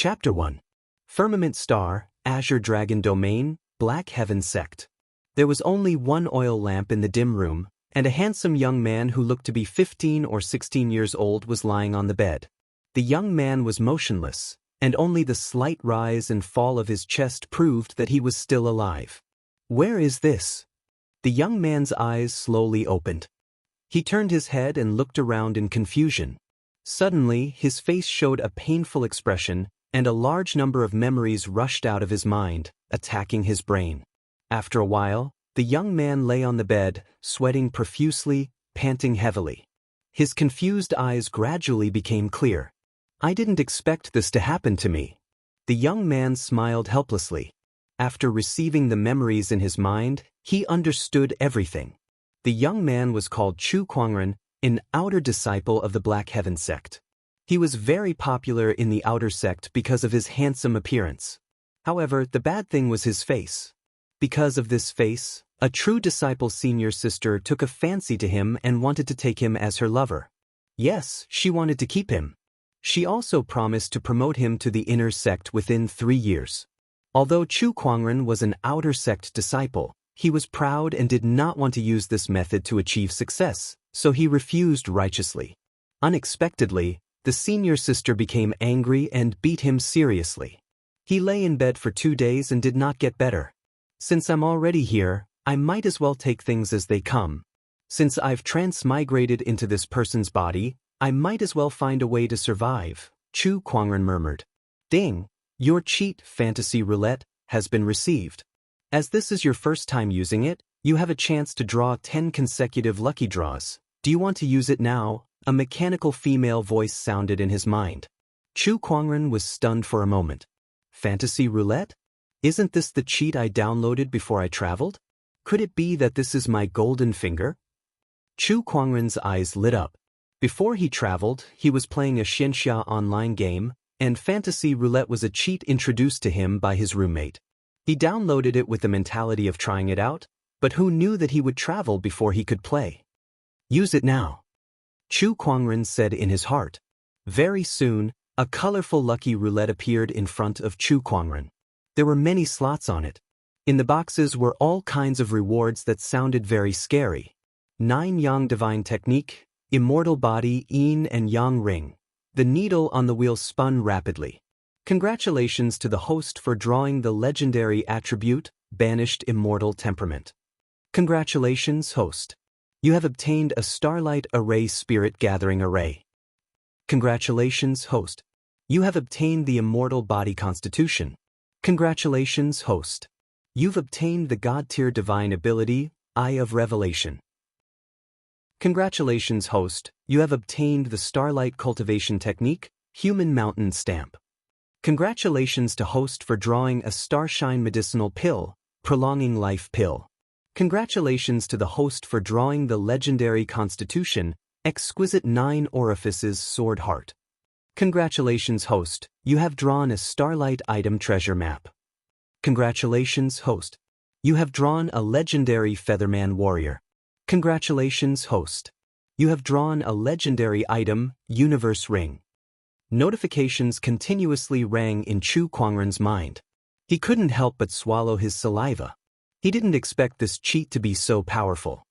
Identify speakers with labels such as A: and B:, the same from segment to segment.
A: Chapter 1. Firmament Star, Azure Dragon Domain, Black Heaven Sect. There was only one oil lamp in the dim room, and a handsome young man who looked to be 15 or 16 years old was lying on the bed. The young man was motionless, and only the slight rise and fall of his chest proved that he was still alive. "Where is this?" The young man's eyes slowly opened. He turned his head and looked around in confusion. Suddenly, his face showed a painful expression, and a large number of memories rushed out of his mind, attacking his brain. After a while, the young man lay on the bed, sweating profusely, panting heavily. His confused eyes gradually became clear. "I didn't expect this to happen to me." The young man smiled helplessly. After receiving the memories in his mind, he understood everything. The young man was called Chu Kuangren, an outer disciple of the Black Heaven Sect. He was very popular in the outer sect because of his handsome appearance. However, the bad thing was his face. Because of this face, a true disciple's senior sister took a fancy to him and wanted to take him as her lover. Yes, she wanted to keep him. She also promised to promote him to the inner sect within 3 years. Although Chu Kuangren was an outer sect disciple, he was proud and did not want to use this method to achieve success, so he refused righteously. Unexpectedly, the senior sister became angry and beat him seriously. He lay in bed for 2 days and did not get better. "Since I'm already here, I might as well take things as they come. Since I've transmigrated into this person's body, I might as well find a way to survive," Chu Kuangren murmured. "Ding! Your cheat, Fantasy Roulette, has been received. As this is your first time using it, you have a chance to draw 10 consecutive lucky draws. Do you want to use it now?" A mechanical female voice sounded in his mind. Chu Kuangren was stunned for a moment. "Fantasy Roulette? Isn't this the cheat I downloaded before I traveled? Could it be that this is my golden finger?" Chu Kuangren's eyes lit up. Before he traveled, he was playing a Xianxia online game, and Fantasy Roulette was a cheat introduced to him by his roommate. He downloaded it with the mentality of trying it out, but who knew that he would travel before he could play? "Use it now," Chu Kuangren said in his heart. Very soon, a colorful lucky roulette appeared in front of Chu Kuangren. There were many slots on it. In the boxes were all kinds of rewards that sounded very scary. 9 Yang Divine Technique, Immortal Body, Yin and Yang Ring. The needle on the wheel spun rapidly. Congratulations to the host for drawing the legendary attribute, Banished Immortal Temperament. Congratulations, host. You have obtained a Starlight Array Spirit Gathering Array. Congratulations, host. You have obtained the Immortal Body Constitution. Congratulations, host. You've obtained the God Tier Divine Ability, Eye of Revelation. Congratulations, host. You have obtained the Starlight Cultivation Technique, Human Mountain Stamp. Congratulations to host for drawing a Starshine Medicinal Pill, Prolonging Life Pill. Congratulations to the host for drawing the legendary Constitution, Exquisite 9 Orifices Sword Heart. Congratulations, host. You have drawn a Starlight Item Treasure Map. Congratulations, host. You have drawn a legendary Featherman Warrior. Congratulations, host. You have drawn a legendary item, Universe Ring. Notifications continuously rang in Chu Kuangren's mind. He couldn't help but swallow his saliva. He didn't expect this cheat to be so powerful.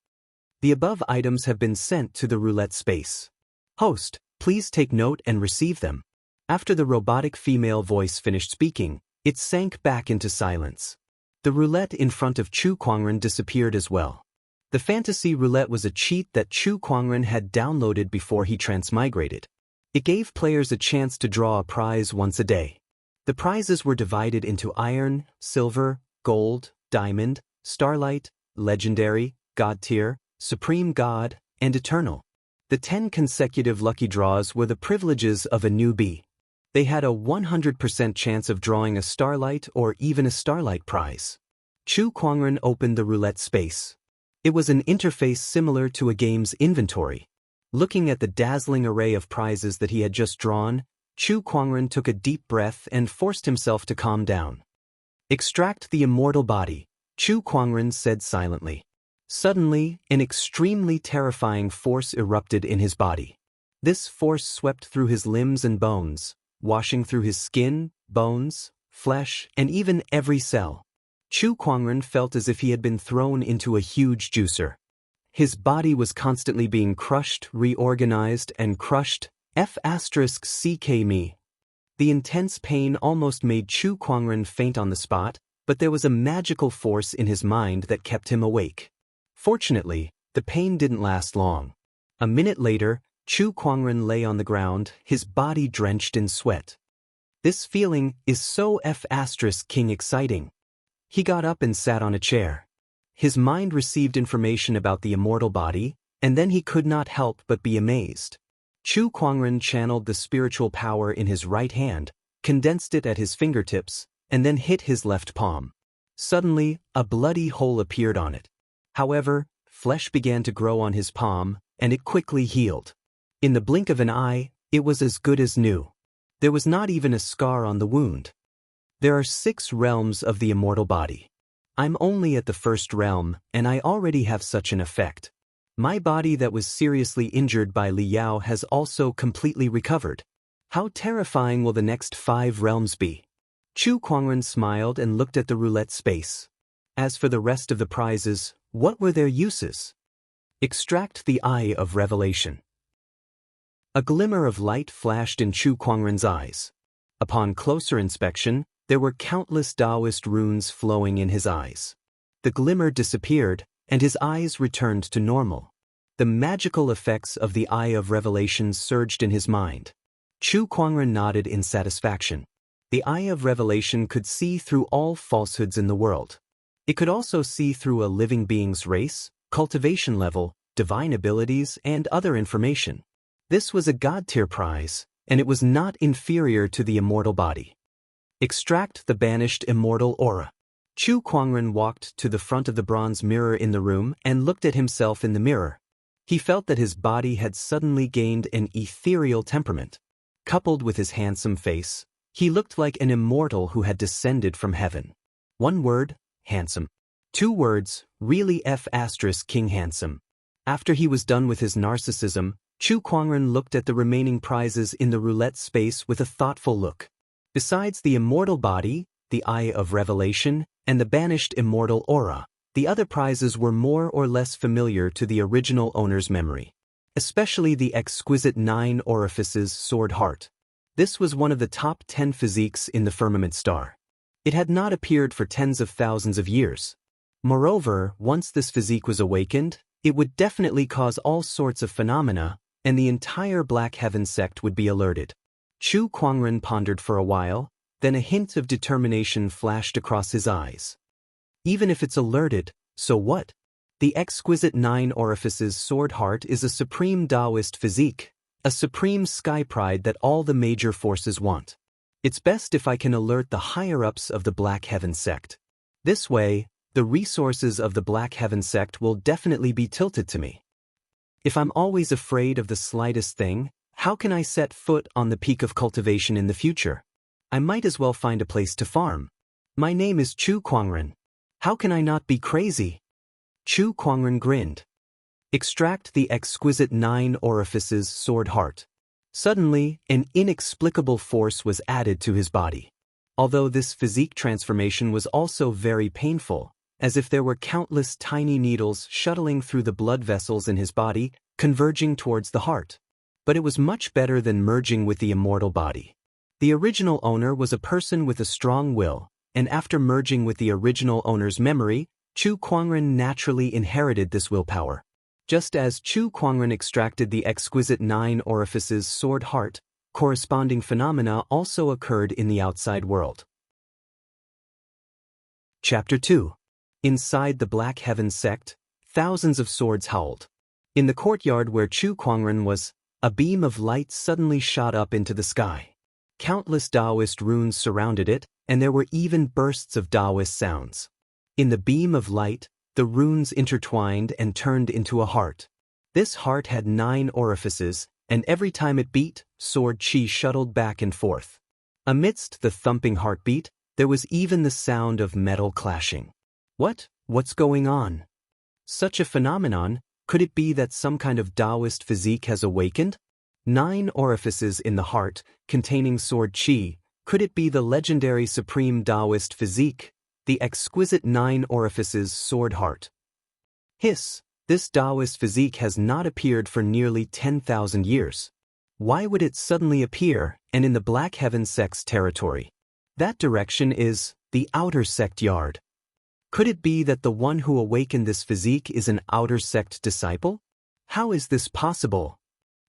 A: The above items have been sent to the roulette space. Host, please take note and receive them. After the robotic female voice finished speaking, it sank back into silence. The roulette in front of Chu Kuangren disappeared as well. The Fantasy Roulette was a cheat that Chu Kuangren had downloaded before he transmigrated. It gave players a chance to draw a prize once a day. The prizes were divided into Iron, Silver, Gold, Diamond, Starlight, Legendary, God Tier, Supreme God, and Eternal. The 10 consecutive lucky draws were the privileges of a newbie. They had a 100% chance of drawing a Starlight or even a Starlight prize. Chu Kuangren opened the roulette space. It was an interface similar to a game's inventory. Looking at the dazzling array of prizes that he had just drawn, Chu Kuangren took a deep breath and forced himself to calm down. "Extract the immortal body," Chu Kuangren said silently. Suddenly, an extremely terrifying force erupted in his body. This force swept through his limbs and bones, washing through his skin, bones, flesh, and even every cell. Chu Kuangren felt as if he had been thrown into a huge juicer. His body was constantly being crushed, reorganized, and crushed. F***ck me. The intense pain almost made Chu Kuangren faint on the spot, but there was a magical force in his mind that kept him awake. Fortunately, the pain didn't last long. A minute later, Chu Kuangren lay on the ground, his body drenched in sweat. This feeling is so F***king exciting. He got up and sat on a chair. His mind received information about the immortal body, and then he could not help but be amazed. Chu Kuangren channeled the spiritual power in his right hand, condensed it at his fingertips, and then hit his left palm. Suddenly, a bloody hole appeared on it. However, flesh began to grow on his palm, and it quickly healed. In the blink of an eye, it was as good as new. There was not even a scar on the wound. There are 6 realms of the immortal body. I'm only at the first realm, and I already have such an effect. My body that was seriously injured by Li Yao has also completely recovered. How terrifying will the next 5 realms be? Chu Kuangren smiled and looked at the roulette space. As for the rest of the prizes, what were their uses? Extract the Eye of Revelation. A glimmer of light flashed in Chu Kuangren's eyes. Upon closer inspection, there were countless Taoist runes flowing in his eyes. The glimmer disappeared, and his eyes returned to normal. The magical effects of the Eye of Revelation surged in his mind. Chu Kuangren nodded in satisfaction. The Eye of Revelation could see through all falsehoods in the world. It could also see through a living being's race, cultivation level, divine abilities, and other information. This was a god-tier prize, and it was not inferior to the immortal body. Extract the banished immortal aura. Chu Kuangren walked to the front of the bronze mirror in the room and looked at himself in the mirror. He felt that his body had suddenly gained an ethereal temperament. Coupled with his handsome face, he looked like an immortal who had descended from heaven. 1 word, handsome. 2 words, really F***king handsome. After he was done with his narcissism, Chu Kuangren looked at the remaining prizes in the roulette space with a thoughtful look. Besides the immortal body, the Eye of Revelation, and the banished immortal aura, the other prizes were more or less familiar to the original owner's memory. Especially the exquisite 9 orifices sword heart. This was one of the top 10 physiques in the firmament star. It had not appeared for tens of thousands of years. Moreover, once this physique was awakened, it would definitely cause all sorts of phenomena, and the entire Black Heaven sect would be alerted. Chu Kuangren pondered for a while, then a hint of determination flashed across his eyes. Even if it's alerted, so what? The exquisite 9 orifices sword heart is a supreme Taoist physique, a supreme sky pride that all the major forces want. It's best if I can alert the higher-ups of the Black Heaven sect. This way, the resources of the Black Heaven sect will definitely be tilted to me. If I'm always afraid of the slightest thing, how can I set foot on the peak of cultivation in the future? I might as well find a place to farm. My name is Chu Kuangren. How can I not be crazy? Chu Kuangren grinned. Extract the exquisite 9 orifices sword heart. Suddenly, an inexplicable force was added to his body. Although this physique transformation was also very painful, as if there were countless tiny needles shuttling through the blood vessels in his body, converging towards the heart. But it was much better than merging with the immortal body. The original owner was a person with a strong will, and after merging with the original owner's memory, Chu Kuangren naturally inherited this willpower. Just as Chu Kuangren extracted the exquisite 9 orifices sword heart, corresponding phenomena also occurred in the outside world. Chapter 2. Inside the Black Heaven sect, thousands of swords howled. In the courtyard where Chu Kuangren was, a beam of light suddenly shot up into the sky. Countless Taoist runes surrounded it, and there were even bursts of Taoist sounds. In the beam of light, the runes intertwined and turned into a heart. This heart had 9 orifices, and every time it beat, sword chi shuttled back and forth. Amidst the thumping heartbeat, there was even the sound of metal clashing. What's going on? Such a phenomenon, could it be that some kind of Taoist physique has awakened? 9 orifices in the heart, containing sword chi. Could it be the legendary supreme Taoist physique, the exquisite 9 orifices sword heart? Hiss, this Taoist physique has not appeared for nearly 10,000 years. Why would it suddenly appear, and in the Black Heaven sect's territory? That direction is the outer sect yard. Could it be that the one who awakened this physique is an outer sect disciple? How is this possible?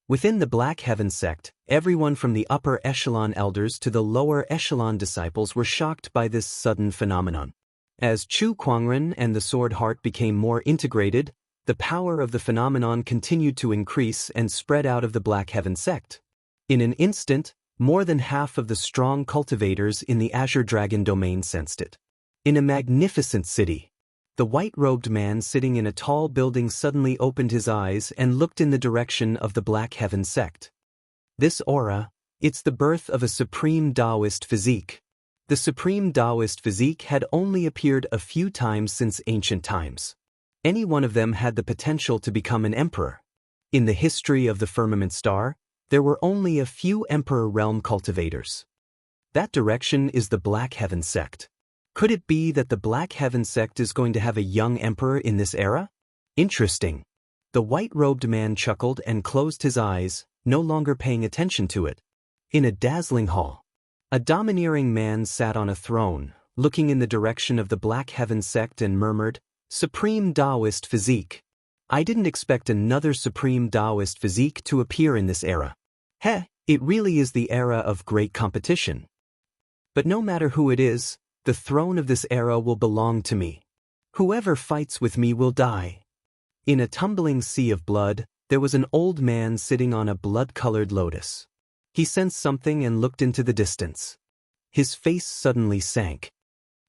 A: Within the Black Heaven sect, everyone from the upper echelon elders to the lower echelon disciples were shocked by this sudden phenomenon. As Chu Kuangren and the Sword Heart became more integrated, the power of the phenomenon continued to increase and spread out of the Black Heaven sect. In an instant, more than half of the strong cultivators in the Azure Dragon domain sensed it. In a magnificent city, the white-robed man sitting in a tall building suddenly opened his eyes and looked in the direction of the Black Heaven sect. This aura, it's the birth of a supreme Taoist physique. The supreme Taoist physique had only appeared a few times since ancient times. Any one of them had the potential to become an emperor. In the history of the firmament star, there were only a few emperor realm cultivators. That direction is the Black Heaven sect. Could it be that the Black Heaven sect is going to have a young emperor in this era? Interesting. The white-robed man chuckled and closed his eyes, no longer paying attention to it. In a dazzling hall, a domineering man sat on a throne, looking in the direction of the Black Heaven sect and murmured, "Supreme Taoist physique. I didn't expect another supreme Taoist physique to appear in this era. Heh, it really is the era of great competition. But no matter who it is, the throne of this era will belong to me. Whoever fights with me will die." In a tumbling sea of blood, there was an old man sitting on a blood-colored lotus. He sensed something and looked into the distance. His face suddenly sank.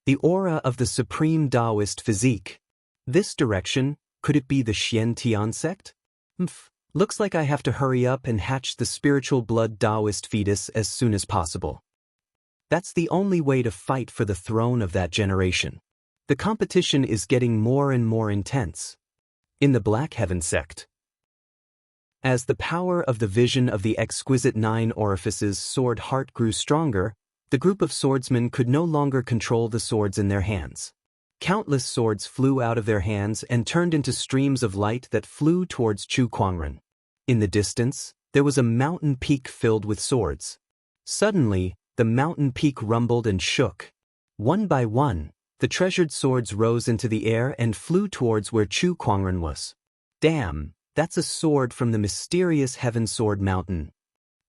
A: The aura of the supreme Taoist physique. This direction, could it be the Xian Tian sect? Looks like I have to hurry up and hatch the spiritual blood Taoist fetus as soon as possible. That's the only way to fight for the throne of that generation. The competition is getting more and more intense. In the Black Heaven sect, as the power of the vision of the exquisite 9 orifices sword heart grew stronger, the group of swordsmen could no longer control the swords in their hands. Countless swords flew out of their hands and turned into streams of light that flew towards Chu Kuangren. In the distance, there was a mountain peak filled with swords. Suddenly, the mountain peak rumbled and shook. One by one, the treasured swords rose into the air and flew towards where Chu Kuangren was. Damn, that's a sword from the mysterious Heaven Sword Mountain.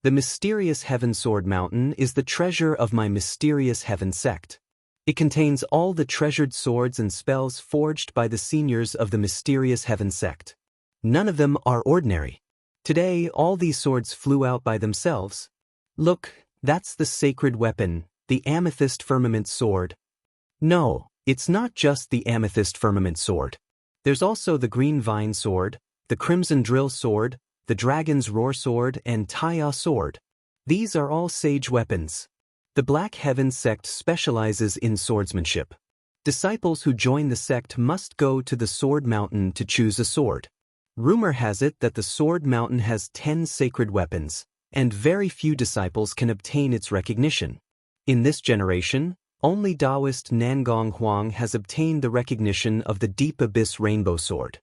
A: The mysterious Heaven Sword Mountain is the treasure of my mysterious Heaven sect. It contains all the treasured swords and spells forged by the seniors of the mysterious Heaven sect. None of them are ordinary. Today, all these swords flew out by themselves. Look, that's the sacred weapon, the amethyst firmament sword. No, it's not just the amethyst firmament sword. There's also the green vine sword, the crimson drill sword, the dragon's roar sword, and Taya sword. These are all sage weapons. The Black Heaven sect specializes in swordsmanship. Disciples who join the sect must go to the Sword Mountain to choose a sword. Rumor has it that the Sword Mountain has 10 sacred weapons, and very few disciples can obtain its recognition. In this generation, only Taoist Nangong Huang has obtained the recognition of the Deep Abyss Rainbow Sword.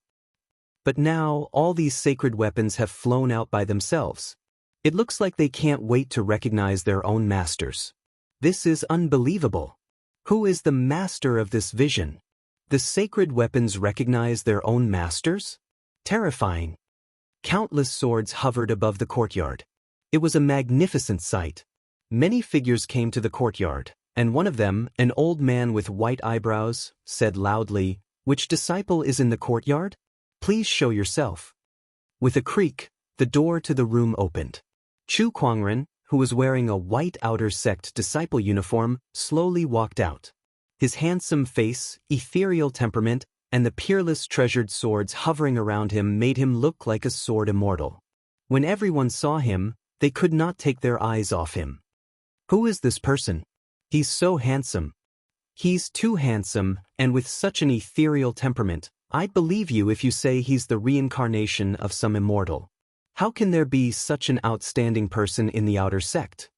A: But now, all these sacred weapons have flown out by themselves. It looks like they can't wait to recognize their own masters. This is unbelievable. Who is the master of this vision? The sacred weapons recognize their own masters? Terrifying. Countless swords hovered above the courtyard. It was a magnificent sight. Many figures came to the courtyard, and one of them, an old man with white eyebrows, said loudly, "Which disciple is in the courtyard? Please show yourself." With a creak, the door to the room opened. Chu Kuangren, who was wearing a white outer sect disciple uniform, slowly walked out. His handsome face, ethereal temperament, and the peerless treasured swords hovering around him made him look like a sword immortal. When everyone saw him, they could not take their eyes off him. Who is this person? He's so handsome. He's too handsome, and with such an ethereal temperament, I'd believe you if you say he's the reincarnation of some immortal. How can there be such an outstanding person in the outer sect?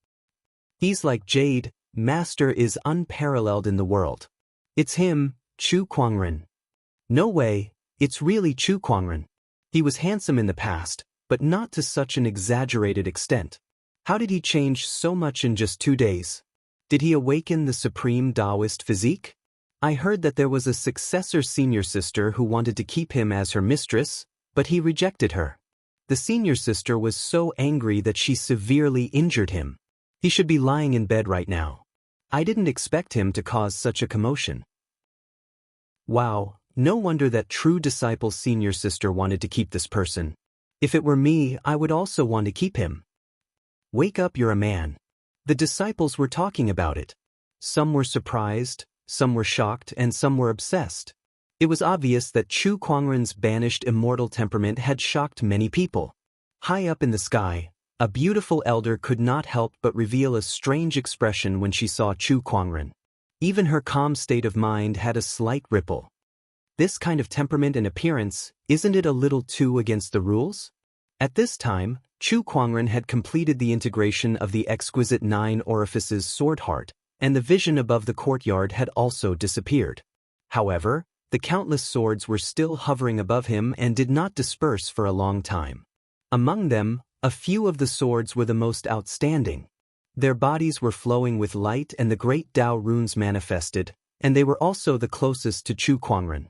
A: He's like Jade, master is unparalleled in the world. It's him, Chu Kuangren. No way, it's really Chu Kuangren. He was handsome in the past, but not to such an exaggerated extent. How did he change so much in just 2 days? Did he awaken the supreme Taoist physique? I heard that there was a successor senior sister who wanted to keep him as her mistress, but he rejected her. The senior sister was so angry that she severely injured him. He should be lying in bed right now. I didn't expect him to cause such a commotion. Wow, no wonder that true disciple's senior sister wanted to keep this person. If it were me, I would also want to keep him. Wake up, you're a man. The disciples were talking about it. Some were surprised, some were shocked, and some were obsessed. It was obvious that Chu Kuangren's banished immortal temperament had shocked many people. High up in the sky, a beautiful elder could not help but reveal a strange expression when she saw Chu Kuangren. Even her calm state of mind had a slight ripple. This kind of temperament and appearance, isn't it a little too against the rules? At this time, Chu Kuangren had completed the integration of the exquisite 9 orifices sword heart, and the vision above the courtyard had also disappeared. However, the countless swords were still hovering above him and did not disperse for a long time. Among them, a few of the swords were the most outstanding. Their bodies were flowing with light and the great Tao runes manifested, and they were also the closest to Chu Kuangren.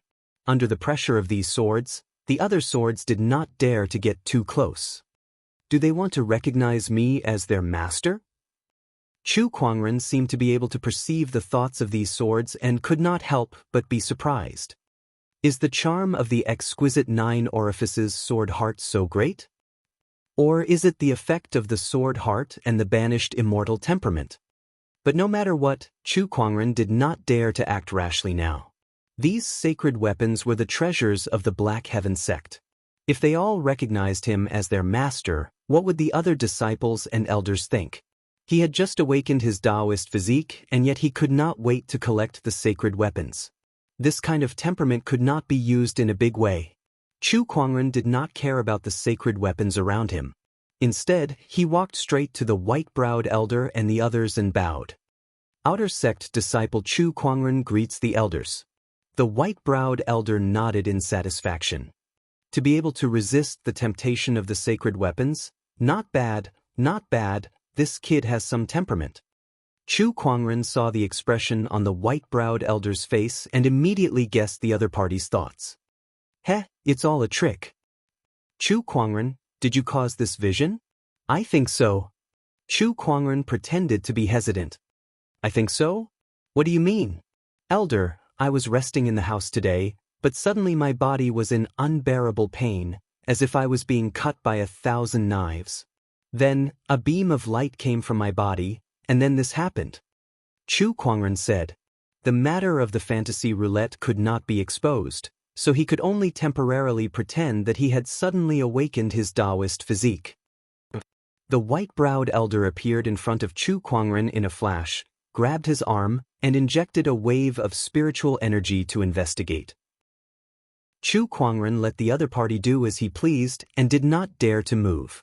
A: Under the pressure of these swords, the other swords did not dare to get too close. Do they want to recognize me as their master? Chu Kuangren seemed to be able to perceive the thoughts of these swords and could not help but be surprised. Is the charm of the exquisite 9 orifices sword heart so great? Or is it the effect of the sword heart and the banished immortal temperament? But no matter what, Chu Kuangren did not dare to act rashly now. These sacred weapons were the treasures of the Black Heaven sect. If they all recognized him as their master, what would the other disciples and elders think? He had just awakened his Taoist physique, and yet he could not wait to collect the sacred weapons. This kind of temperament could not be used in a big way. Chu Kuangren did not care about the sacred weapons around him. Instead, he walked straight to the white-browed elder and the others and bowed. Outer sect disciple Chu Kuangren greets the elders. The white-browed elder nodded in satisfaction. To be able to resist the temptation of the sacred weapons? Not bad, not bad, this kid has some temperament. Chu Kuangren saw the expression on the white-browed elder's face and immediately guessed the other party's thoughts. Heh, it's all a trick. Chu Kuangren, did you cause this vision? I think so. Chu Kuangren pretended to be hesitant. I think so? What do you mean? Elder, I was resting in the house today, but suddenly my body was in unbearable pain, as if I was being cut by 1,000 knives. Then, a beam of light came from my body, and then this happened. Chu Kuangren said. The matter of the fantasy roulette could not be exposed, so he could only temporarily pretend that he had suddenly awakened his Taoist physique. The white-browed elder appeared in front of Chu Kuangren in a flash, grabbed his arm, and injected a wave of spiritual energy to investigate. Chu Kuangren let the other party do as he pleased and did not dare to move.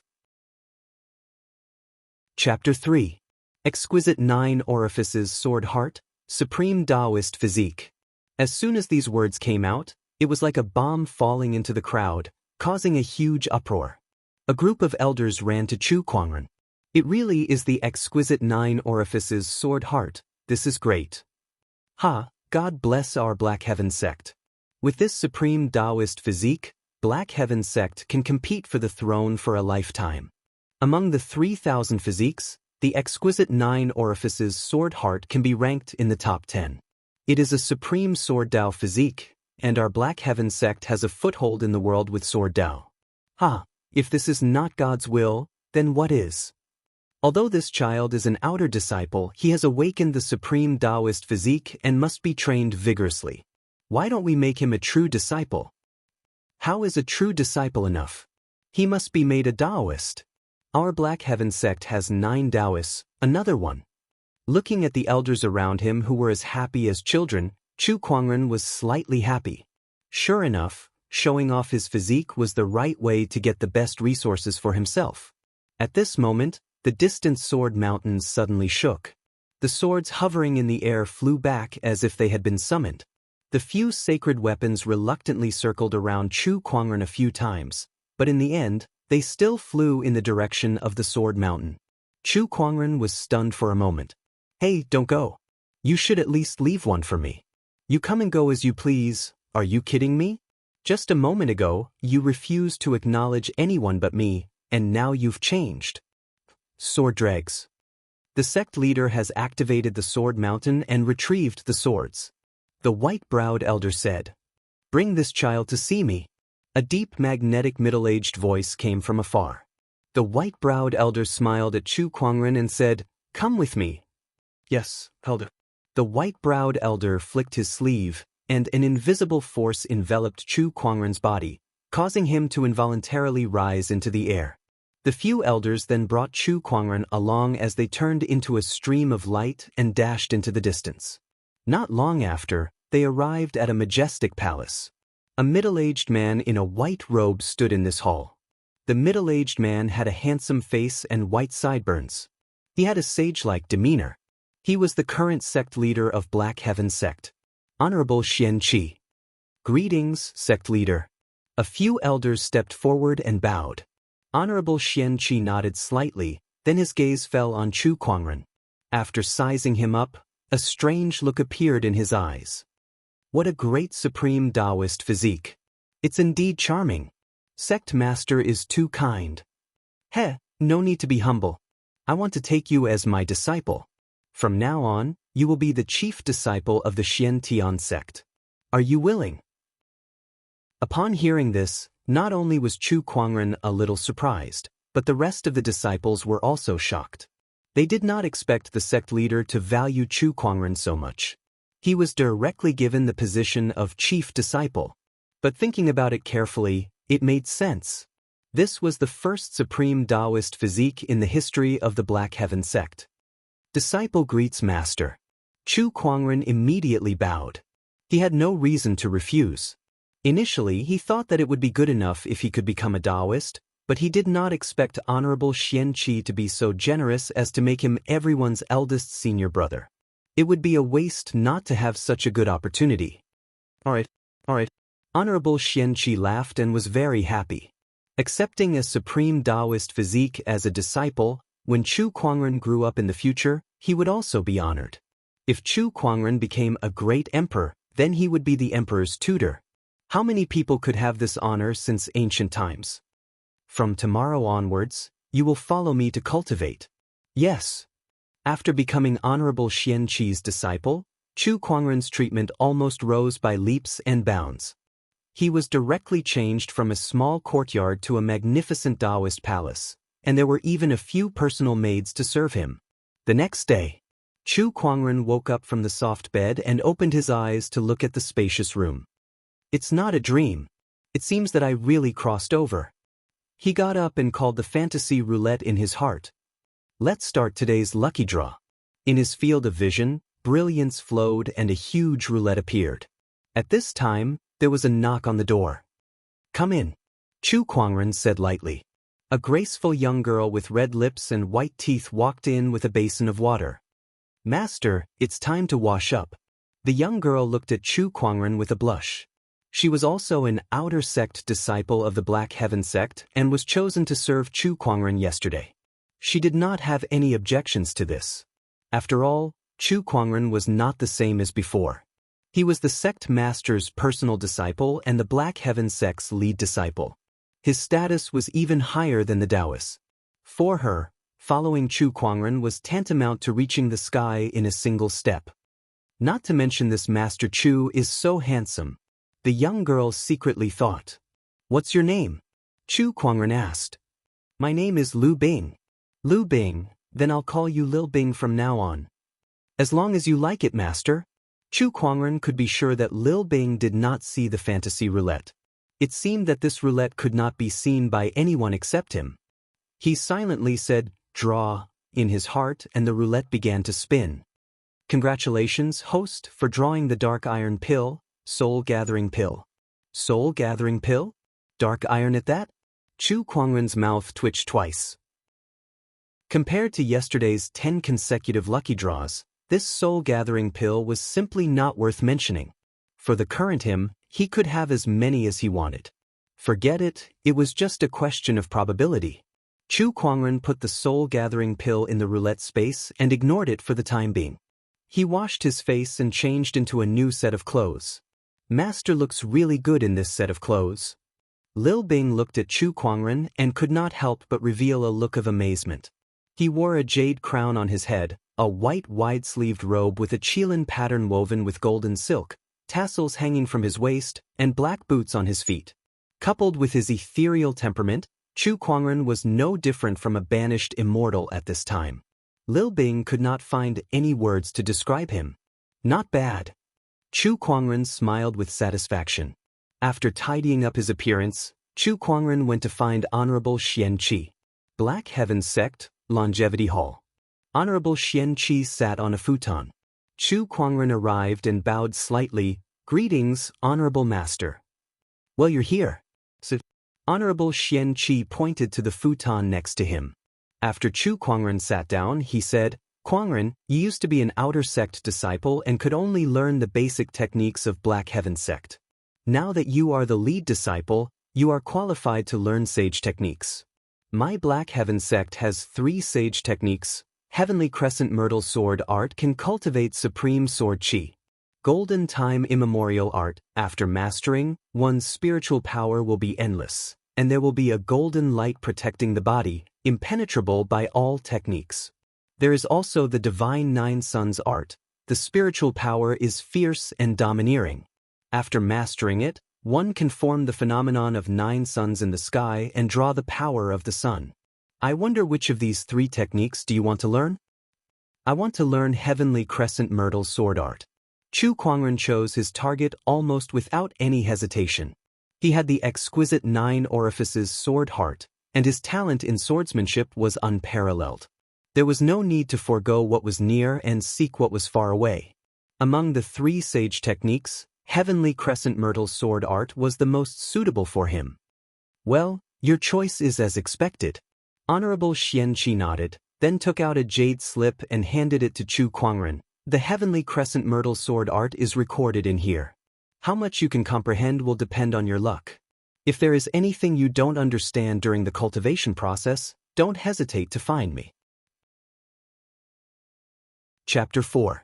A: Chapter 3. Exquisite 9 orifices sword heart, supreme Taoist physique. As soon as these words came out, it was like a bomb falling into the crowd, causing a huge uproar. A group of elders ran to Chu Kuangren. It really is the exquisite 9 orifices sword heart. This is great. Ha, God bless our Black Heaven sect. With this supreme Taoist physique, Black Heaven sect can compete for the throne for a lifetime. Among the 3,000 physiques, the exquisite 9 orifices sword heart can be ranked in the top 10. It is a supreme sword Tao physique, and our Black Heaven sect has a foothold in the world with sword Tao. Ha, if this is not God's will, then what is? Although this child is an outer disciple, he has awakened the supreme Taoist physique and must be trained vigorously. Why don't we make him a true disciple? How is a true disciple enough? He must be made a Taoist. Our Black Heaven sect has 9 Taoists, another one. Looking at the elders around him who were as happy as children, Chu Kuangren was slightly happy. Sure enough, Showing off his physique was the right way to get the best resources for himself. At this moment, the distant sword mountains suddenly shook. The swords hovering in the air flew back as if they had been summoned. The few sacred weapons reluctantly circled around Chu Kuangren a few times, but in the end, they still flew in the direction of the sword mountain. Chu Kuangren was stunned for a moment. Hey, don't go. You should at least leave one for me. You come and go as you please. Are you kidding me? Just a moment ago, you refused to acknowledge anyone but me, and now you've changed. Sword dregs. The sect leader has activated the sword mountain and retrieved the swords. The white-browed elder said, "Bring this child to see me." A deep magnetic middle-aged voice came from afar. The white-browed elder smiled at Chu Kuangren and said, "Come with me." "Yes, elder." The white-browed elder flicked his sleeve, and an invisible force enveloped Chu Kuangren's body, causing him to involuntarily rise into the air. The few elders then brought Chu Kuangren along as they turned into a stream of light and dashed into the distance. Not long after, they arrived at a majestic palace. A middle-aged man in a white robe stood in this hall. The middle-aged man had a handsome face and white sideburns. He had a sage-like demeanor. He was the current sect leader of Black Heaven Sect, Honorable Xian Qi. "Greetings, sect leader." A few elders stepped forward and bowed. Honorable Xian Qi nodded slightly, then his gaze fell on Chu Kuangren. After sizing him up, a strange look appeared in his eyes. What a great supreme Taoist physique. It's indeed charming. Sect master is too kind. No need to be humble. I want to take you as my disciple. From now on, you will be the chief disciple of the Xian Tian sect. Are you willing? Upon hearing this, not only was Chu Kuangren a little surprised, but the rest of the disciples were also shocked. They did not expect the sect leader to value Chu Kuangren so much. He was directly given the position of chief disciple. But thinking about it carefully, it made sense. This was the first supreme Taoist physique in the history of the Black Heaven sect. Disciple greets master. Chu Kuangren immediately bowed. He had no reason to refuse. Initially, he thought that it would be good enough if he could become a Taoist, but he did not expect Honorable Xian Qi to be so generous as to make him everyone's eldest senior brother. It would be a waste not to have such a good opportunity. All right. Honorable Xian Qi laughed and was very happy. Accepting a supreme Taoist physique as a disciple, when Chu Kuangren grew up in the future, he would also be honored. If Chu Kuangren became a great emperor, then he would be the emperor's tutor. How many people could have this honor since ancient times? From tomorrow onwards, you will follow me to cultivate. Yes. After becoming Honorable Xian Qi's disciple, Chu Kuangren's treatment almost rose by leaps and bounds. He was directly changed from a small courtyard to a magnificent Taoist palace, and there were even a few personal maids to serve him. The next day, Chu Kuangren woke up from the soft bed and opened his eyes to look at the spacious room. It's not a dream. It seems that I really crossed over. He got up and called the fantasy roulette in his heart. Let's start today's lucky draw. In his field of vision, brilliance flowed and a huge roulette appeared. At this time, there was a knock on the door. Come in, Chu Kuangren said lightly. A graceful young girl with red lips and white teeth walked in with a basin of water. Master, it's time to wash up. The young girl looked at Chu Kuangren with a blush. She was also an outer sect disciple of the Black Heaven sect and was chosen to serve Chu Kuangren yesterday. She did not have any objections to this. After all, Chu Kuangren was not the same as before. He was the sect master's personal disciple and the Black Heaven sect's lead disciple. His status was even higher than the Taoists. For her, following Chu Kuangren was tantamount to reaching the sky in a single step. Not to mention this Master Chu is so handsome. The young girl secretly thought. What's your name? Chu Kuangren asked. My name is Liu Bing. Liu Bing, then I'll call you Lil Bing from now on. As long as you like it, Master. Chu Kuangren could be sure that Lil Bing did not see the fantasy roulette. It seemed that this roulette could not be seen by anyone except him. He silently said, draw, in his heart, and the roulette began to spin. Congratulations, host, for drawing the dark iron pill, soul-gathering pill. Soul-gathering pill? Dark iron at that? Chu Kuangren's mouth twitched twice. Compared to yesterday's 10 consecutive lucky draws, this soul-gathering pill was simply not worth mentioning. For the current him, he could have as many as he wanted. Forget it, it was just a question of probability. Chu Kuangren put the soul-gathering pill in the roulette space and ignored it for the time being. He washed his face and changed into a new set of clothes. Master looks really good in this set of clothes. Lil Bing looked at Chu Kuangren and could not help but reveal a look of amazement. He wore a jade crown on his head, a white wide-sleeved robe with a qilin pattern woven with golden silk, tassels hanging from his waist, and black boots on his feet. Coupled with his ethereal temperament, Chu Kuangren was no different from a banished immortal at this time. Lil Bing could not find any words to describe him. Not bad. Chu Kuangren smiled with satisfaction. After tidying up his appearance, Chu Kuangren went to find Honorable Xian Qi. Black Heaven Sect, Longevity Hall. Honorable Xian Qi sat on a futon. Chu Kuangren arrived and bowed slightly. Greetings, Honorable Master. Well, you're here. So, Honorable Xian Qi pointed to the futon next to him. After Chu Kuangren sat down, he said, Kuangren, you used to be an outer sect disciple and could only learn the basic techniques of Black Heaven Sect. Now that you are the lead disciple, you are qualified to learn sage techniques. My Black Heaven Sect has 3 sage techniques. Heavenly Crescent Myrtle Sword Art can cultivate Supreme Sword Qi. Golden Time Immemorial Art, after mastering, one's spiritual power will be endless, and there will be a golden light protecting the body, impenetrable by all techniques. There is also the Divine Nine Suns Art. The spiritual power is fierce and domineering. After mastering it, one can form the phenomenon of 9 suns in the sky and draw the power of the sun. I wonder which of these 3 techniques do you want to learn? I want to learn Heavenly Crescent Myrtle Sword Art. Chu Kuangren chose his target almost without any hesitation. He had the exquisite 9 orifices sword heart, and his talent in swordsmanship was unparalleled. There was no need to forego what was near and seek what was far away. Among the 3 sage techniques, Heavenly Crescent Myrtle Sword Art was the most suitable for him. Well, your choice is as expected. Honorable Xian Qi nodded, then took out a jade slip and handed it to Chu Kuangren. The Heavenly Crescent Myrtle Sword Art is recorded in here. How much you can comprehend will depend on your luck. If there is anything you don't understand during the cultivation process, don't hesitate to find me. Chapter 4.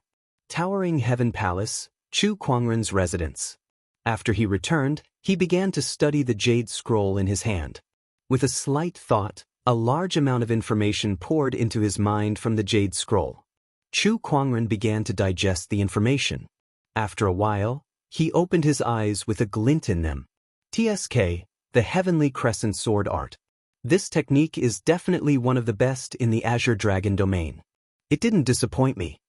A: Towering Heaven Palace, Chu Kuangren's residence. After he returned, he began to study the jade scroll in his hand. With a slight thought, a large amount of information poured into his mind from the jade scroll. Chu Kuangren began to digest the information. After a while, he opened his eyes with a glint in them. TSK, the Heavenly Crescent Sword Art. This technique is definitely one of the best in the Azure Dragon domain. It didn't disappoint me.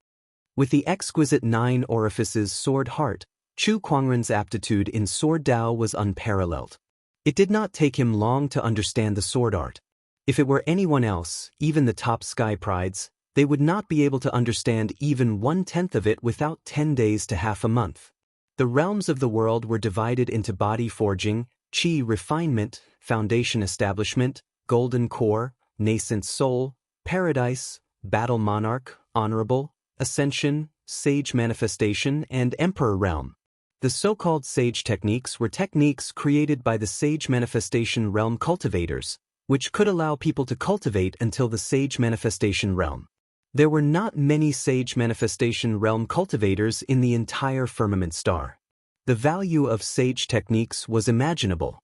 A: With the exquisite 9 orifices sword heart, Chu Kuangren's aptitude in sword Dao was unparalleled. It did not take him long to understand the sword art. If it were anyone else, even the top sky prides, they would not be able to understand even 1/10 of it without 10 days to half a month. The realms of the world were divided into body forging, qi refinement, foundation establishment, golden core, nascent soul, paradise, battle monarch, honorable, ascension, sage manifestation, and emperor realm. The so-called sage techniques were techniques created by the sage manifestation realm cultivators, which could allow people to cultivate until the sage manifestation realm. There were not many sage manifestation realm cultivators in the entire firmament star. The value of sage techniques was imaginable.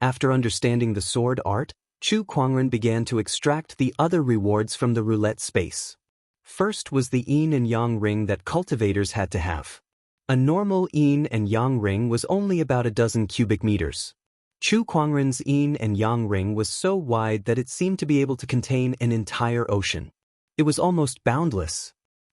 A: After understanding the sword art, Chu Kuangren began to extract the other rewards from the roulette space. First was the yin and yang ring that cultivators had to have. A normal yin and yang ring was only about a dozen cubic meters. Chu Kuangren's yin and yang ring was so wide that it seemed to be able to contain an entire ocean. It was almost boundless.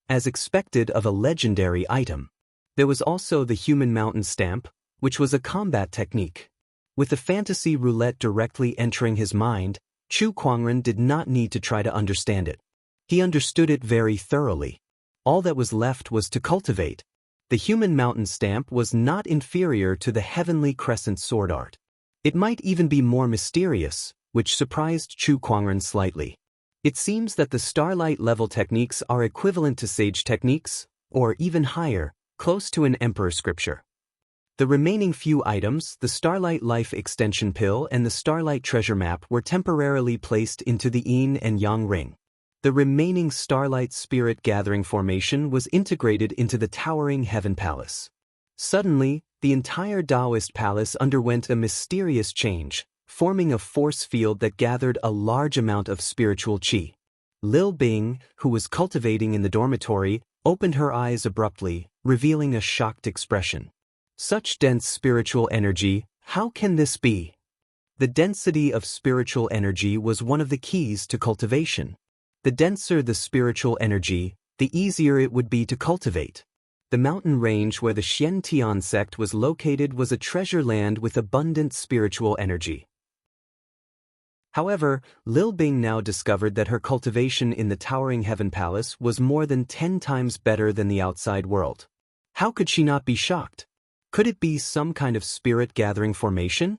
A: As expected of a legendary item. There was also the human mountain stamp, which was a combat technique. With the fantasy roulette directly entering his mind, Chu Kuangren did not need to try to understand it. He understood it very thoroughly. All that was left was to cultivate. The human mountain stamp was not inferior to the heavenly crescent sword art. It might even be more mysterious, which surprised Chu Kuangren slightly. It seems that the starlight level techniques are equivalent to sage techniques, or even higher, close to an emperor scripture. The remaining few items, the Starlight Life Extension Pill and the Starlight Treasure Map, were temporarily placed into the Yin and Yang Ring. The remaining Starlight Spirit Gathering formation was integrated into the towering Heaven Palace. Suddenly, the entire Taoist palace underwent a mysterious change, forming a force field that gathered a large amount of spiritual qi. Lil Bing, who was cultivating in the dormitory, opened her eyes abruptly, revealing a shocked expression. Such dense spiritual energy, how can this be? The density of spiritual energy was one of the keys to cultivation. The denser the spiritual energy, the easier it would be to cultivate. The mountain range where the Xiantian sect was located was a treasure land with abundant spiritual energy. However, Lil Bing now discovered that her cultivation in the towering Heaven Palace was more than 10 times better than the outside world. How could she not be shocked? Could it be some kind of spirit gathering formation?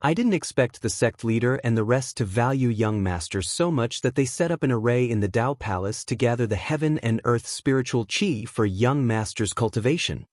A: I didn't expect the sect leader and the rest to value young masters so much that they set up an array in the Tao Palace to gather the heaven and earth spiritual qi for young masters' cultivation.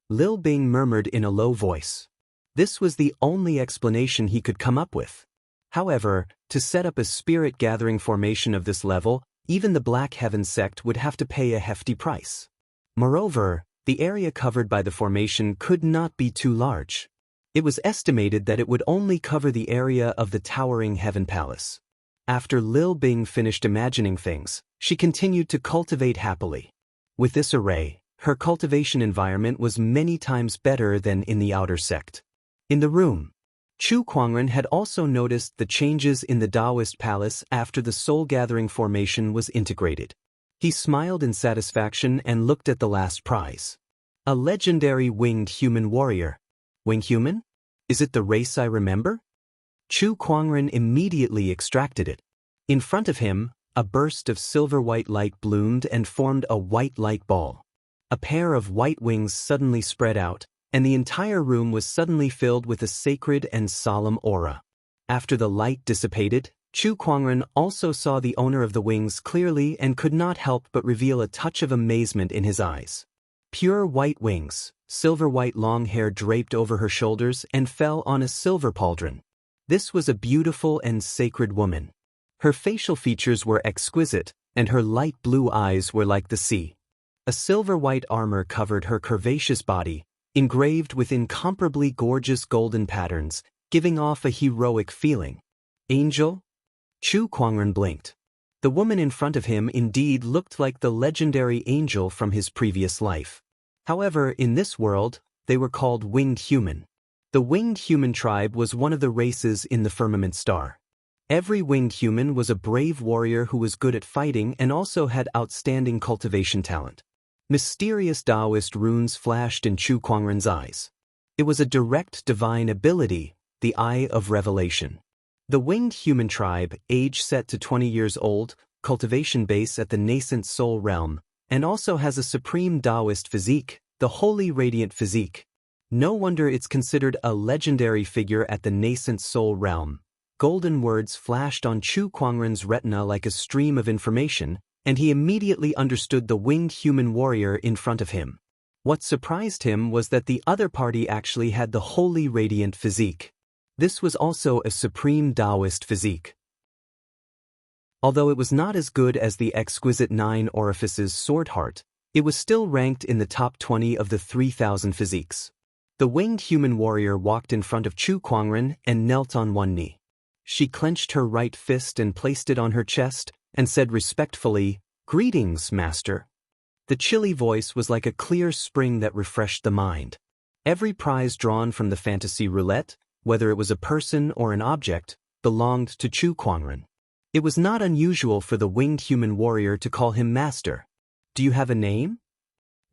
A: Lil Bing murmured in a low voice. This was the only explanation he could come up with. However, to set up a spirit gathering formation of this level, even the Black Heaven sect would have to pay a hefty price. Moreover, the area covered by the formation could not be too large. It was estimated that it would only cover the area of the towering Heaven Palace. After Lil Bing finished imagining things, she continued to cultivate happily. With this array, her cultivation environment was many times better than in the outer sect. In the room, Chu Kuangren had also noticed the changes in the Taoist palace after the soul-gathering formation was integrated. He smiled in satisfaction and looked at the last prize. A legendary winged human warrior. Winged human? Is it the race I remember? Chu Kuangren immediately extracted it. In front of him, a burst of silver-white light bloomed and formed a white light ball. A pair of white wings suddenly spread out, and the entire room was suddenly filled with a sacred and solemn aura. After the light dissipated, Chu Kuangren also saw the owner of the wings clearly and could not help but reveal a touch of amazement in his eyes. Pure white wings, silver-white long hair draped over her shoulders and fell on a silver pauldron. This was a beautiful and sacred woman. Her facial features were exquisite, and her light blue eyes were like the sea. A silver-white armor covered her curvaceous body, engraved with incomparably gorgeous golden patterns, giving off a heroic feeling. Angel? Chu Kuangren blinked. The woman in front of him indeed looked like the legendary angel from his previous life. However, in this world, they were called winged human. The winged human tribe was one of the races in the firmament star. Every winged human was a brave warrior who was good at fighting and also had outstanding cultivation talent. Mysterious Taoist runes flashed in Chu Kuangren's eyes. It was a direct divine ability, the Eye of Revelation. The winged human tribe, age set to 20 years old, cultivation base at the nascent soul realm, and also has a supreme Taoist physique, the Holy Radiant Physique. No wonder it's considered a legendary figure at the nascent soul realm. Golden words flashed on Chu Kuangren's retina like a stream of information, and he immediately understood the winged human warrior in front of him. What surprised him was that the other party actually had the Holy Radiant Physique. This was also a supreme Taoist physique. Although it was not as good as the exquisite 9 orifices sword heart, it was still ranked in the top 20 of the 3,000 physiques. The winged human warrior walked in front of Chu Kuangren and knelt on one knee. She clenched her right fist and placed it on her chest, and said respectfully, "Greetings, master." The chilly voice was like a clear spring that refreshed the mind. Every prize drawn from the fantasy roulette, whether it was a person or an object, belonged to Chu Kuangren. It was not unusual for the winged human warrior to call him master. "Do you have a name?"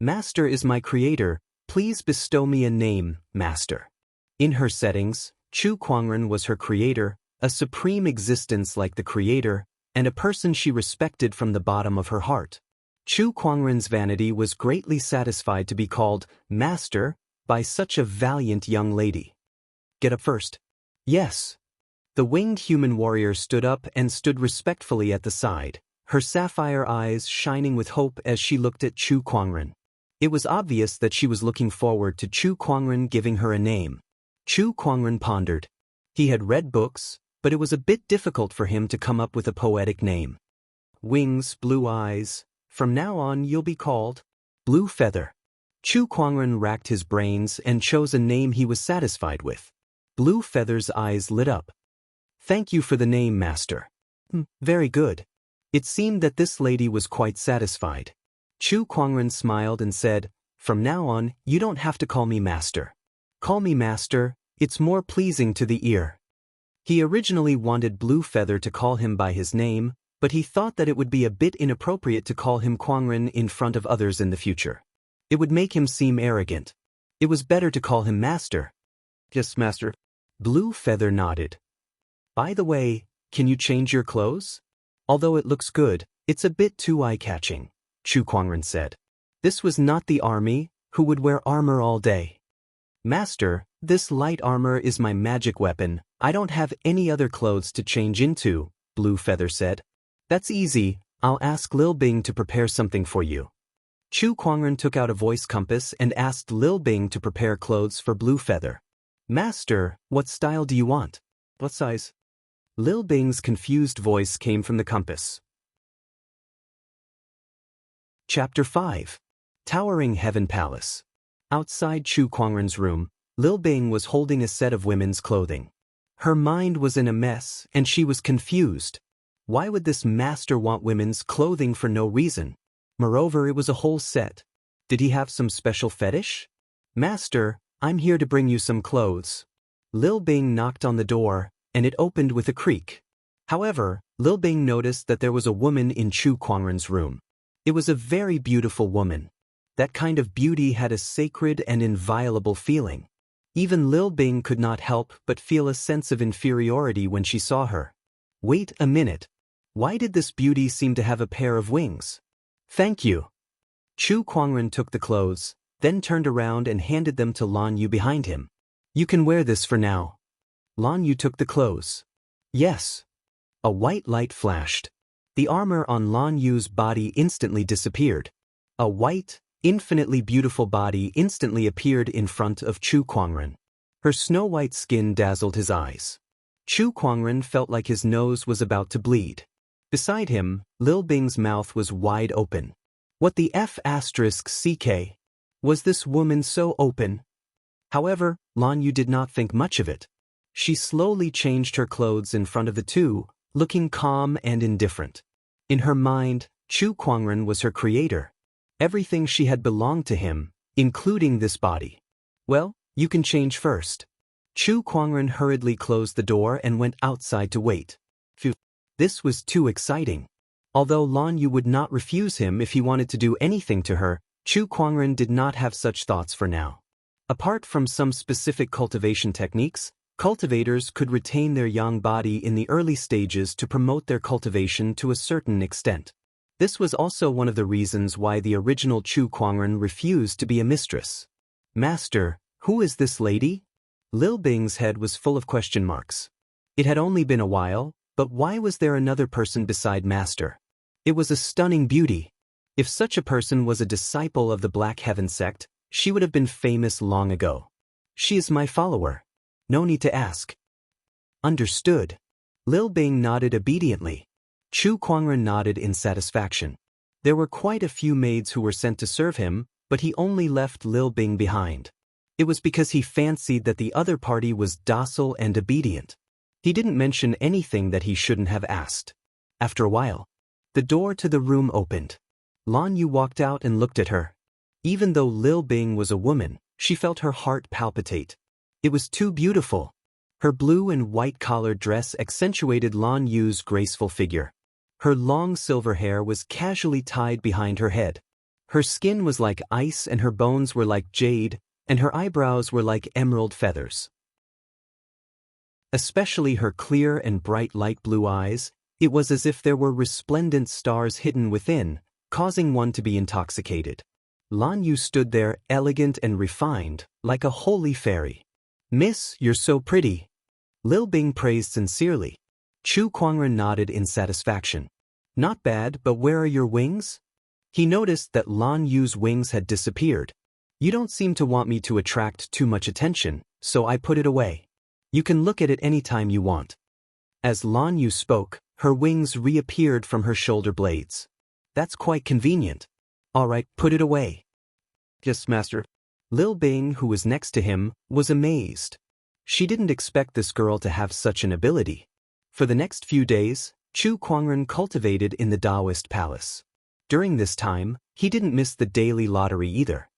A: "Master is my creator. Please bestow me a name, master." In her settings, Chu Kuangren was her creator, a supreme existence like the creator, and a person she respected from the bottom of her heart. Chu Kuangren's vanity was greatly satisfied to be called master by such a valiant young lady. Get up first. Yes. The winged human warrior stood up and stood respectfully at the side, her sapphire eyes shining with hope as she looked at Chu Kuangren. It was obvious that she was looking forward to Chu Kuangren giving her a name. Chu Kuangren pondered. He had read books, but it was a bit difficult for him to come up with a poetic name. Wings, blue eyes. From now on you'll be called Blue Feather. Chu Kuangren racked his brains and chose a name he was satisfied with. Blue Feather's eyes lit up. Thank you for the name, Master. Very good. It seemed that this lady was quite satisfied. Chu Kuangren smiled and said, From now on, you don't have to call me Master. Call me Master, it's more pleasing to the ear. He originally wanted Blue Feather to call him by his name, but he thought that it would be a bit inappropriate to call him Kuangren in front of others in the future. It would make him seem arrogant. It was better to call him Master. Yes, Master. Blue Feather nodded. By the way, can you change your clothes? Although it looks good, it's a bit too eye-catching, Chu Kuangren said. This was not the army, who would wear armor all day. Master, this light armor is my magic weapon. I don't have any other clothes to change into, Blue Feather said. That's easy, I'll ask Lil Bing to prepare something for you. Chu Kuangren took out a voice compass and asked Lil Bing to prepare clothes for Blue Feather. Master, what style do you want? What size? Lil Bing's confused voice came from the compass. Chapter 5. Towering Heaven Palace. Outside Chu Kuangren's room, Lil Bing was holding a set of women's clothing. Her mind was in a mess and she was confused. Why would this master want women's clothing for no reason? Moreover, it was a whole set. Did he have some special fetish? Master, I'm here to bring you some clothes. Lil Bing knocked on the door, and it opened with a creak. However, Lil Bing noticed that there was a woman in Chu Kuangren's room. It was a very beautiful woman. That kind of beauty had a sacred and inviolable feeling. Even Lil Bing could not help but feel a sense of inferiority when she saw her. Wait a minute. Why did this beauty seem to have a pair of wings? Thank you. Chu Kuangren took the clothes, then turned around and handed them to Lan Yu behind him. You can wear this for now. Lan Yu took the clothes. Yes. A white light flashed. The armor on Lan Yu's body instantly disappeared. A white, infinitely beautiful body instantly appeared in front of Chu Kuangren. Her snow-white skin dazzled his eyes. Chu Kuangren felt like his nose was about to bleed. Beside him, Lil Bing's mouth was wide open. What the F***CK? Was this woman so open? However, Lan Yu did not think much of it. She slowly changed her clothes in front of the two, looking calm and indifferent. In her mind, Chu Kuangren was her creator. Everything she had belonged to him, including this body. Well, you can change first. Chu Kuangren hurriedly closed the door and went outside to wait. Phew. This was too exciting. Although Lan Yu would not refuse him if he wanted to do anything to her, Chu Kuangren did not have such thoughts for now. Apart from some specific cultivation techniques, cultivators could retain their young body in the early stages to promote their cultivation to a certain extent. This was also one of the reasons why the original Chu Kuangren refused to be a mistress. Master, who is this lady? Lil Bing's head was full of question marks. It had only been a while, but why was there another person beside Master? It was a stunning beauty. If such a person was a disciple of the Black Heaven sect, she would have been famous long ago. She is my follower. No need to ask. Understood. Lil Bing nodded obediently. Chu Kuangren nodded in satisfaction. There were quite a few maids who were sent to serve him, but he only left Lil Bing behind. It was because he fancied that the other party was docile and obedient. He didn't mention anything that he shouldn't have asked. After a while, the door to the room opened. Lan Yu walked out and looked at her. Even though Lil Bing was a woman, she felt her heart palpitate. It was too beautiful. Her blue and white collared dress accentuated Lan Yu's graceful figure. Her long silver hair was casually tied behind her head. Her skin was like ice and her bones were like jade, and her eyebrows were like emerald feathers. Especially her clear and bright light blue eyes, it was as if there were resplendent stars hidden within, causing one to be intoxicated. Lan Yu stood there, elegant and refined, like a holy fairy. "Miss, you're so pretty." Lil Bing praised sincerely. Chu Kuangren nodded in satisfaction. "Not bad, but where are your wings?" He noticed that Lan Yu's wings had disappeared. "You don't seem to want me to attract too much attention, so I put it away. You can look at it any time you want." As Lan Yu spoke, her wings reappeared from her shoulder blades. "That's quite convenient." "All right, put it away." "Yes, master." Lil Bing, who was next to him, was amazed. She didn't expect this girl to have such an ability. For the next few days, Chu Kuangren cultivated in the Taoist palace. During this time, he didn't miss the daily lottery either.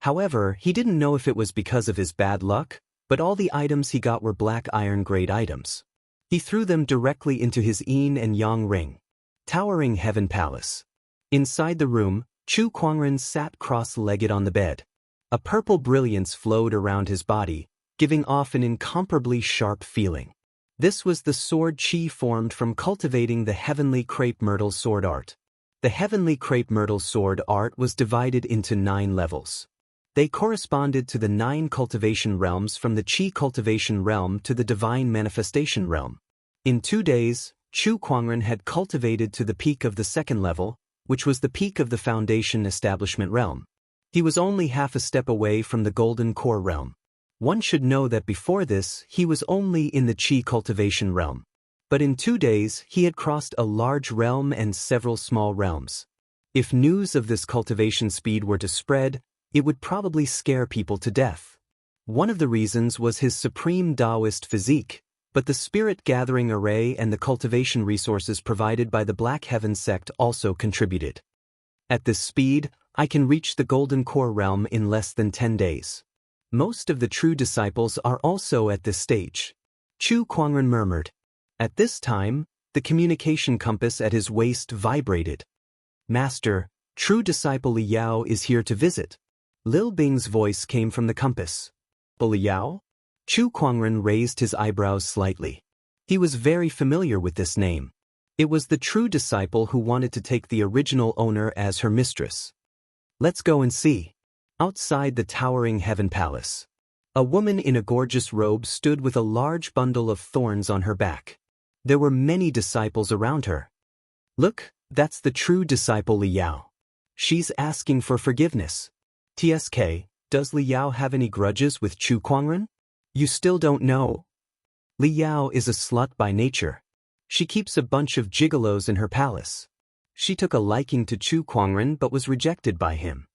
A: However, he didn't know if it was because of his bad luck, but all the items he got were black iron grade items. He threw them directly into his yin and yang ring. Towering Heaven Palace. Inside the room, Chu Kuangren sat cross-legged on the bed. A purple brilliance flowed around his body, giving off an incomparably sharp feeling. This was the sword qi formed from cultivating the heavenly crepe myrtle sword art. The heavenly crepe myrtle sword art was divided into 9 levels. They corresponded to the 9 cultivation realms from the qi cultivation realm to the divine manifestation realm. In 2 days, Chu Kuangren had cultivated to the peak of the 2nd level, which was the peak of the foundation establishment realm. He was only half a step away from the golden core realm. One should know that before this, he was only in the qi cultivation realm. But in 2 days, he had crossed a large realm and several small realms. If news of this cultivation speed were to spread, it would probably scare people to death. One of the reasons was his supreme Taoist physique, but the spirit-gathering array and the cultivation resources provided by the Black Heaven sect also contributed. At this speed, I can reach the Golden Core realm in less than 10 days. Most of the true disciples are also at this stage. Chu Kuangren murmured. At this time, the communication compass at his waist vibrated. "Master, true disciple Li Yao is here to visit." Lil Bing's voice came from the compass. "Li Yao?" Chu Kuangren raised his eyebrows slightly. He was very familiar with this name. It was the true disciple who wanted to take the original owner as her mistress. "Let's go and see." Outside the towering Heaven Palace, a woman in a gorgeous robe stood with a large bundle of thorns on her back. There were many disciples around her. "Look, that's the true disciple Li Yao. She's asking for forgiveness." "TSK, does Li Yao have any grudges with Chu Kuangren?" "You still don't know." Li Yao is a slut by nature. She keeps a bunch of gigolos in her palace. She took a liking to Chu Kuangren but was rejected by him.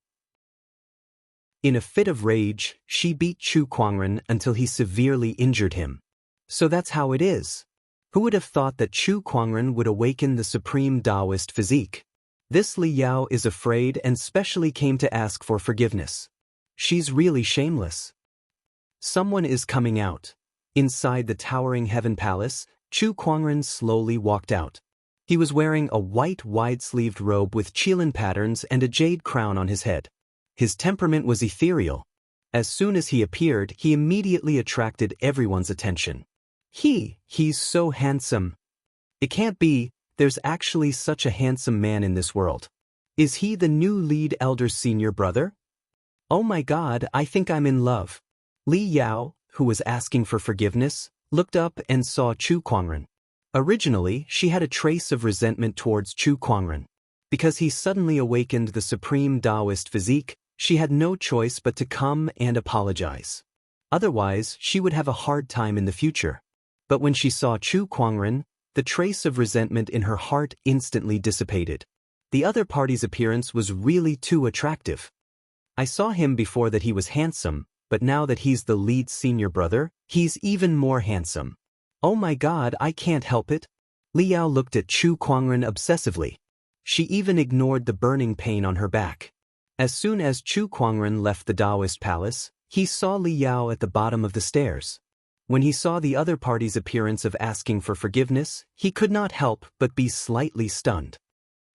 A: In a fit of rage, she beat Chu Kuangren until he severely injured him. So that's how it is. Who would have thought that Chu Kuangren would awaken the supreme Taoist physique? This Li Yao is afraid and specially came to ask for forgiveness. She's really shameless. Someone is coming out. Inside the towering Heaven Palace, Chu Kuangren slowly walked out. He was wearing a white wide-sleeved robe with qilin patterns and a jade crown on his head. His temperament was ethereal. As soon as he appeared, he immediately attracted everyone's attention. He's so handsome. It can't be, there's actually such a handsome man in this world. Is he the new lead elder senior brother? Oh my God, I think I'm in love. Li Yao, who was asking for forgiveness, looked up and saw Chu Kuangren. Originally, she had a trace of resentment towards Chu Kuangren. Because he suddenly awakened the supreme Taoist physique, she had no choice but to come and apologize. Otherwise, she would have a hard time in the future. But when she saw Chu Kuangren, the trace of resentment in her heart instantly dissipated. The other party's appearance was really too attractive. I saw him before that he was handsome, but now that he's the lead senior brother, he's even more handsome. Oh my God, I can't help it. Li Yao looked at Chu Kuangren obsessively. She even ignored the burning pain on her back. As soon as Chu Kuangren left the Taoist palace, he saw Li Yao at the bottom of the stairs. When he saw the other party's appearance of asking for forgiveness, he could not help but be slightly stunned.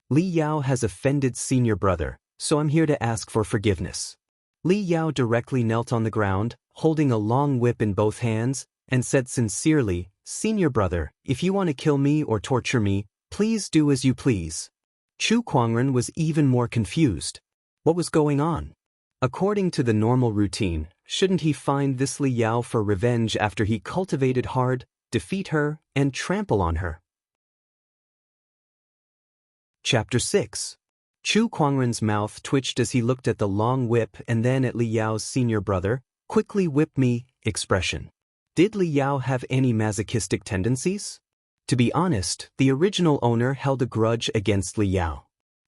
A: Li Yao has offended senior brother, so I'm here to ask for forgiveness. Li Yao directly knelt on the ground, holding a long whip in both hands, and said sincerely, "Senior brother, if you want to kill me or torture me, please do as you please." Chu Kuangren was even more confused. What was going on? According to the normal routine, shouldn't he find this Li Yao for revenge after he cultivated hard, defeat her, and trample on her? Chapter 6. Chu Kuangren's mouth twitched as he looked at the long whip and then at Li Yao's senior brother, quickly whip me, expression. Did Li Yao have any masochistic tendencies? To be honest, the original owner held a grudge against Li Yao.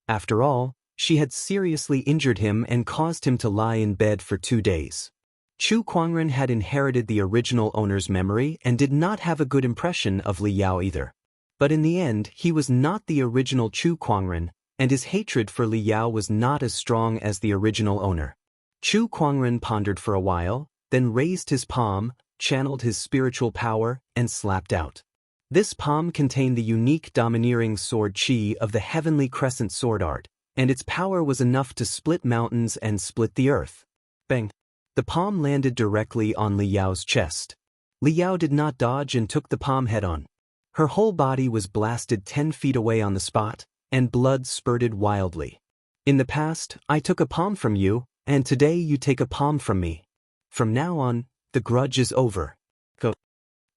A: After all, she had seriously injured him and caused him to lie in bed for 2 days. Chu Kuangren had inherited the original owner's memory and did not have a good impression of Li Yao either. But in the end, he was not the original Chu Kuangren, and his hatred for Li Yao was not as strong as the original owner. Chu Kuangren pondered for a while, then raised his palm, channeled his spiritual power, and slapped out. This palm contained the unique domineering sword chi of the heavenly crescent sword art, and its power was enough to split mountains and split the earth. Bang! The palm landed directly on Li Yao's chest. Li Yao did not dodge and took the palm head-on. Her whole body was blasted 10 feet away on the spot, and blood spurted wildly. In the past, I took a palm from you, and today you take a palm from me. From now on, the grudge is over. Go.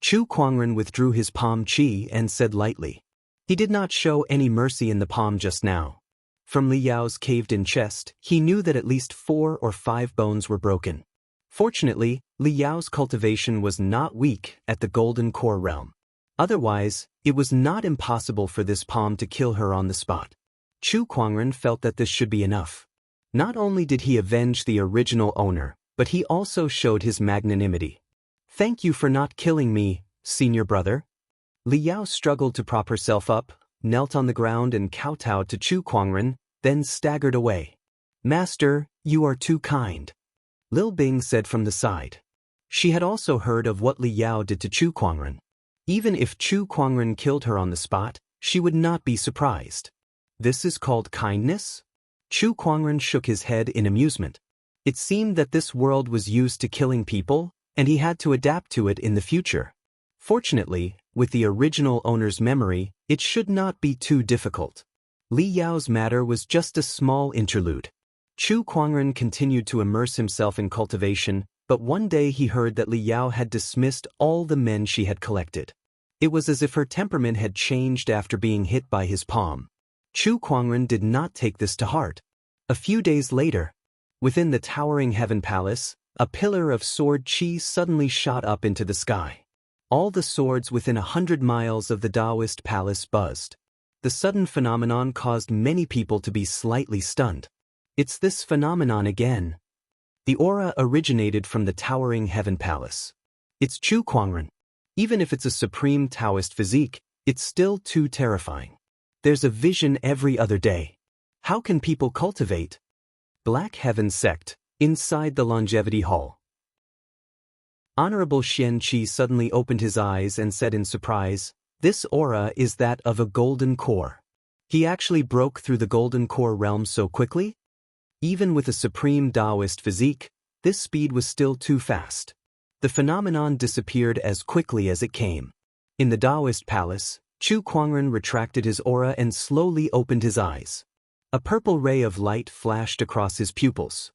A: Chu Kuangren withdrew his palm chi and said lightly. He did not show any mercy in the palm just now. From Li Yao's caved-in chest, he knew that at least 4 or 5 bones were broken. Fortunately, Li Yao's cultivation was not weak at the Golden Core realm. Otherwise, it was not impossible for this palm to kill her on the spot. Chu Kuangren felt that this should be enough. Not only did he avenge the original owner, but he also showed his magnanimity. Thank you for not killing me, senior brother. Li Yao struggled to prop herself up, knelt on the ground and kowtowed to Chu Kuangren, then staggered away. Master, you are too kind. Lil Bing said from the side. She had also heard of what Li Yao did to Chu Kuangren. Even if Chu Kuangren killed her on the spot, she would not be surprised. This is called kindness? Chu Kuangren shook his head in amusement. It seemed that this world was used to killing people, and he had to adapt to it in the future. Fortunately, with the original owner's memory, it should not be too difficult. Li Yao's matter was just a small interlude. Chu Kuangren continued to immerse himself in cultivation, but one day he heard that Li Yao had dismissed all the men she had collected. It was as if her temperament had changed after being hit by his palm. Chu Kuangren did not take this to heart. A few days later, within the towering heaven palace, a pillar of sword chi suddenly shot up into the sky. All the swords within 100 miles of the Taoist palace buzzed. The sudden phenomenon caused many people to be slightly stunned. It's this phenomenon again. The aura originated from the towering heaven palace. It's Chu Kuangren. Even if it's a supreme Taoist physique, it's still too terrifying. There's a vision every other day. How can people cultivate? Black Heaven Sect, inside the Longevity Hall. Honorable Xian Qi suddenly opened his eyes and said in surprise, "This aura is that of a golden core." He actually broke through the golden core realm so quickly? Even with a supreme Taoist physique, this speed was still too fast. The phenomenon disappeared as quickly as it came. In the Taoist palace, Chu Kuangren retracted his aura and slowly opened his eyes. A purple ray of light flashed across his pupils.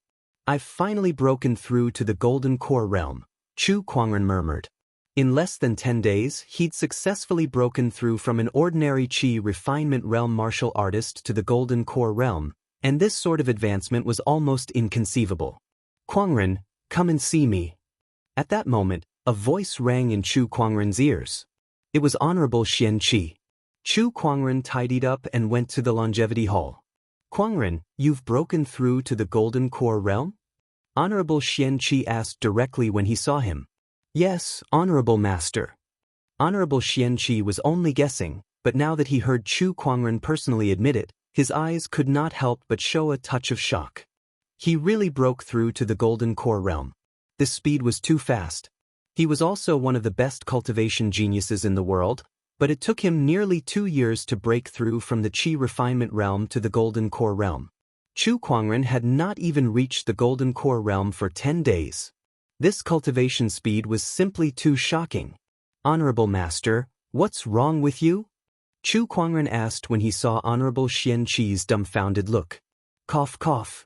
A: "I've finally broken through to the golden core realm," Chu Kuangren murmured. In less than 10 days, he'd successfully broken through from an ordinary Qi refinement realm martial artist to the golden core realm, and this sort of advancement was almost inconceivable. "Kuangren, come and see me." At that moment, a voice rang in Chu Kuangren's ears. It was Honorable Xian Qi. Chu Kuangren tidied up and went to the Longevity Hall. "Kuangren, you've broken through to the golden core realm?" Honorable Xian Qi asked directly when he saw him. "Yes, Honorable Master." Honorable Xian Qi was only guessing, but now that he heard Chu Kuangren personally admit it, his eyes could not help but show a touch of shock. He really broke through to the golden core realm. This speed was too fast. He was also one of the best cultivation geniuses in the world, but it took him nearly 2 years to break through from the Qi refinement realm to the golden core realm. Chu Kuangren had not even reached the golden core realm for 10 days. This cultivation speed was simply too shocking. "Honorable Master, what's wrong with you?" Chu Kuangren asked when he saw Honorable Xian Qi's dumbfounded look. Cough cough.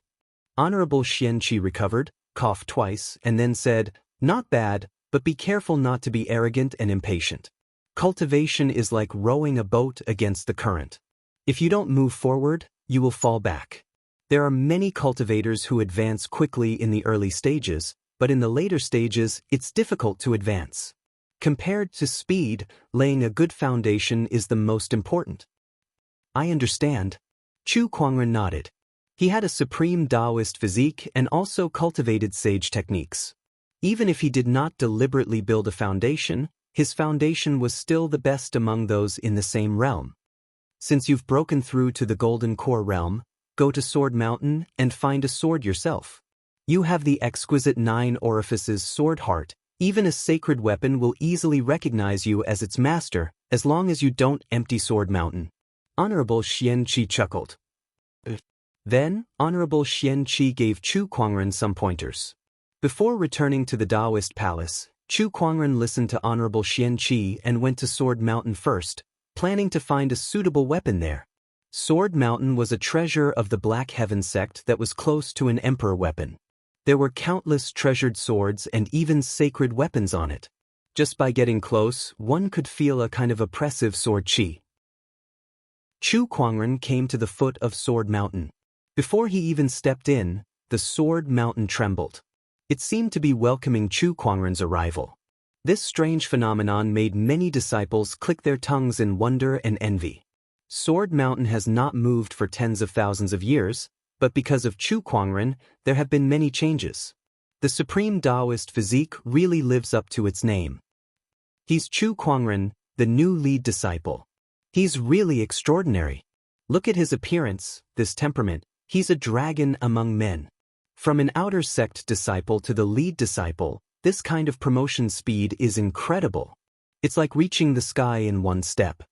A: Honorable Xian Qi recovered, coughed twice, and then said, "Not bad, but be careful not to be arrogant and impatient. Cultivation is like rowing a boat against the current. If you don't move forward, you will fall back. There are many cultivators who advance quickly in the early stages, but in the later stages, it's difficult to advance. Compared to speed, laying a good foundation is the most important." "I understand." Chu Kuangren nodded. He had a supreme Taoist physique and also cultivated sage techniques. Even if he did not deliberately build a foundation, his foundation was still the best among those in the same realm. "Since you've broken through to the Golden Core realm, go to Sword Mountain and find a sword yourself. You have the exquisite 9 orifices sword heart. Even a sacred weapon will easily recognize you as its master, as long as you don't empty Sword Mountain." Honorable Xian Qi chuckled. Then, Honorable Xian Qi gave Chu Kuangren some pointers. Before returning to the Taoist palace, Chu Kuangren listened to Honorable Xian Qi and went to Sword Mountain first, planning to find a suitable weapon there. Sword Mountain was a treasure of the Black Heaven sect that was close to an emperor weapon. There were countless treasured swords and even sacred weapons on it. Just by getting close, one could feel a kind of oppressive sword qi. Chu Kuangren came to the foot of Sword Mountain. Before he even stepped in, the Sword Mountain trembled. It seemed to be welcoming Chu Kuangren's arrival. This strange phenomenon made many disciples click their tongues in wonder and envy. Sword Mountain has not moved for tens of thousands of years, but because of Chu Kuangren, there have been many changes. The supreme Taoist physique really lives up to its name. He's Chu Kuangren, the new lead disciple. He's really extraordinary. Look at his appearance, this temperament. He's a dragon among men. From an outer sect disciple to the lead disciple, this kind of promotion speed is incredible. It's like reaching the sky in one step.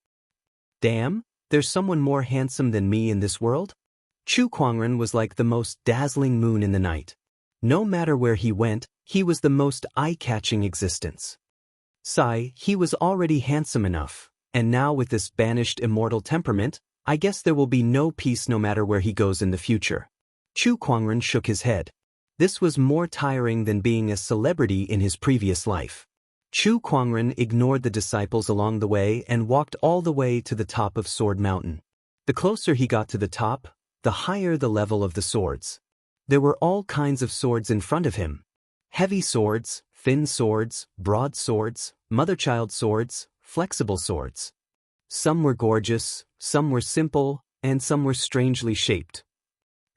A: Damn, there's someone more handsome than me in this world? Chu Kuangren was like the most dazzling moon in the night. No matter where he went, he was the most eye-catching existence. He was already handsome enough, and now with this banished immortal temperament, I guess there will be no peace no matter where he goes in the future. Chu Kuangren shook his head. This was more tiring than being a celebrity in his previous life. Chu Kuangren ignored the disciples along the way and walked all the way to the top of Sword Mountain. The closer he got to the top, the higher the level of the swords. There were all kinds of swords in front of him. Heavy swords, thin swords, broad swords, mother-child swords, flexible swords. Some were gorgeous, some were simple, and some were strangely shaped.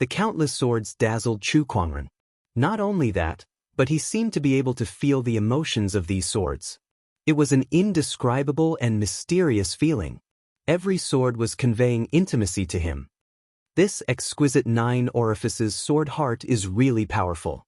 A: The countless swords dazzled Chu Kuangren. Not only that, but he seemed to be able to feel the emotions of these swords. It was an indescribable and mysterious feeling. Every sword was conveying intimacy to him. This exquisite 9 orifices sword heart is really powerful.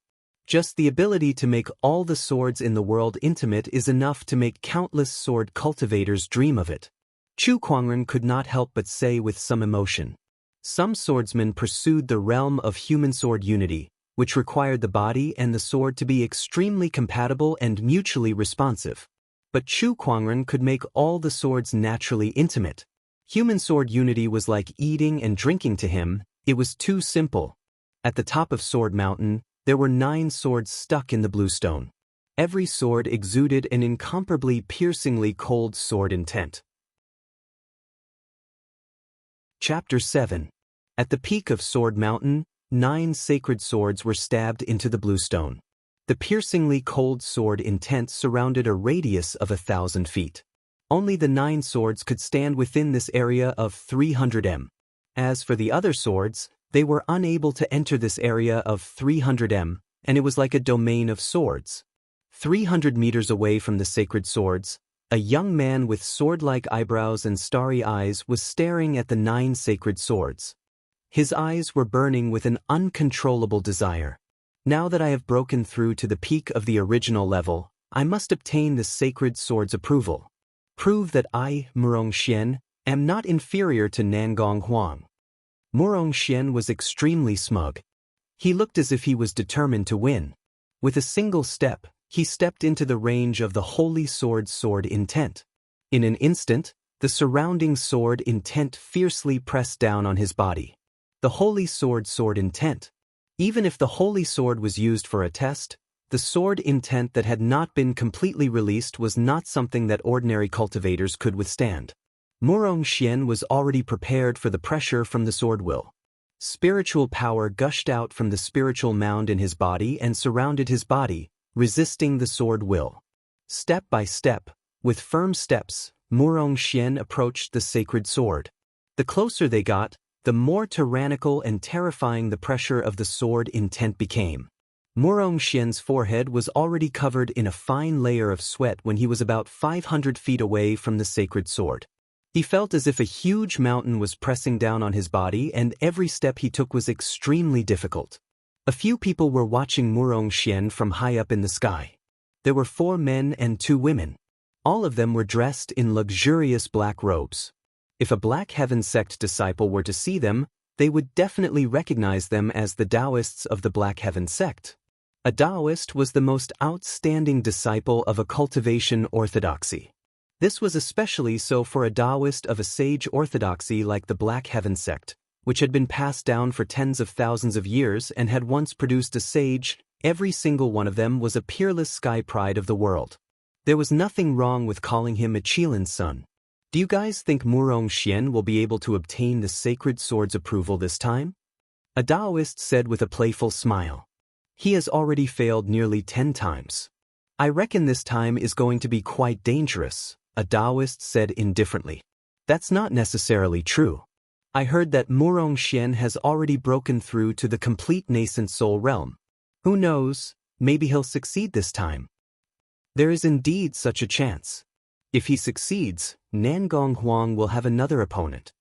A: Just the ability to make all the swords in the world intimate is enough to make countless sword cultivators dream of it. Chu Kuangren could not help but say with some emotion. Some swordsmen pursued the realm of human sword unity, which required the body and the sword to be extremely compatible and mutually responsive. But Chu Kuangren could make all the swords naturally intimate. Human sword unity was like eating and drinking to him. It was too simple. At the top of Sword Mountain, there were 9 swords stuck in the blue stone. Every sword exuded an incomparably piercingly cold sword intent. Chapter 7. At the peak of Sword Mountain, 9 sacred swords were stabbed into the blue stone. The piercingly cold sword intent surrounded a radius of 1,000 feet. Only the 9 swords could stand within this area of 300 m. As for the other swords, they were unable to enter this area of 300 m, and it was like a domain of swords. 300 meters away from the sacred swords, a young man with sword-like eyebrows and starry eyes was staring at the 9 sacred swords. His eyes were burning with an uncontrollable desire. Now that I have broken through to the peak of the original level, I must obtain the sacred sword's approval. Prove that I, Murong Xian, am not inferior to Nangong Huang. Murong Xian was extremely smug. He looked as if he was determined to win. With a single step, he stepped into the range of the Holy Sword's sword intent. In an instant, The surrounding sword intent fiercely pressed down on his body. The holy sword intent. Even if the holy sword was used for a test, the sword intent that had not been completely released was not something that ordinary cultivators could withstand. Murong Xian was already prepared for the pressure from the sword will. Spiritual power gushed out from the spiritual mound in his body and surrounded his body, resisting the sword will. Step by step, with firm steps, Murong Xian approached the sacred sword. The closer they got, the more tyrannical and terrifying the pressure of the sword intent became. Murong Xian's forehead was already covered in a fine layer of sweat when he was about 500 feet away from the sacred sword. He felt as if a huge mountain was pressing down on his body, and every step he took was extremely difficult. A few people were watching Murong Xian from high up in the sky. There were 4 men and 2 women. All of them were dressed in luxurious black robes. If a Black Heaven sect disciple were to see them, they would definitely recognize them as the Taoists of the Black Heaven sect. A Taoist was the most outstanding disciple of a cultivation orthodoxy. This was especially so for a Taoist of a sage orthodoxy like the Black Heaven sect, which had been passed down for tens of thousands of years and had once produced a sage. Every single one of them was a peerless sky pride of the world. There was nothing wrong with calling him a Qilin's son. Do you guys think Murong Xian will be able to obtain the sacred sword's approval this time? A Taoist said with a playful smile. He has already failed nearly 10 times. I reckon this time is going to be quite dangerous, a Taoist said indifferently. That's not necessarily true. I heard that Murong Xian has already broken through to the complete nascent soul realm. Who knows, maybe he'll succeed this time. There is indeed such a chance. If he succeeds, Nangong Huang will have another opponent.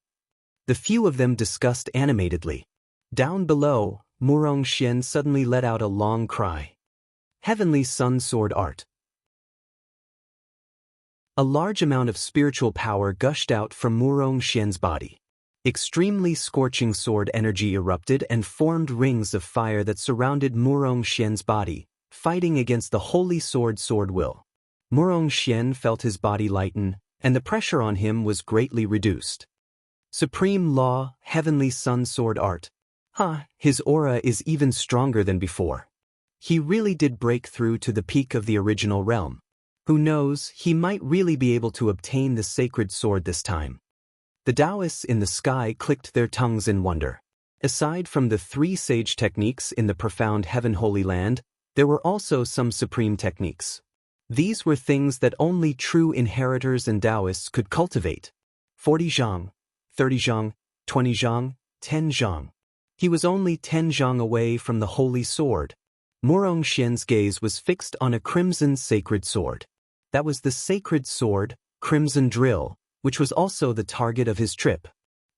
A: The few of them discussed animatedly. Down below, Murong Xian suddenly let out a long cry. Heavenly Sun Sword Art. A large amount of spiritual power gushed out from Murong Xian's body. Extremely scorching sword energy erupted and formed rings of fire that surrounded Murong Xian's body, fighting against the holy sword will. Murong Xian felt his body lighten, and the pressure on him was greatly reduced. Supreme Law, Heavenly Sun Sword Art. His aura is even stronger than before. He really did break through to the peak of the original realm. Who knows, he might really be able to obtain the sacred sword this time. The Taoists in the sky clicked their tongues in wonder. Aside from the 3 sage techniques in the profound Heaven Holy Land, there were also some supreme techniques. These were things that only true inheritors and Taoists could cultivate. 40 zhang, 30 zhang, 20 zhang, 10 zhang. He was only 10 zhang away from the holy sword. Murong Xian's gaze was fixed on a crimson sacred sword. That was the sacred sword, Crimson Drill, which was also the target of his trip.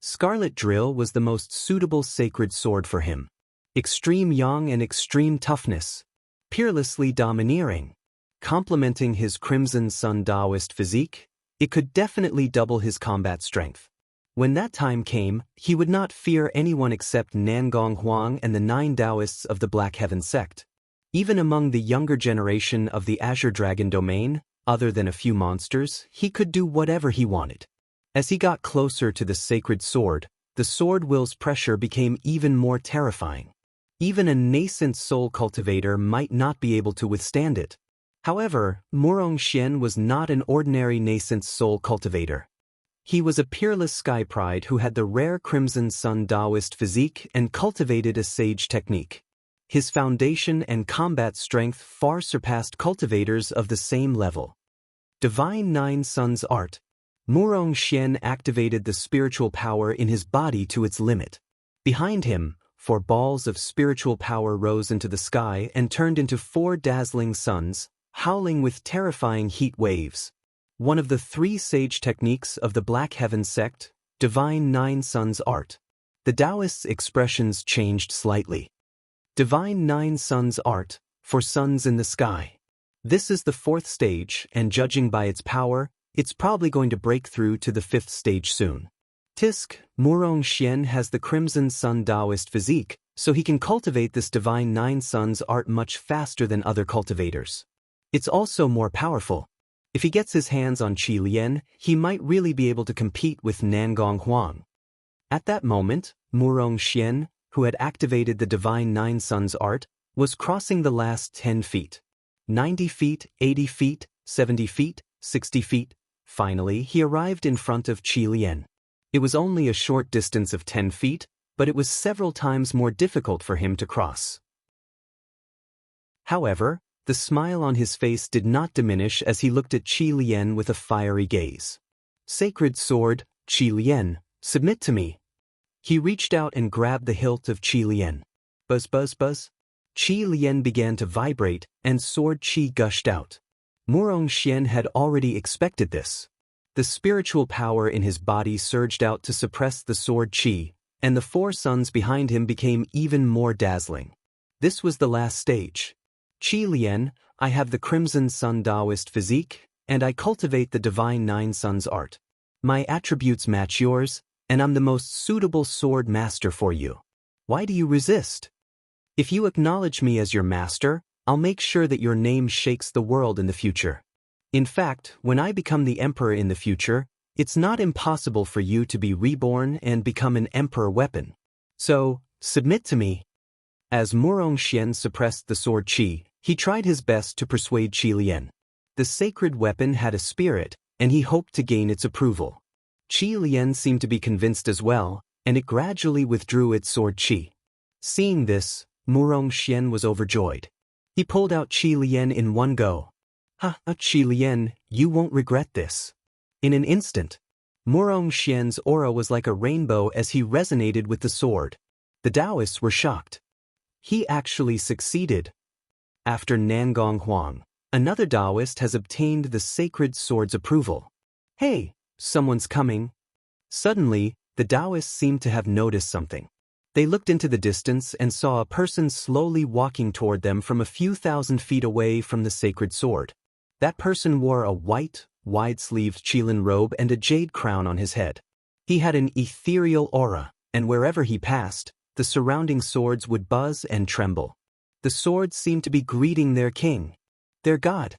A: Scarlet Drill was the most suitable sacred sword for him. Extreme yang and extreme toughness. Peerlessly domineering. Complementing his Crimson Sun Taoist physique, it could definitely double his combat strength. When that time came, he would not fear anyone except Nangong Huang and the 9 Taoists of the Black Heaven sect. Even among the younger generation of the Azure Dragon domain, other than a few monsters, he could do whatever he wanted. As he got closer to the sacred sword, the sword will's pressure became even more terrifying. Even a nascent soul cultivator might not be able to withstand it. However, Murong Xian was not an ordinary nascent soul cultivator. He was a peerless sky pride who had the rare Crimson Sun Taoist physique and cultivated a sage technique. His foundation and combat strength far surpassed cultivators of the same level. Divine 9 Suns Art. Murong Xian activated the spiritual power in his body to its limit. Behind him, 4 balls of spiritual power rose into the sky and turned into 4 dazzling suns, howling with terrifying heat waves. One of the 3 sage techniques of the Black Heaven sect, Divine 9 Suns Art. The Taoists' expressions changed slightly. Divine 9 Suns Art, for suns in the sky. This is the 4th stage, and judging by its power, it's probably going to break through to the 5th stage soon. Tisk, Murong Xian has the Crimson Sun Taoist physique, so he can cultivate this Divine 9 Suns Art much faster than other cultivators. It's also more powerful. If he gets his hands on Qi Lian, he might really be able to compete with Nangong Huang. At that moment, Murong Xian, who had activated the Divine Nine Suns art, was crossing the last 10 feet. 90 feet, 80 feet, 70 feet, 60 feet. Finally, he arrived in front of Qi Lian. It was only a short distance of 10 feet, but it was several times more difficult for him to cross. However, the smile on his face did not diminish as he looked at Qi Lian with a fiery gaze. Sacred sword, Qi Lian, submit to me. He reached out and grabbed the hilt of Qi Lian. Buzz buzz buzz. Qi Lian began to vibrate, and sword qi gushed out. Murong Xian had already expected this. The spiritual power in his body surged out to suppress the sword qi, and the 4 suns behind him became even more dazzling. This was the last stage. Qi Lian, I have the Crimson Sun Taoist physique, and I cultivate the Divine Nine Suns art. My attributes match yours, and I'm the most suitable sword master for you. Why do you resist? If you acknowledge me as your master, I'll make sure that your name shakes the world in the future. In fact, when I become the emperor in the future, it's not impossible for you to be reborn and become an emperor weapon. So, submit to me. As Murong Xian suppressed the sword qi, he tried his best to persuade Qi Lian. The sacred weapon had a spirit, and he hoped to gain its approval. Qi Lian seemed to be convinced as well, and it gradually withdrew its sword qi. Seeing this, Murong Xian was overjoyed. He pulled out Qi Lian in one go. Qi Lian, you won't regret this. In an instant, Murong Xian's aura was like a rainbow as he resonated with the sword. The Taoists were shocked. He actually succeeded. After Nangong Huang, another Taoist has obtained the sacred sword's approval. Hey, someone's coming. Suddenly, the Taoists seemed to have noticed something. They looked into the distance and saw a person slowly walking toward them from a few thousand feet away from the sacred sword. That person wore a white, wide-sleeved Qilin robe and a jade crown on his head. He had an ethereal aura, and wherever he passed, the surrounding swords would buzz and tremble. The swords seemed to be greeting their king, their god.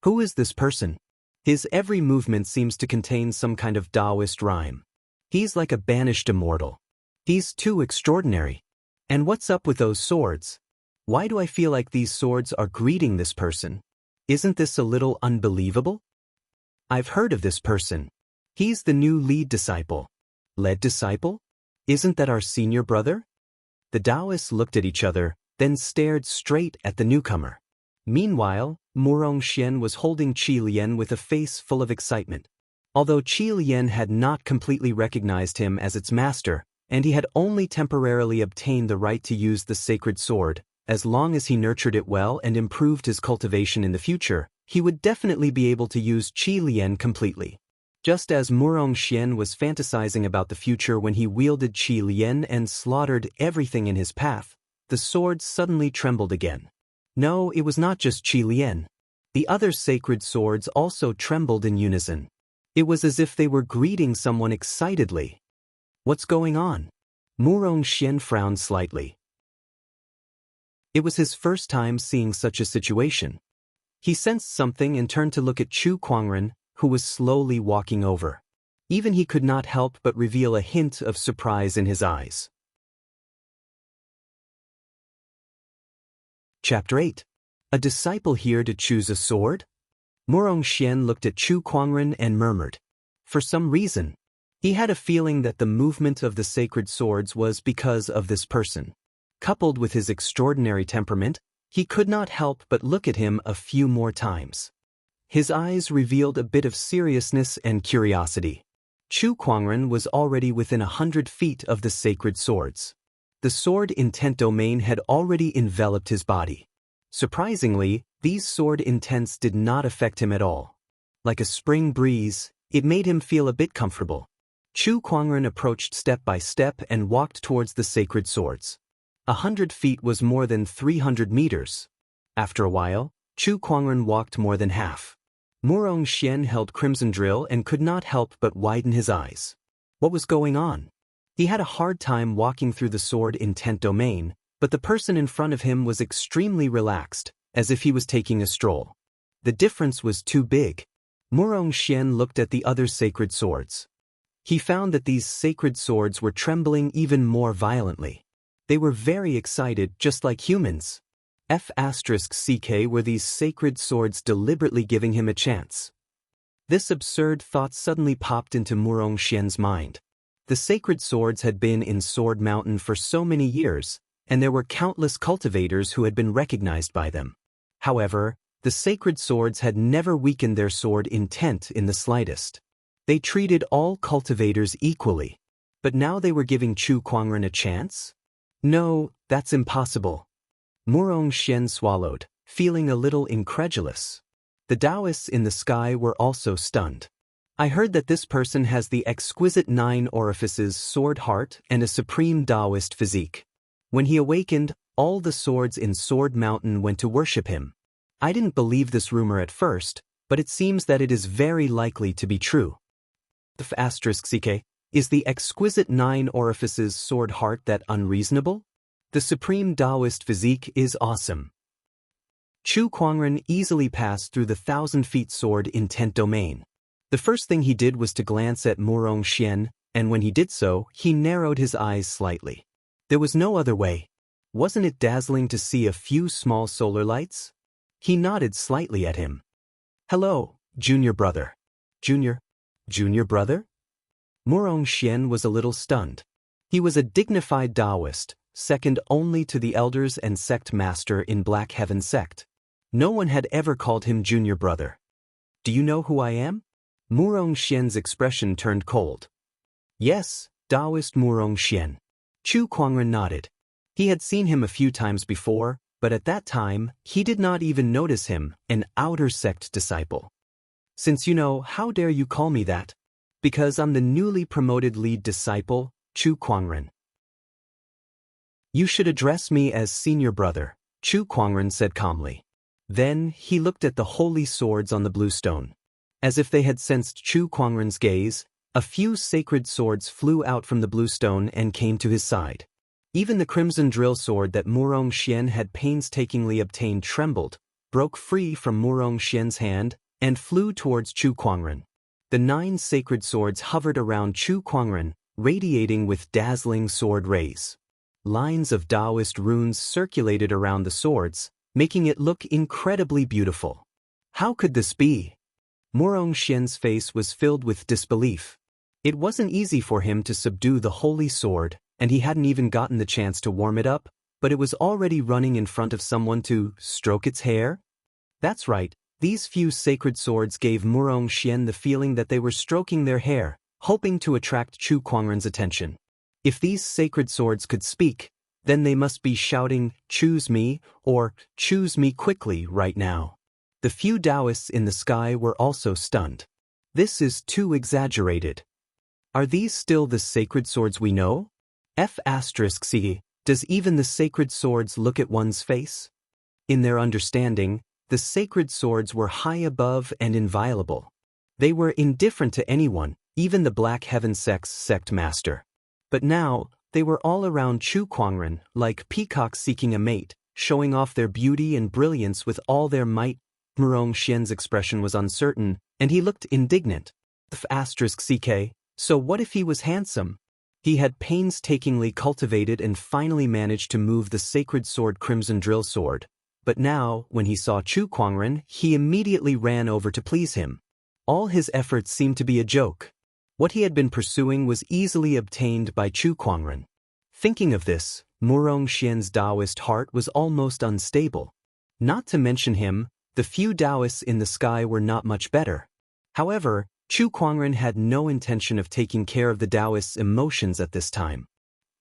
A: Who is this person? His every movement seems to contain some kind of Taoist rhyme. He's like a banished immortal. He's too extraordinary. And what's up with those swords? Why do I feel like these swords are greeting this person? Isn't this a little unbelievable? I've heard of this person. He's the new lead disciple. Lead disciple? Isn't that our senior brother? The Taoists looked at each other, then stared straight at the newcomer. Meanwhile, Murong Xian was holding Qi Lian with a face full of excitement. Although Qi Lian had not completely recognized him as its master, and he had only temporarily obtained the right to use the sacred sword, as long as he nurtured it well and improved his cultivation in the future, he would definitely be able to use Qi Lian completely. Just as Murong Xian was fantasizing about the future when he wielded Qi Lian and slaughtered everything in his path, the sword suddenly trembled again. No, it was not just Qi Lian. The other sacred swords also trembled in unison. It was as if they were greeting someone excitedly. What's going on? Murong Xian frowned slightly. It was his first time seeing such a situation. He sensed something and turned to look at Chu Kuangren, who was slowly walking over. Even he could not help but reveal a hint of surprise in his eyes. Chapter 8. A disciple here to choose a sword? Murong Xian looked at Chu Kuangren and murmured. For some reason, he had a feeling that the movement of the sacred swords was because of this person. Coupled with his extraordinary temperament, he could not help but look at him a few more times. His eyes revealed a bit of seriousness and curiosity. Chu Kuangren was already within 100 feet of the sacred swords. The sword intent domain had already enveloped his body. Surprisingly, these sword intents did not affect him at all. Like a spring breeze, it made him feel a bit comfortable. Chu Kuangren approached step by step and walked towards the sacred swords. 100 feet was more than 300 meters. After a while, Chu Kuangren walked more than half. Murong Xian held Crimson Drill and could not help but widen his eyes. What was going on? He had a hard time walking through the sword intent domain, but the person in front of him was extremely relaxed, as if he was taking a stroll. The difference was too big. Murong Xian looked at the other sacred swords. He found that these sacred swords were trembling even more violently. They were very excited, just like humans. F***ck were these sacred swords deliberately giving him a chance? This absurd thought suddenly popped into Murong Xian's mind. The sacred swords had been in Sword Mountain for so many years, and there were countless cultivators who had been recognized by them. However, the sacred swords had never weakened their sword intent in the slightest. They treated all cultivators equally. But now they were giving Chu Kuangren a chance? No, that's impossible. Murong Xian swallowed, feeling a little incredulous. The Taoists in the sky were also stunned. I heard that this person has the exquisite 9 orifices sword heart and a supreme Taoist physique. When he awakened, all the swords in Sword Mountain went to worship him. I didn't believe this rumor at first, but it seems that it is very likely to be true. **ck, is the exquisite 9 orifices sword heart that unreasonable? The supreme Taoist physique is awesome. Chu Kuangren easily passed through the 1,000-feet sword intent domain. The first thing he did was to glance at Murong Xian, and when he did so, he narrowed his eyes slightly. There was no other way. Wasn't it dazzling to see a few small solar lights? He nodded slightly at him. Hello, junior brother. Junior brother? Murong Xian was a little stunned. He was a dignified Taoist, second only to the elders and sect master in Black Heaven sect. No one had ever called him junior brother. Do you know who I am? Murong Xian's expression turned cold. Yes, Taoist Murong Xian. Chu Kuangren nodded. He had seen him a few times before, but at that time, he did not even notice him, an outer sect disciple. Since you know, how dare you call me that? Because I'm the newly promoted lead disciple, Chu Kuangren. You should address me as senior brother, Chu Kuangren said calmly. Then, he looked at the holy swords on the blue stone. As if they had sensed Chu Kuangren's gaze, a few sacred swords flew out from the blue stone and came to his side. Even the crimson drill sword that Murong Xian had painstakingly obtained trembled, broke free from Murong Xian's hand, and flew towards Chu Kuangren. The 9 sacred swords hovered around Chu Kuangren, radiating with dazzling sword rays. Lines of Taoist runes circulated around the swords, making it look incredibly beautiful. How could this be? Murong Xian's face was filled with disbelief. It wasn't easy for him to subdue the holy sword, and he hadn't even gotten the chance to warm it up, but it was already running in front of someone to stroke its hair? That's right, these few sacred swords gave Murong Xian the feeling that they were stroking their hair, hoping to attract Chu Kuangren's attention. If these sacred swords could speak, then they must be shouting, "Choose me," or "Choose me quickly right now." The few Taoists in the sky were also stunned. This is too exaggerated. Are these still the sacred swords we know? F***c, does even the sacred swords look at one's face? In their understanding, the sacred swords were high above and inviolable. They were indifferent to anyone, even the Black Heaven sect's sect master. But now, they were all around Chu Kuangren, like peacocks seeking a mate, showing off their beauty and brilliance with all their might. Murong Xian's expression was uncertain, and he looked indignant. **ck, so what if he was handsome? He had painstakingly cultivated and finally managed to move the sacred sword Crimson Drill Sword. But now, when he saw Chu Kuangren, he immediately ran over to please him. All his efforts seemed to be a joke. What he had been pursuing was easily obtained by Chu Kuangren. Thinking of this, Murong Xian's Taoist heart was almost unstable. Not to mention him, the few Taoists in the sky were not much better. However, Chu Kuangren had no intention of taking care of the Taoists' emotions at this time.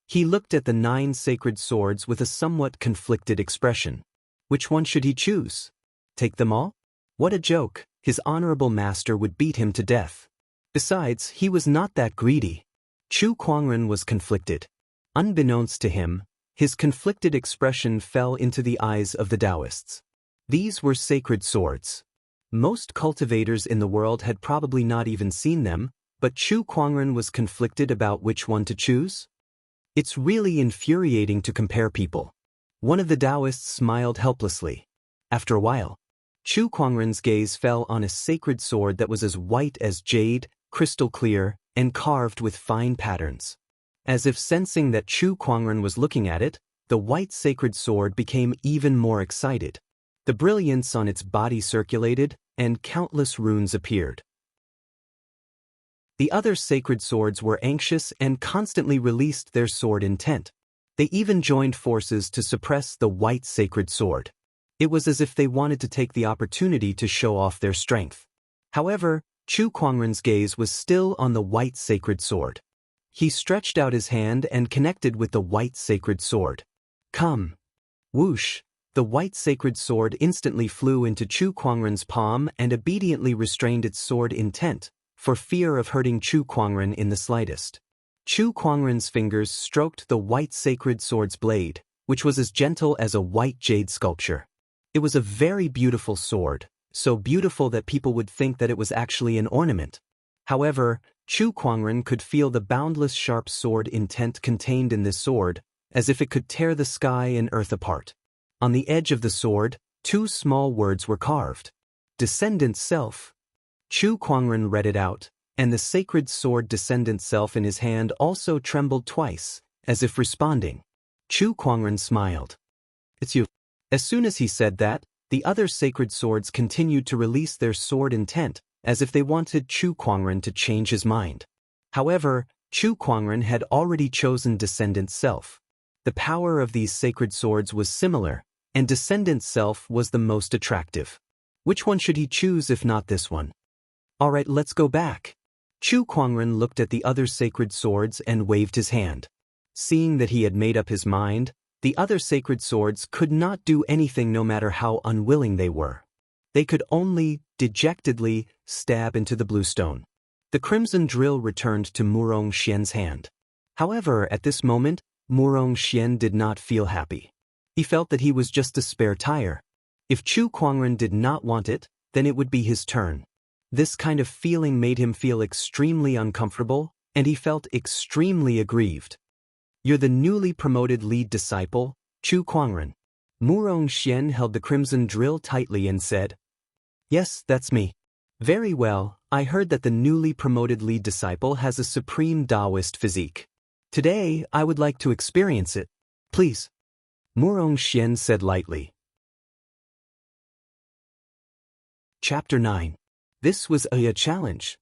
A: He looked at the 9 sacred swords with a somewhat conflicted expression. Which one should he choose? Take them all? What a joke, his honorable master would beat him to death. Besides, he was not that greedy. Chu Kuangren was conflicted. Unbeknownst to him, his conflicted expression fell into the eyes of the Taoists. These were sacred swords. Most cultivators in the world had probably not even seen them, but Chu Kuangren was conflicted about which one to choose. It's really infuriating to compare people. One of the Taoists smiled helplessly. After a while, Chu Kuangren's gaze fell on a sacred sword that was as white as jade, crystal clear, and carved with fine patterns. As if sensing that Chu Kuangren was looking at it, the white sacred sword became even more excited. The brilliance on its body circulated, and countless runes appeared. The other sacred swords were anxious and constantly released their sword intent. They even joined forces to suppress the white sacred sword. It was as if they wanted to take the opportunity to show off their strength. However, Chu Kuangren's gaze was still on the white sacred sword. He stretched out his hand and connected with the white sacred sword. Come. Whoosh! The white sacred sword instantly flew into Chu Kuangren's palm and obediently restrained its sword intent, for fear of hurting Chu Kuangren in the slightest. Chu Kuangren's fingers stroked the white sacred sword's blade, which was as gentle as a white jade sculpture. It was a very beautiful sword, so beautiful that people would think that it was actually an ornament. However, Chu Kuangren could feel the boundless sharp sword intent contained in this sword, as if it could tear the sky and earth apart. On the edge of the sword, two small words were carved. Descendant Self. Chu Kuangren read it out, and the sacred sword Descendant Self in his hand also trembled twice, as if responding. Chu Kuangren smiled. It's you. As soon as he said that, the other sacred swords continued to release their sword intent, as if they wanted Chu Kuangren to change his mind. However, Chu Kuangren had already chosen Descendant Self. The power of these sacred swords was similar, and Descendant Self was the most attractive. Which one should he choose if not this one? Alright, let's go back. Chu Kuangren looked at the other sacred swords and waved his hand. Seeing that he had made up his mind, the other sacred swords could not do anything no matter how unwilling they were. They could only, dejectedly, stab into the blue stone. The crimson drill returned to Murong Xian's hand. However, at this moment, Murong Xian did not feel happy. He felt that he was just a spare tire. If Chu Kuangren did not want it, then it would be his turn. This kind of feeling made him feel extremely uncomfortable, and he felt extremely aggrieved. You're the newly promoted lead disciple, Chu Kuangren. Murong Xian held the crimson drill tightly and said, Yes, that's me. Very well, I heard that the newly promoted lead disciple has a supreme Taoist physique. Today, I would like to experience it. Please. Murong Xian said lightly. Chapter 9. This was a challenge.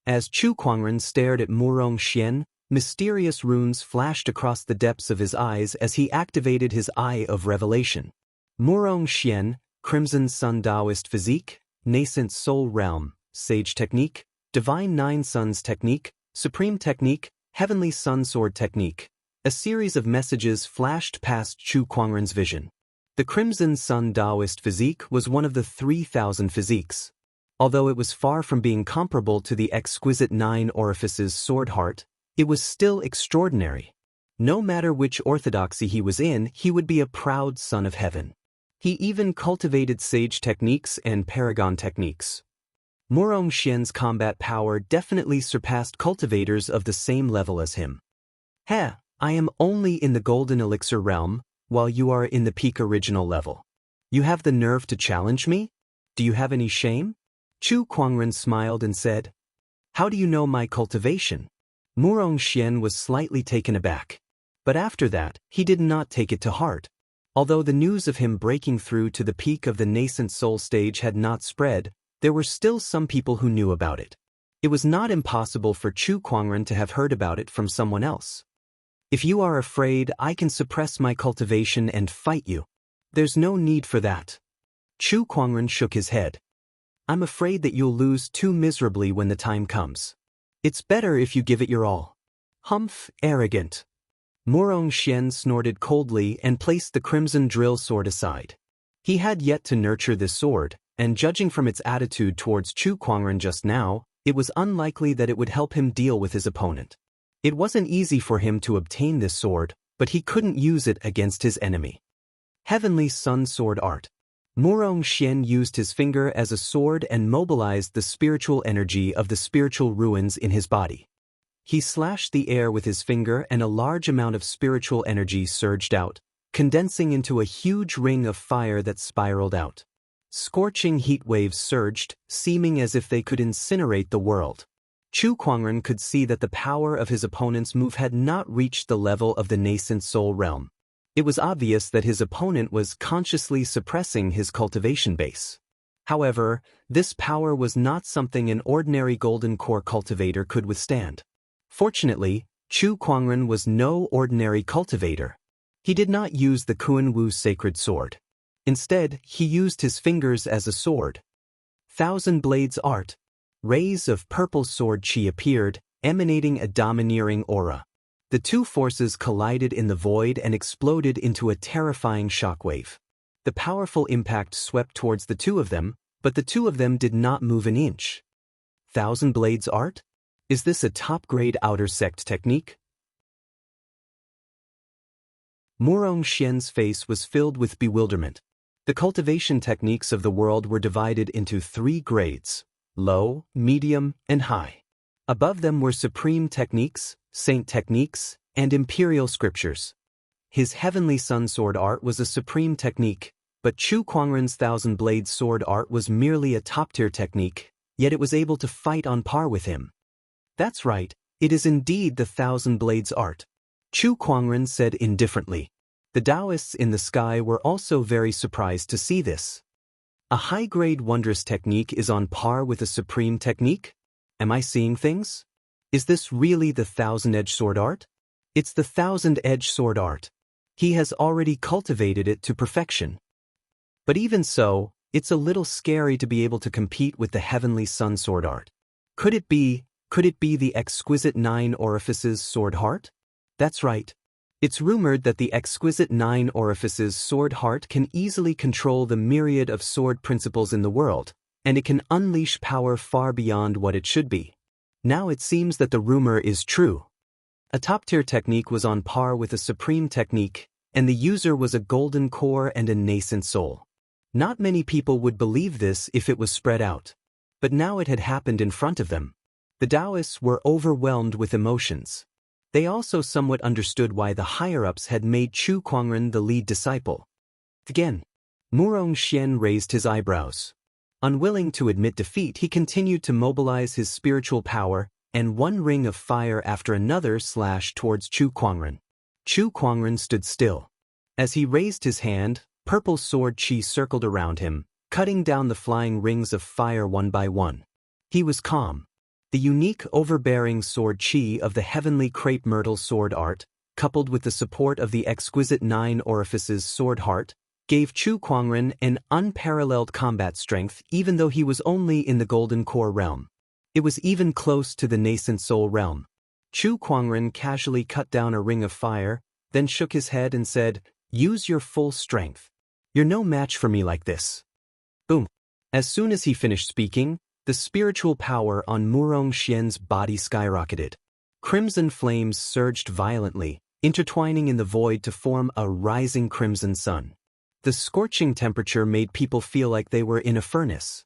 A: As Chu Kuangren stared at Murong Xian, mysterious runes flashed across the depths of his eyes as he activated his Eye of Revelation. Murong Xian, Crimson Sun Taoist Physique, Nascent Soul Realm, Sage Technique, Divine Nine Suns Technique, Supreme Technique, Heavenly Sun Sword Technique. A series of messages flashed past Chu Kuangren's vision. The Crimson Sun Taoist Physique was one of the 3,000 physiques. Although it was far from being comparable to the exquisite Nine Orifices Sword Heart, it was still extraordinary. No matter which orthodoxy he was in, he would be a proud son of heaven. He even cultivated sage techniques and paragon techniques. Murong Xian's combat power definitely surpassed cultivators of the same level as him. I am only in the Golden Elixir realm, while you are in the peak original level. You have the nerve to challenge me? Do you have any shame? Chu Kuangren smiled and said, How do you know my cultivation? Murong Xian was slightly taken aback. But after that, he did not take it to heart. Although the news of him breaking through to the peak of the nascent soul stage had not spread, there were still some people who knew about it. It was not impossible for Chu Kuangren to have heard about it from someone else. If you are afraid, I can suppress my cultivation and fight you. There's no need for that. Chu Kuangren shook his head. I'm afraid that you'll lose too miserably when the time comes. It's better if you give it your all. Humph, arrogant. Murong Xian snorted coldly and placed the crimson drill sword aside. He had yet to nurture this sword, and judging from its attitude towards Chu Kuangren just now, it was unlikely that it would help him deal with his opponent. It wasn't easy for him to obtain this sword, but he couldn't use it against his enemy. Heavenly Sun Sword Art. Murong Xian used his finger as a sword and mobilized the spiritual energy of the spiritual ruins in his body. He slashed the air with his finger and a large amount of spiritual energy surged out, condensing into a huge ring of fire that spiraled out. Scorching heat waves surged, seeming as if they could incinerate the world. Chu Kuangren could see that the power of his opponent's move had not reached the level of the nascent soul realm. It was obvious that his opponent was consciously suppressing his cultivation base. However, this power was not something an ordinary golden core cultivator could withstand. Fortunately, Chu Kuangren was no ordinary cultivator. He did not use the Kuan-Wu sacred sword. Instead, he used his fingers as a sword. Thousand Blades Art. Rays of purple sword chi appeared, emanating a domineering aura. The two forces collided in the void and exploded into a terrifying shockwave. The powerful impact swept towards the two of them, but the two of them did not move an inch. Thousand Blades Art? Is this a top-grade outer sect technique? Murong Xian's face was filled with bewilderment. The cultivation techniques of the world were divided into 3 grades: low, medium, and high. Above them were supreme techniques, saint techniques, and imperial scriptures. His heavenly sun sword art was a supreme technique, but Chu Kuangren's thousand blade sword art was merely a top-tier technique, yet it was able to fight on par with him. That's right, it is indeed the thousand blades art. Chu Kuangren said indifferently. The Taoists in the sky were also very surprised to see this. A high-grade wondrous technique is on par with a supreme technique? Am I seeing things? Is this really the thousand-edged sword art? It's the thousand-edged sword art. He has already cultivated it to perfection. But even so, it's a little scary to be able to compete with the heavenly sun sword art. Could it be the exquisite 9 orifices sword heart? That's right. It's rumored that the exquisite 9 orifices sword heart can easily control the myriad of sword principles in the world, and it can unleash power far beyond what it should be. Now it seems that the rumor is true. A top-tier technique was on par with a supreme technique, and the user was a golden core and a nascent soul. Not many people would believe this if it was spread out. But now it had happened in front of them. The Taoists were overwhelmed with emotions. They also somewhat understood why the higher-ups had made Chu Kuangren the lead disciple. Again, Murong Xian raised his eyebrows. Unwilling to admit defeat, he continued to mobilize his spiritual power, and one ring of fire after another slashed towards Chu Kuangren. Chu Kuangren stood still. As he raised his hand, purple sword chi circled around him, cutting down the flying rings of fire one by one. He was calm. The unique overbearing sword chi of the heavenly crepe myrtle sword art, coupled with the support of the exquisite 9 orifices sword heart, gave Chu Kuangren an unparalleled combat strength even though he was only in the golden core realm. It was even close to the nascent soul realm. Chu Kuangren casually cut down a ring of fire, then shook his head and said, "Use your full strength. You're no match for me like this." Boom. As soon as he finished speaking, the spiritual power on Murong Xian's body skyrocketed. Crimson flames surged violently, intertwining in the void to form a rising crimson sun. The scorching temperature made people feel like they were in a furnace.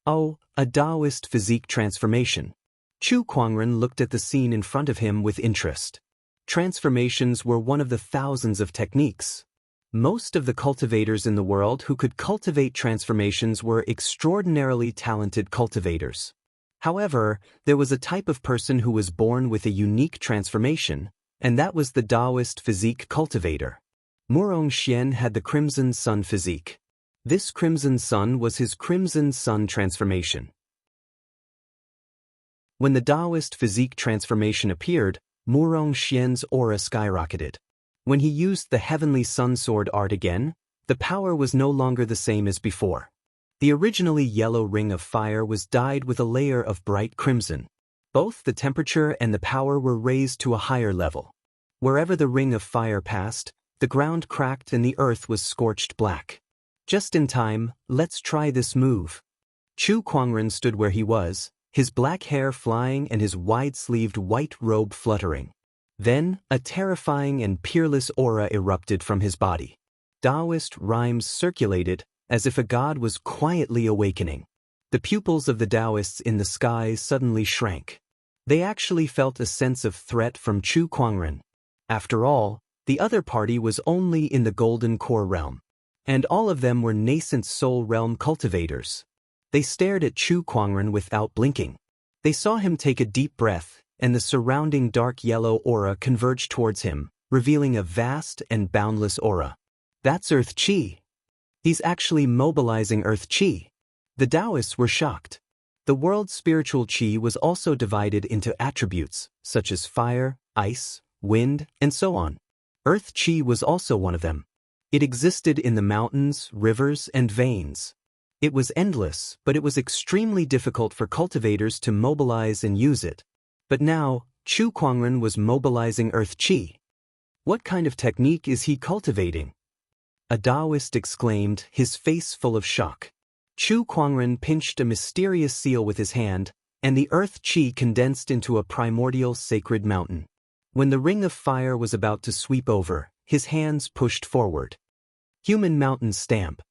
A: Oh, a Taoist physique transformation. Chu Kuangren looked at the scene in front of him with interest. Transformations were one of the thousands of techniques. Most of the cultivators in the world who could cultivate transformations were extraordinarily talented cultivators. However, there was a type of person who was born with a unique transformation, and that was the Taoist physique cultivator. Murong Xian had the Crimson Sun physique. This Crimson Sun was his Crimson Sun transformation. When the Taoist physique transformation appeared, Murong Xian's aura skyrocketed. When he used the heavenly sun sword art again, the power was no longer the same as before. The originally yellow ring of fire was dyed with a layer of bright crimson. Both the temperature and the power were raised to a higher level. Wherever the ring of fire passed, the ground cracked and the earth was scorched black. Just in time, let's try this move. Chu Kuangren stood where he was, his black hair flying and his wide-sleeved white robe fluttering. Then, a terrifying and peerless aura erupted from his body. Taoist rhymes circulated, as if a god was quietly awakening. The pupils of the Taoists in the sky suddenly shrank. They actually felt a sense of threat from Chu Kuangren. After all, the other party was only in the golden core realm. and all of them were nascent soul realm cultivators. They stared at Chu Kuangren without blinking. They saw him take a deep breath, and the surrounding dark yellow aura converged towards him, revealing a vast and boundless aura. That's Earth Qi. He's actually mobilizing Earth Qi. The Taoists were shocked. The world's spiritual qi was also divided into attributes, such as fire, ice, wind, and so on. Earth qi was also one of them. It existed in the mountains, rivers, and veins. It was endless, but it was extremely difficult for cultivators to mobilize and use it. But now, Chu Kuangren was mobilizing Earth Qi. What kind of technique is he cultivating? A Taoist exclaimed, his face full of shock. Chu Kuangren pinched a mysterious seal with his hand, and the Earth Qi condensed into a primordial sacred mountain. When the ring of fire was about to sweep over, his hands pushed forward. Human mountain stamp.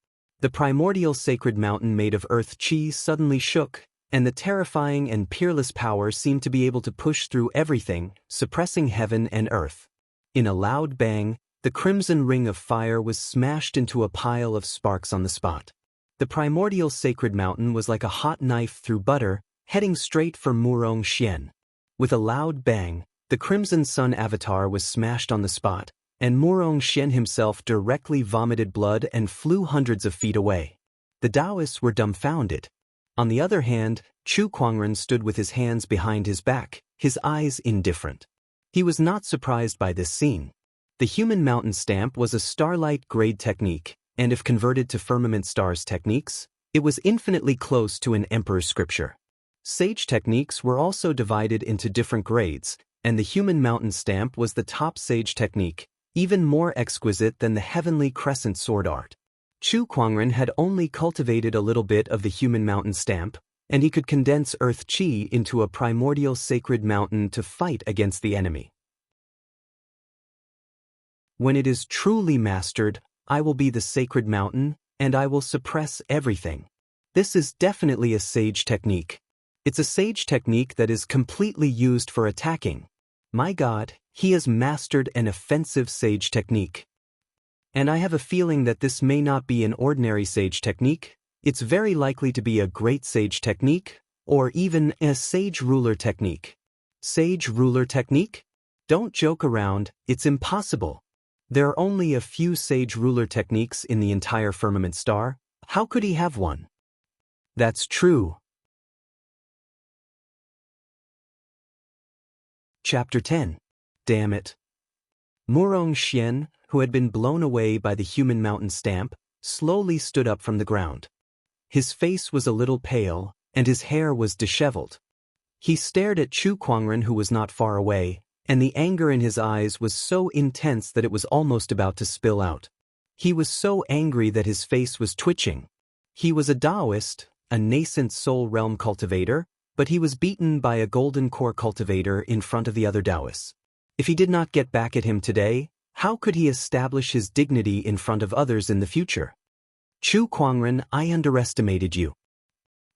A: The primordial sacred mountain made of Earth Qi suddenly shook, and the terrifying and peerless power seemed to be able to push through everything, suppressing heaven and earth. In a loud bang, the crimson ring of fire was smashed into a pile of sparks on the spot. The primordial sacred mountain was like a hot knife through butter, heading straight for Murong Xian. With a loud bang, the crimson sun avatar was smashed on the spot, and Murong Xian himself directly vomited blood and flew hundreds of feet away. The Taoists were dumbfounded. On the other hand, Chu Kuangren stood with his hands behind his back, his eyes indifferent. He was not surprised by this scene. The human mountain stamp was a starlight grade technique, and if converted to firmament stars techniques, it was infinitely close to an emperor's scripture. Sage techniques were also divided into different grades, and the human mountain stamp was the top sage technique, even more exquisite than the heavenly crescent sword art. Chu Kuangren had only cultivated a little bit of the human mountain stamp, and he could condense Earth Qi into a primordial sacred mountain to fight against the enemy. When it is truly mastered, I will be the sacred mountain, and I will suppress everything. This is definitely a sage technique. It's a sage technique that is completely used for attacking. My God, he has mastered an offensive sage technique. And I have a feeling that this may not be an ordinary sage technique. It's very likely to be a great sage technique, or even a sage ruler technique. Sage ruler technique? Don't joke around, it's impossible. There are only a few sage ruler techniques in the entire firmament star. How could he have one? That's true. Chapter 10. Damn it. Murong Xian, who had been blown away by the human mountain stamp, slowly stood up from the ground. His face was a little pale, and his hair was disheveled. He stared at Chu Kuangren, who was not far away, and the anger in his eyes was so intense that it was almost about to spill out. He was so angry that his face was twitching. He was a Taoist, a nascent soul realm cultivator, but he was beaten by a golden core cultivator in front of the other Taoists. If he did not get back at him today, how could he establish his dignity in front of others in the future? Chu Kuangren, I underestimated you.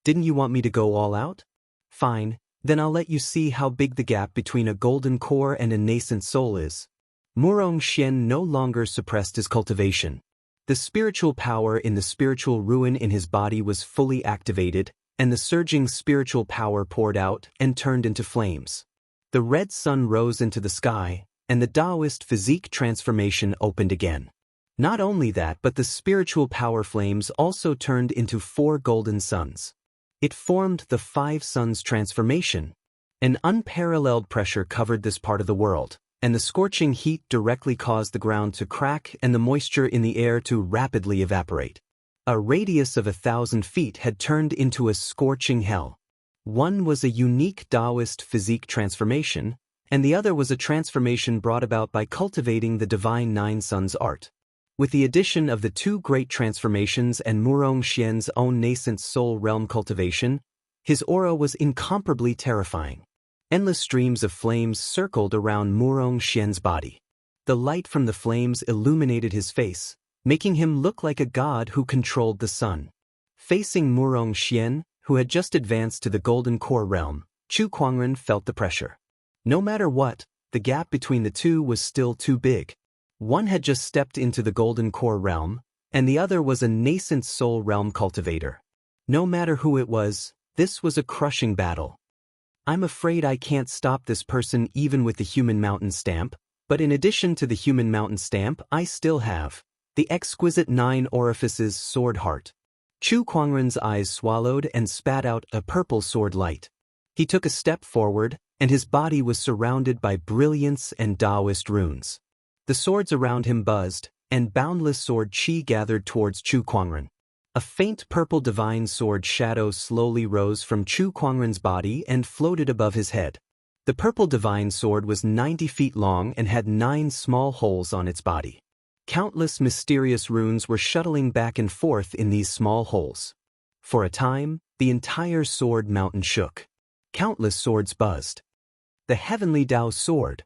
A: Didn't you want me to go all out? Fine, then I'll let you see how big the gap between a golden core and a nascent soul is. Murong Xian no longer suppressed his cultivation. The spiritual power in the spiritual ruin in his body was fully activated, and the surging spiritual power poured out and turned into flames. The red sun rose into the sky, and the Taoist physique transformation opened again. Not only that, but the spiritual power flames also turned into 4 golden suns. It formed the 5 suns transformation. An unparalleled pressure covered this part of the world, and the scorching heat directly caused the ground to crack and the moisture in the air to rapidly evaporate. A radius of 1,000 feet had turned into a scorching hell. One was a unique Taoist physique transformation, and the other was a transformation brought about by cultivating the divine 9 suns art. With the addition of the 2 great transformations and Murong Xian's own nascent soul realm cultivation, his aura was incomparably terrifying. Endless streams of flames circled around Murong Xian's body. The light from the flames illuminated his face, making him look like a god who controlled the sun. Facing Murong Xian, who had just advanced to the golden core realm, Chu Kuangren felt the pressure. No matter what, the gap between the two was still too big. One had just stepped into the golden core realm, and the other was a nascent soul realm cultivator. No matter who it was, this was a crushing battle. I'm afraid I can't stop this person even with the human mountain stamp, but in addition to the human mountain stamp, I still have the exquisite 9 orifices sword heart. Chu Kuangren's eyes swallowed and spat out a purple sword light. He took a step forward, and his body was surrounded by brilliance and Taoist runes. The swords around him buzzed, and boundless sword chi gathered towards Chu Kuangren. A faint purple divine sword shadow slowly rose from Chu Kuangren's body and floated above his head. The purple divine sword was 90 feet long and had 9 small holes on its body. Countless mysterious runes were shuttling back and forth in these small holes. For a time, the entire sword mountain shook. Countless swords buzzed. The heavenly Tao sword.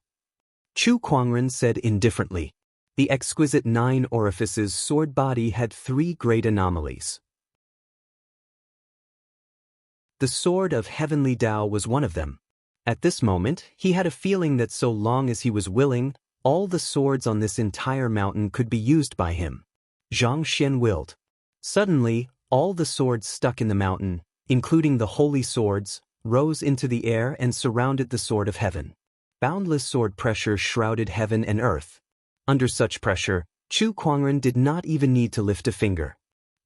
A: Chu Kuangren said indifferently. The exquisite 9 orifices sword body had 3 great anomalies. The sword of heavenly Tao was one of them. At this moment, he had a feeling that so long as he was willing, all the swords on this entire mountain could be used by him. Zhang Xian willed. Suddenly, all the swords stuck in the mountain, including the holy swords, rose into the air and surrounded the sword of heaven. Boundless sword pressure shrouded heaven and earth. Under such pressure, Chu Kuangren did not even need to lift a finger.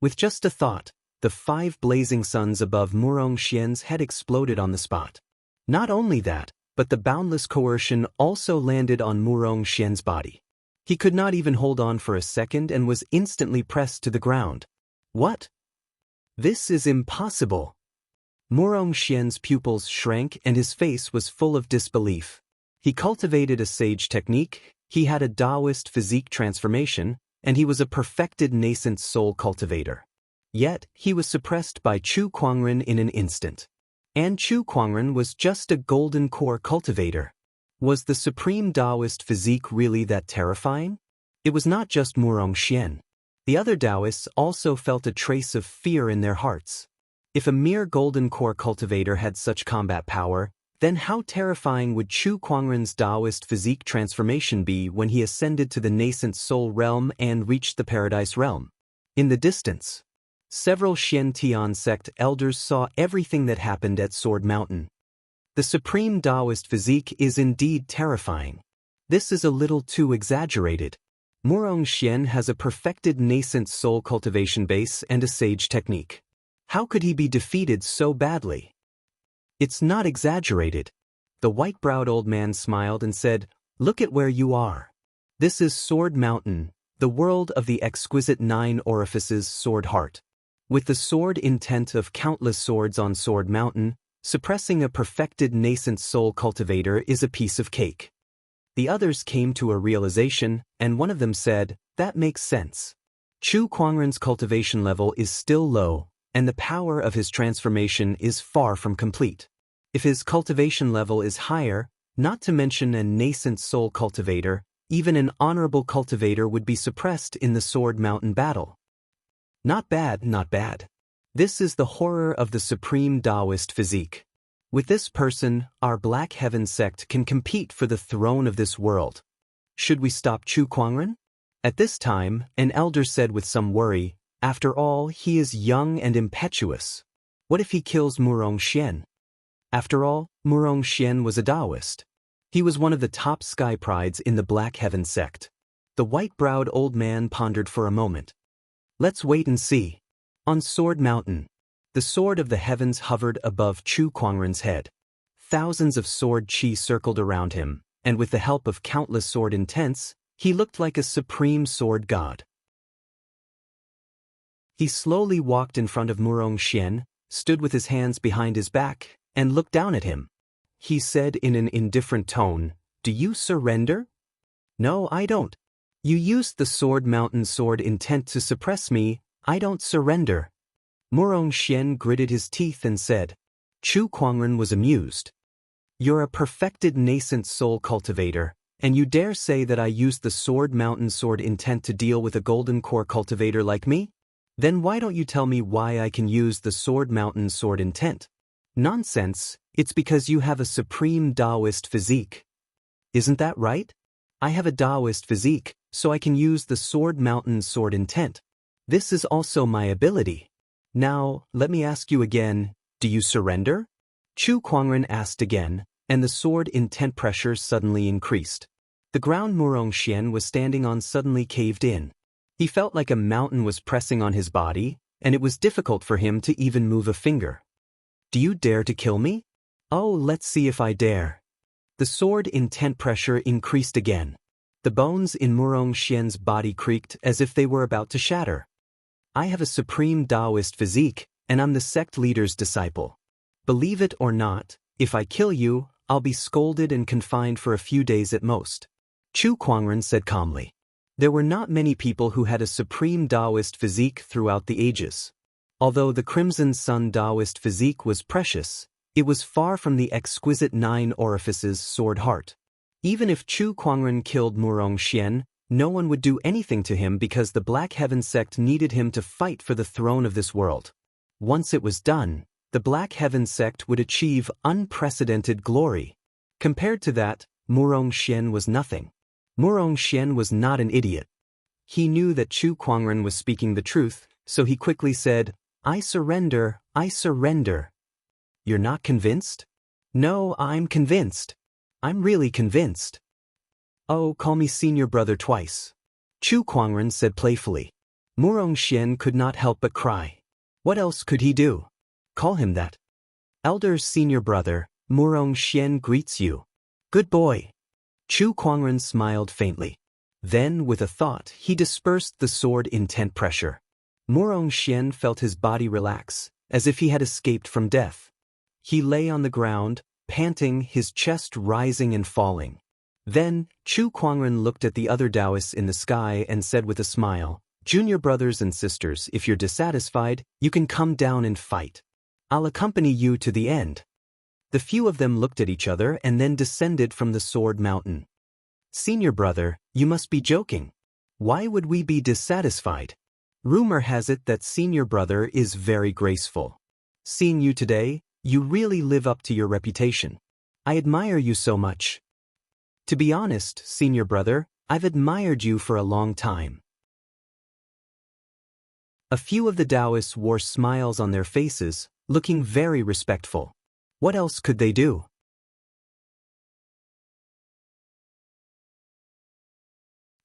A: With just a thought, the 5 blazing suns above Murong Xian's head exploded on the spot. Not only that, but the boundless coercion also landed on Murong Xian's body. He could not even hold on for a second and was instantly pressed to the ground. What? This is impossible. Murong Xian's pupils shrank and his face was full of disbelief. He cultivated a sage technique, he had a Taoist physique transformation, and he was a perfected nascent soul cultivator. Yet, he was suppressed by Chu Kuangren in an instant. And Chu Kuangren was just a golden core cultivator. Was the supreme Taoist physique really that terrifying? It was not just Murong Xian. The other Taoists also felt a trace of fear in their hearts. If a mere golden core cultivator had such combat power, then how terrifying would Chu Kuangren's Taoist physique transformation be when he ascended to the nascent soul realm and reached the paradise realm? In the distance, several Xian Tian sect elders saw everything that happened at Sword Mountain. The supreme Taoist physique is indeed terrifying. This is a little too exaggerated. Murong Xian has a perfected nascent soul cultivation base and a sage technique. How could he be defeated so badly? It's not exaggerated. The white-browed old man smiled and said, "Look at where you are. This is Sword Mountain, the world of the exquisite 9 orifices sword heart. With the sword intent of countless swords on Sword Mountain, suppressing a perfected nascent soul cultivator is a piece of cake." The others came to a realization, and one of them said, "That makes sense. Chu Kuangren's cultivation level is still low, and the power of his transformation is far from complete. If his cultivation level is higher, not to mention a nascent soul cultivator, even an honorable cultivator would be suppressed in the Sword Mountain battle." Not bad, not bad. This is the horror of the supreme Taoist physique. With this person, our Black Heaven sect can compete for the throne of this world. Should we stop Chu Kuangren? At this time, an elder said with some worry, "After all, he is young and impetuous. What if he kills Murong Xian?" After all, Murong Xian was a Taoist. He was one of the top sky prides in the Black Heaven sect. The white-browed old man pondered for a moment. "Let's wait and see." On Sword Mountain, the sword of the heavens hovered above Chu Kuangren's head. Thousands of sword chi circled around him, and with the help of countless sword intents, he looked like a supreme sword god. He slowly walked in front of Murong Xian, stood with his hands behind his back, and looked down at him. He said in an indifferent tone, "Do you surrender?" "No, I don't. You used the Sword Mountain sword intent to suppress me. I don't surrender." Murong Xian gritted his teeth and said. Chu Kuangren was amused. "You're a perfected nascent soul cultivator, and you dare say that I used the Sword Mountain sword intent to deal with a golden core cultivator like me? Then why don't you tell me why I can use the Sword Mountain sword intent?" "Nonsense, it's because you have a supreme Taoist physique. Isn't that right? I have a Taoist physique, so I can use the Sword Mountain sword intent. This is also my ability. Now, let me ask you again, do you surrender? Chu Kuangren asked again, and the sword intent pressure suddenly increased. The ground Murong Xian was standing on suddenly caved in. He felt like a mountain was pressing on his body, and it was difficult for him to even move a finger. Do you dare to kill me? Oh, let's see if I dare. The sword intent pressure increased again. The bones in Murong Xian's body creaked as if they were about to shatter. I have a supreme Taoist physique, and I'm the sect leader's disciple. Believe it or not, if I kill you, I'll be scolded and confined for a few days at most. Chu Kuangren said calmly. There were not many people who had a supreme Taoist physique throughout the ages. Although the Crimson Sun Taoist physique was precious, it was far from the exquisite 9 orifices sword heart. Even if Chu Kuangren killed Murong Xian, no one would do anything to him because the Black Heaven sect needed him to fight for the throne of this world. Once it was done, the Black Heaven sect would achieve unprecedented glory. Compared to that, Murong Xian was nothing. Murong Xian was not an idiot. He knew that Chu Kuangren was speaking the truth, so he quickly said, I surrender, I surrender. You're not convinced? No, I'm convinced. I'm really convinced. Oh, call me senior brother twice. Chu Kuangren said playfully. Murong Xian could not help but cry. What else could he do? Call him that. Elder senior brother, Murong Xian greets you. Good boy. Chu Kuangren smiled faintly. Then, with a thought, he dispersed the sword intent pressure. Murong Xian felt his body relax, as if he had escaped from death. He lay on the ground, panting, his chest rising and falling. Then, Chu Kuangren looked at the other Taoists in the sky and said with a smile, Junior brothers and sisters, if you're dissatisfied, you can come down and fight. I'll accompany you to the end. The few of them looked at each other and then descended from the sword mountain. Senior brother, you must be joking. Why would we be dissatisfied? Rumor has it that senior brother is very graceful. Seeing you today, you really live up to your reputation. I admire you so much. To be honest, senior brother, I've admired you for a long time. A few of the Taoists wore smiles on their faces, looking very respectful. What else could they do?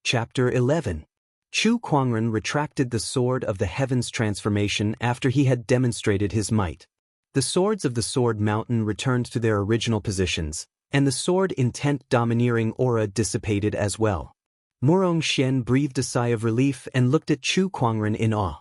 A: Chapter 11. Chu Kuangren retracted the sword of the heavens transformation after he had demonstrated his might. The swords of the sword mountain returned to their original positions, and the sword intent domineering aura dissipated as well. Murong Xian breathed a sigh of relief and looked at Chu Kuangren in awe.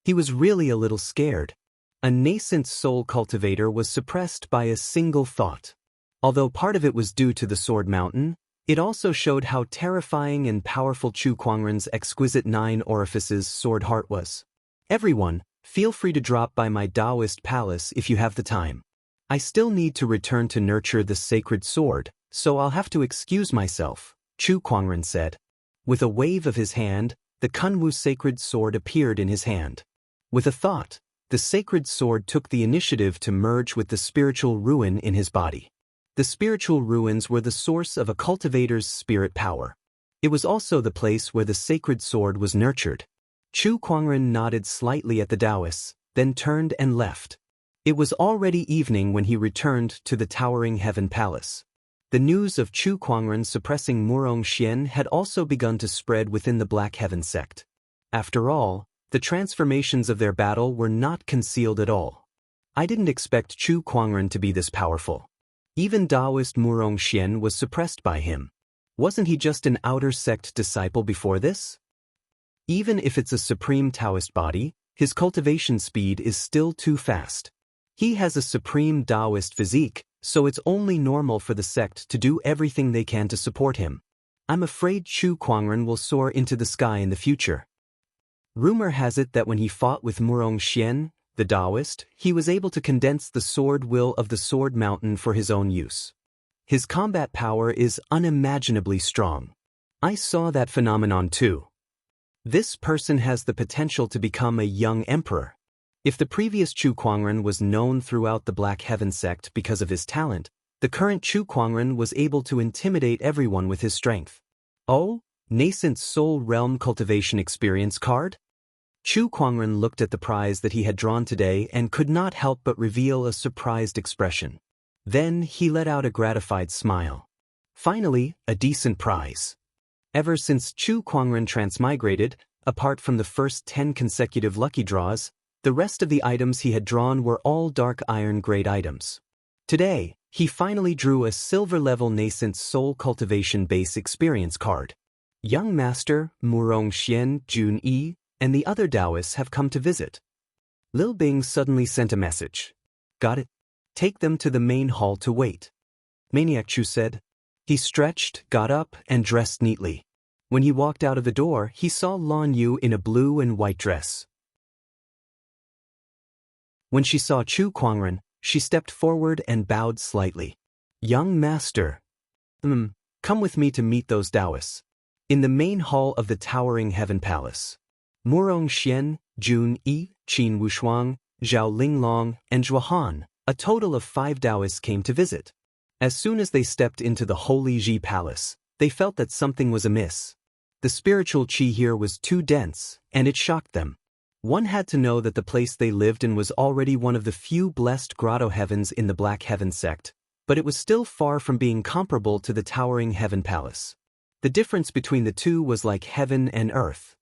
A: He was really a little scared. A nascent soul cultivator was suppressed by a single thought. Although part of it was due to the sword mountain, it also showed how terrifying and powerful Chu Kuangren's exquisite 9 orifices sword heart was. Everyone, feel free to drop by my Taoist palace if you have the time. I still need to return to nurture the sacred sword, so I'll have to excuse myself, Chu Kuangren said. With a wave of his hand, the Kunwu sacred sword appeared in his hand. With a thought, the sacred sword took the initiative to merge with the spiritual ruin in his body. The spiritual ruins were the source of a cultivator's spirit power. It was also the place where the sacred sword was nurtured. Chu Kuangren nodded slightly at the Taoists, then turned and left. It was already evening when he returned to the towering heaven palace. The news of Chu Kuangren suppressing Murong Xian had also begun to spread within the Black Heaven sect. After all, the transformations of their battle were not concealed at all. I didn't expect Chu Kuangren to be this powerful. Even Taoist Murong Xian was suppressed by him. Wasn't he just an outer sect disciple before this? Even if it's a supreme Taoist body, his cultivation speed is still too fast. He has a supreme Taoist physique, so it's only normal for the sect to do everything they can to support him. I'm afraid Chu Kuangren will soar into the sky in the future. Rumor has it that when he fought with Murong Xian, the Taoist, he was able to condense the sword will of the sword mountain for his own use. His combat power is unimaginably strong. I saw that phenomenon too. This person has the potential to become a young emperor. If the previous Chu Kuangren was known throughout the Black Heaven sect because of his talent, the current Chu Kuangren was able to intimidate everyone with his strength. Oh, nascent soul realm cultivation experience card? Chu Kuangren looked at the prize that he had drawn today and could not help but reveal a surprised expression. Then he let out a gratified smile. Finally, a decent prize. Ever since Chu Kuangren transmigrated, apart from the first 10 consecutive lucky draws, the rest of the items he had drawn were all dark iron grade items. Today, he finally drew a silver-level nascent soul cultivation base experience card. Young Master Murong Xian Jun Yi and the other Taoists have come to visit. Lil Bing suddenly sent a message. Got it? Take them to the main hall to wait. Maniac Chu said. He stretched, got up, and dressed neatly. When he walked out of the door, he saw Lan Yu in a blue and white dress. When she saw Chu Kuangren, she stepped forward and bowed slightly. Young Master. Come with me to meet those Taoists. In the main hall of the Towering Heaven Palace. Murong Xian, Jun Yi, Qin Wushuang, Zhao Linglong, and Zhuahan, a total of 5 Taoists came to visit. As soon as they stepped into the Holy Ji Palace, they felt that something was amiss. The spiritual qi here was too dense, and it shocked them. One had to know that the place they lived in was already one of the few blessed grotto heavens in the Black Heaven sect, but it was still far from being comparable to the Towering Heaven Palace. The difference between the two was like heaven and earth.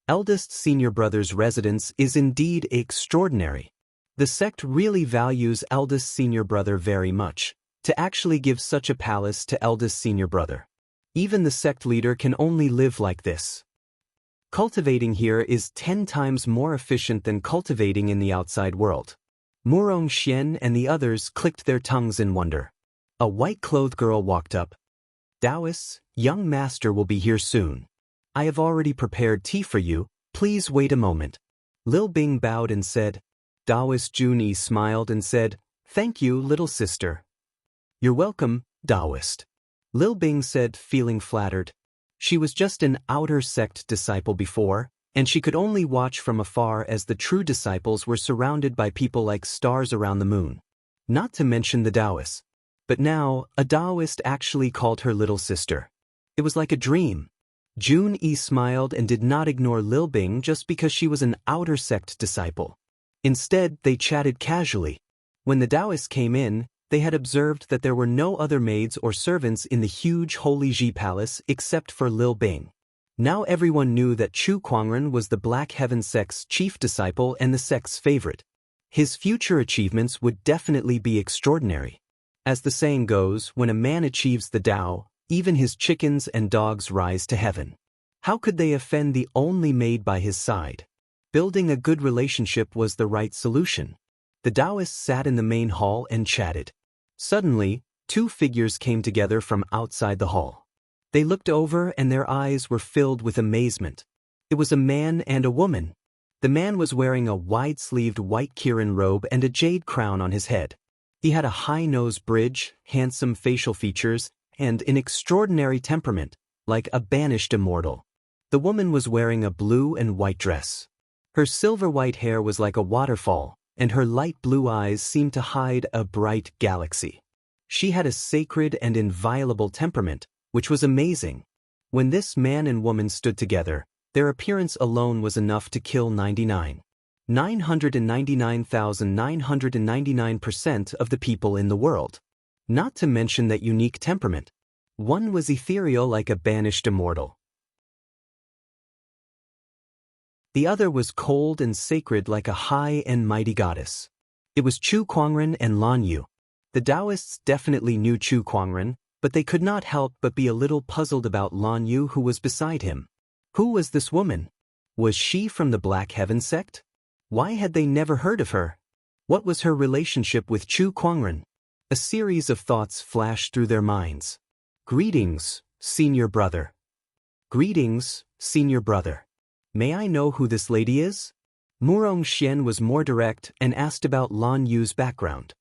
A: Eldest senior brother's residence is indeed extraordinary. The sect really values eldest senior brother very much, to actually give such a palace to eldest senior brother. Even the sect leader can only live like this. Cultivating here is 10 times more efficient than cultivating in the outside world. Murong Xian and the others clicked their tongues in wonder. A white-clothed girl walked up. Taoists, young master will be here soon. I have already prepared tea for you, please wait a moment. Lil Bing bowed and said. Taoist Junie smiled and said, Thank you, little sister. You're welcome, Taoist. Lil Bing said, feeling flattered. She was just an outer sect disciple before, and she could only watch from afar as the true disciples were surrounded by people like stars around the moon. Not to mention the Taoists. But now, a Taoist actually called her little sister. It was like a dream. Jun Yi smiled and did not ignore Lil Bing just because she was an outer sect disciple. Instead, they chatted casually. When the Taoists came in, they had observed that there were no other maids or servants in the huge Holy Ji Palace except for Lil Bing. Now everyone knew that Chu Kuangren was the Black Heaven sect's chief disciple and the sect's favorite. His future achievements would definitely be extraordinary. As the saying goes, when a man achieves the Tao, even his chickens and dogs rise to heaven. How could they offend the only maid by his side? Building a good relationship was the right solution. The Taoists sat in the main hall and chatted. Suddenly, 2 figures came together from outside the hall. They looked over and their eyes were filled with amazement. It was a man and a woman. The man was wearing a wide-sleeved white Kirin robe and a jade crown on his head. He had a high nose bridge, handsome facial features, and an extraordinary temperament, like a banished immortal. The woman was wearing a blue and white dress. Her silver-white hair was like a waterfall, and her light blue eyes seemed to hide a bright galaxy. She had a sacred and inviolable temperament, which was amazing. When this man and woman stood together, their appearance alone was enough to kill 999,999% of the people in the world. Not to mention that unique temperament. One was ethereal like a banished immortal. The other was cold and sacred like a high and mighty goddess. It was Chu Kuangren and Lan Yu. The Taoists definitely knew Chu Kuangren, but they could not help but be a little puzzled about Lan Yu who was beside him. Who was this woman? Was she from the Black Heaven sect? Why had they never heard of her? What was her relationship with Chu Kuangren? A series of thoughts flashed through their minds. Greetings, senior brother. Greetings, senior brother. May I know who this lady is? Murong Xian was more direct and asked about Lan Yu's background.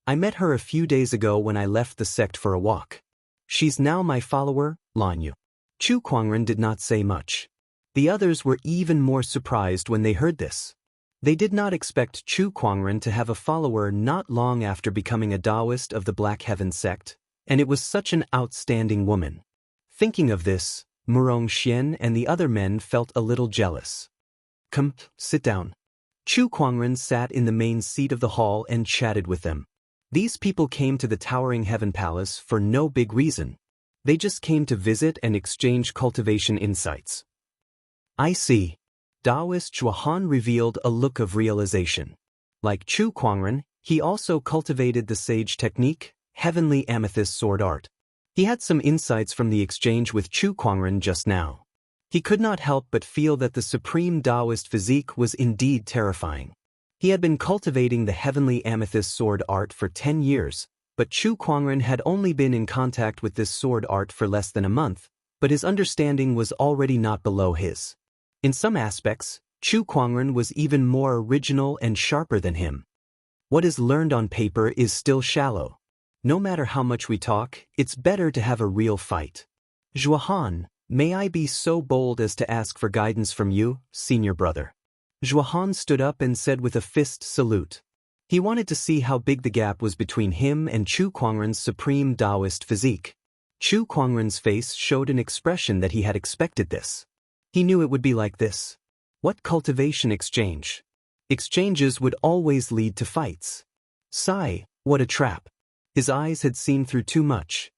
A: I met her a few days ago when I left the sect for a walk. She's now my follower, Lan Yu. Chu Kuangren did not say much. The others were even more surprised when they heard this. They did not expect Chu Kuangren to have a follower not long after becoming a Taoist of the Black Heaven sect, and it was such an outstanding woman. Thinking of this, Murong Xian and the other men felt a little jealous. Come, sit down. Chu Kuangren sat in the main seat of the hall and chatted with them. These people came to the Towering Heaven Palace for no big reason. They just came to visit and exchange cultivation insights. I see. Taoist Zhuohan revealed a look of realization. Like Chu Kuangren, he also cultivated the sage technique, heavenly amethyst sword art. He had some insights from the exchange with Chu Kuangren just now. He could not help but feel that the supreme Taoist physique was indeed terrifying. He had been cultivating the heavenly amethyst sword art for 10 years, but Chu Kuangren had only been in contact with this sword art for less than a month, but his understanding was already not below his. In some aspects, Chu Kuangren was even more original and sharper than him. What is learned on paper is still shallow. No matter how much we talk, it's better to have a real fight. Zhuohan, may I be so bold as to ask for guidance from you, senior brother? Zhuohan stood up and said with a fist salute. He wanted to see how big the gap was between him and Chu Kuangren's supreme Taoist physique. Chu Kuangren's face showed an expression that he had expected this. He knew it would be like this. What cultivation exchange? Exchanges would always lead to fights. Sigh, what a trap. His eyes had seen through too much.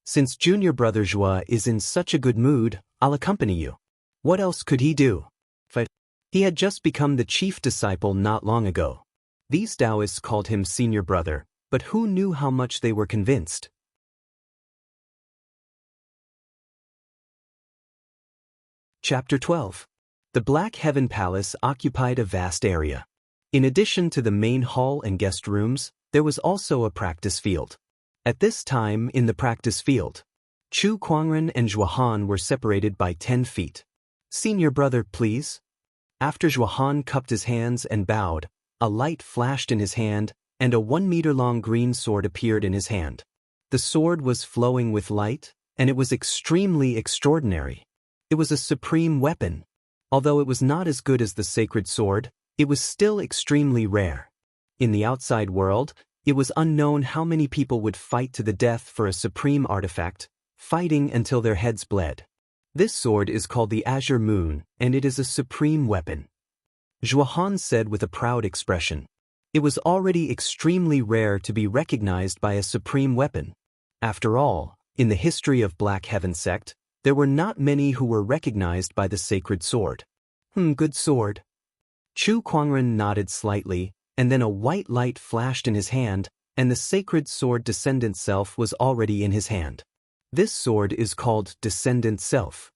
A: Since junior brother Zhua is in such a good mood, I'll accompany you. What else could he do? Fight. He had just become the chief disciple not long ago. These Taoists called him senior brother, but who knew how much they were convinced? Chapter 12. The Black Heaven Palace occupied a vast area. In addition to the main hall and guest rooms, there was also a practice field. At this time in the practice field, Chu Kuangren and Zhuohan were separated by 10 feet. Senior brother, please. After Zhuohan cupped his hands and bowed, a light flashed in his hand, and a 1-meter-long green sword appeared in his hand. The sword was flowing with light, and it was extremely extraordinary. It was a supreme weapon. Although it was not as good as the sacred sword, it was still extremely rare. In the outside world, it was unknown how many people would fight to the death for a supreme artifact, fighting until their heads bled. This sword is called the Azure Moon, and it is a supreme weapon. Zhuohan said with a proud expression. It was already extremely rare to be recognized by a supreme weapon. After all, in the history of Black Heaven sect, there were not many who were recognized by the sacred sword. Good sword. Chu Kuangren nodded slightly, and then a white light flashed in his hand, and the sacred sword Descendant Self was already in his hand. This sword is called Descendant Self.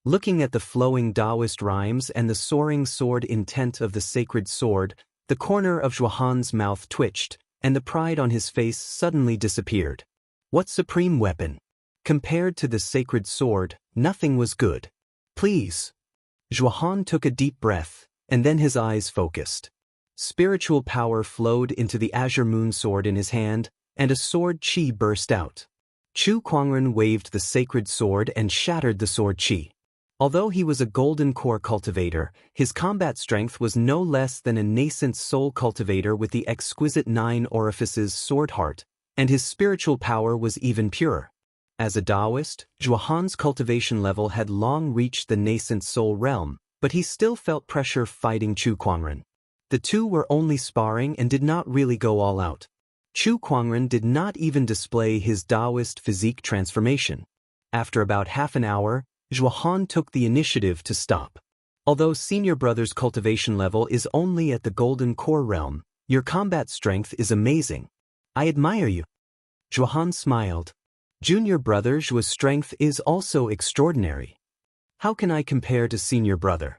A: Looking at the flowing Taoist rhymes and the soaring sword intent of the sacred sword, the corner of Zhuohan's mouth twitched, and the pride on his face suddenly disappeared. What supreme weapon! Compared to the sacred sword, nothing was good. Please. Zhuohan took a deep breath, and then his eyes focused. Spiritual power flowed into the Azure Moon sword in his hand, and a sword chi burst out. Chu Kuangren waved the sacred sword and shattered the sword chi. Although he was a golden core cultivator, his combat strength was no less than a nascent soul cultivator with the exquisite 9 orifices sword heart, and his spiritual power was even purer. As a Taoist, Zhuohan's cultivation level had long reached the nascent soul realm, but he still felt pressure fighting Chu Kuangren. The two were only sparring and did not really go all out. Chu Kuangren did not even display his Taoist physique transformation. After about half an hour, Zhuohan took the initiative to stop. Although senior brother's cultivation level is only at the golden core realm, your combat strength is amazing. I admire you. Zhuohan smiled. Junior brother Zhuo's strength is also extraordinary. How can I compare to senior brother?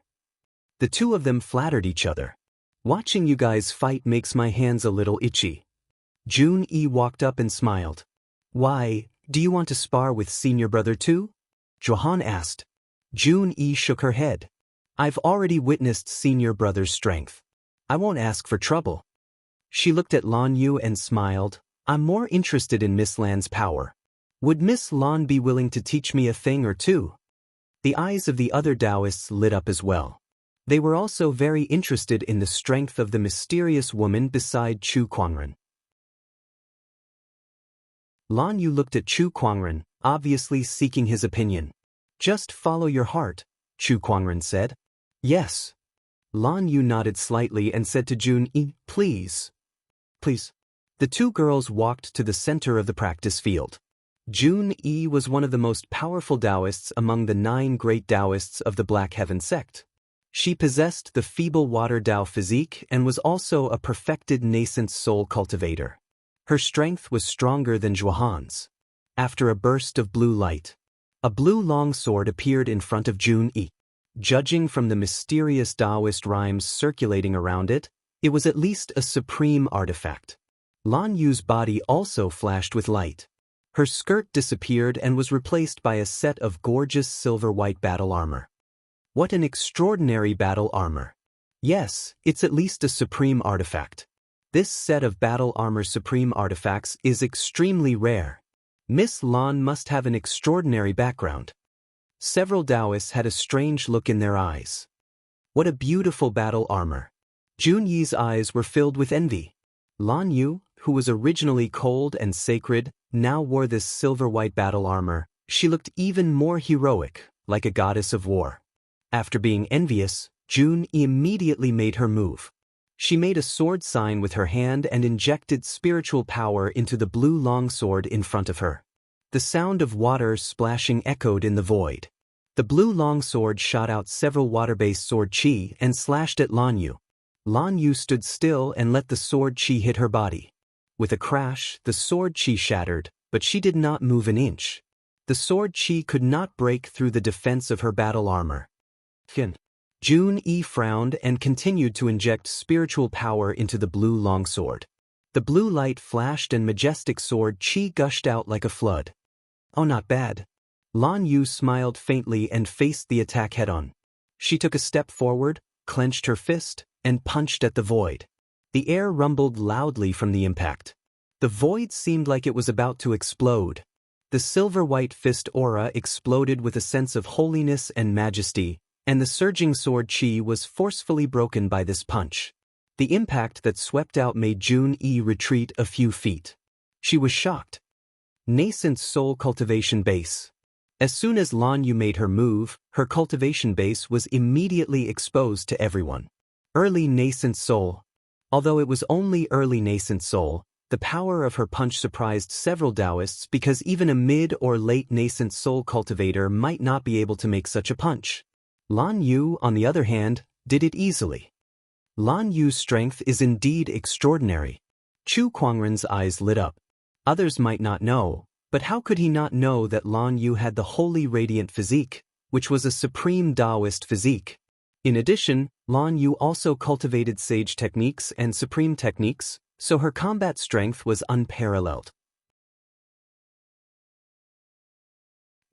A: The two of them flattered each other. Watching you guys fight makes my hands a little itchy. Jun-E walked up and smiled. Why, do you want to spar with senior brother too? Zhuohan asked. Jun-E shook her head. I've already witnessed senior brother's strength. I won't ask for trouble. She looked at Lan Yu and smiled. I'm more interested in Miss Lan's power. Would Miss Lan be willing to teach me a thing or two? The eyes of the other Taoists lit up as well. They were also very interested in the strength of the mysterious woman beside Chu Kuangren. Lan Yu looked at Chu Kuangren, obviously seeking his opinion. Just follow your heart, Chu Kuangren said. Yes. Lan Yu nodded slightly and said to Jun-yi, "Please. Please." The two girls walked to the center of the practice field. Jun-yi was one of the most powerful Taoists among the 9 great Taoists of the Black Heaven sect. She possessed the feeble water Tao physique and was also a perfected nascent soul cultivator. Her strength was stronger than Zhuohan's. After a burst of blue light, a blue longsword appeared in front of Jun-yi. Judging from the mysterious Taoist rhymes circulating around it, it was at least a supreme artifact. Lan Yu's body also flashed with light. Her skirt disappeared and was replaced by a set of gorgeous silver-white battle armor. What an extraordinary battle armor! Yes, it's at least a supreme artifact. This set of battle armor supreme artifacts is extremely rare. Miss Lan must have an extraordinary background. Several Taoists had a strange look in their eyes. What a beautiful battle armor! Jun-yi's eyes were filled with envy. Lan Yu, who was originally cold and sacred, now wore this silver-white battle armor. She looked even more heroic, like a goddess of war. After being envious, Jun-yi immediately made her move. She made a sword sign with her hand and injected spiritual power into the blue longsword in front of her. The sound of water splashing echoed in the void. The blue longsword shot out several water-based sword chi and slashed at Lan Yu. Lan Yu stood still and let the sword chi hit her body. With a crash, the sword chi shattered, but she did not move an inch. The sword chi could not break through the defense of her battle armor. Jun-yi frowned and continued to inject spiritual power into the blue longsword. The blue light flashed and majestic sword chi gushed out like a flood. Oh, not bad. Lan Yu smiled faintly and faced the attack head-on. She took a step forward, clenched her fist, and punched at the void. The air rumbled loudly from the impact. The void seemed like it was about to explode. The silver-white fist aura exploded with a sense of holiness and majesty, and the surging sword chi was forcefully broken by this punch. The impact that swept out made Jun-yi retreat a few feet. She was shocked. Nascent soul cultivation base. As soon as Lan Yu made her move, her cultivation base was immediately exposed to everyone. Early nascent soul. Although it was only early nascent soul, the power of her punch surprised several Taoists because even a mid or late nascent soul cultivator might not be able to make such a punch. Lan Yu, on the other hand, did it easily. Lan Yu's strength is indeed extraordinary. Chu Kuangren's eyes lit up. Others might not know, but how could he not know that Lan Yu had the holy radiant physique, which was a supreme Taoist physique? In addition, Lan Yu also cultivated sage techniques and supreme techniques, so her combat strength was unparalleled.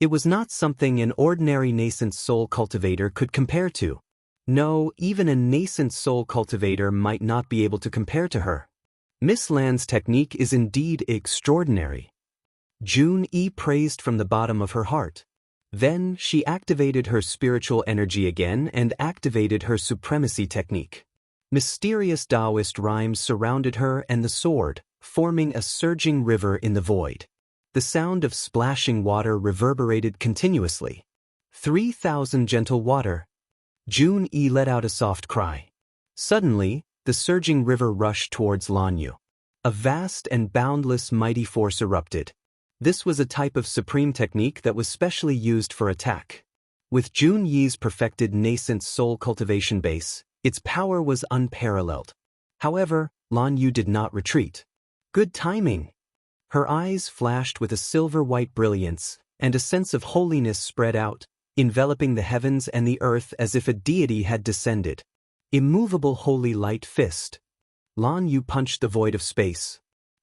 A: It was not something an ordinary nascent soul cultivator could compare to. No, even a nascent soul cultivator might not be able to compare to her. Miss Lan's technique is indeed extraordinary. Jun-yi praised from the bottom of her heart. Then she activated her spiritual energy again and activated her supremacy technique. Mysterious Taoist rhymes surrounded her and the sword, forming a surging river in the void. The sound of splashing water reverberated continuously. 3,000 gentle water. Jun-yi let out a soft cry. Suddenly, the surging river rushed towards Lan Yu. A vast and boundless mighty force erupted. This was a type of supreme technique that was specially used for attack. With Jun-yi's perfected nascent soul cultivation base, its power was unparalleled. However, Lan Yu did not retreat. Good timing! Her eyes flashed with a silver-white brilliance, and a sense of holiness spread out, enveloping the heavens and the earth as if a deity had descended. Immovable holy light fist. Lan Yu punched the void of space.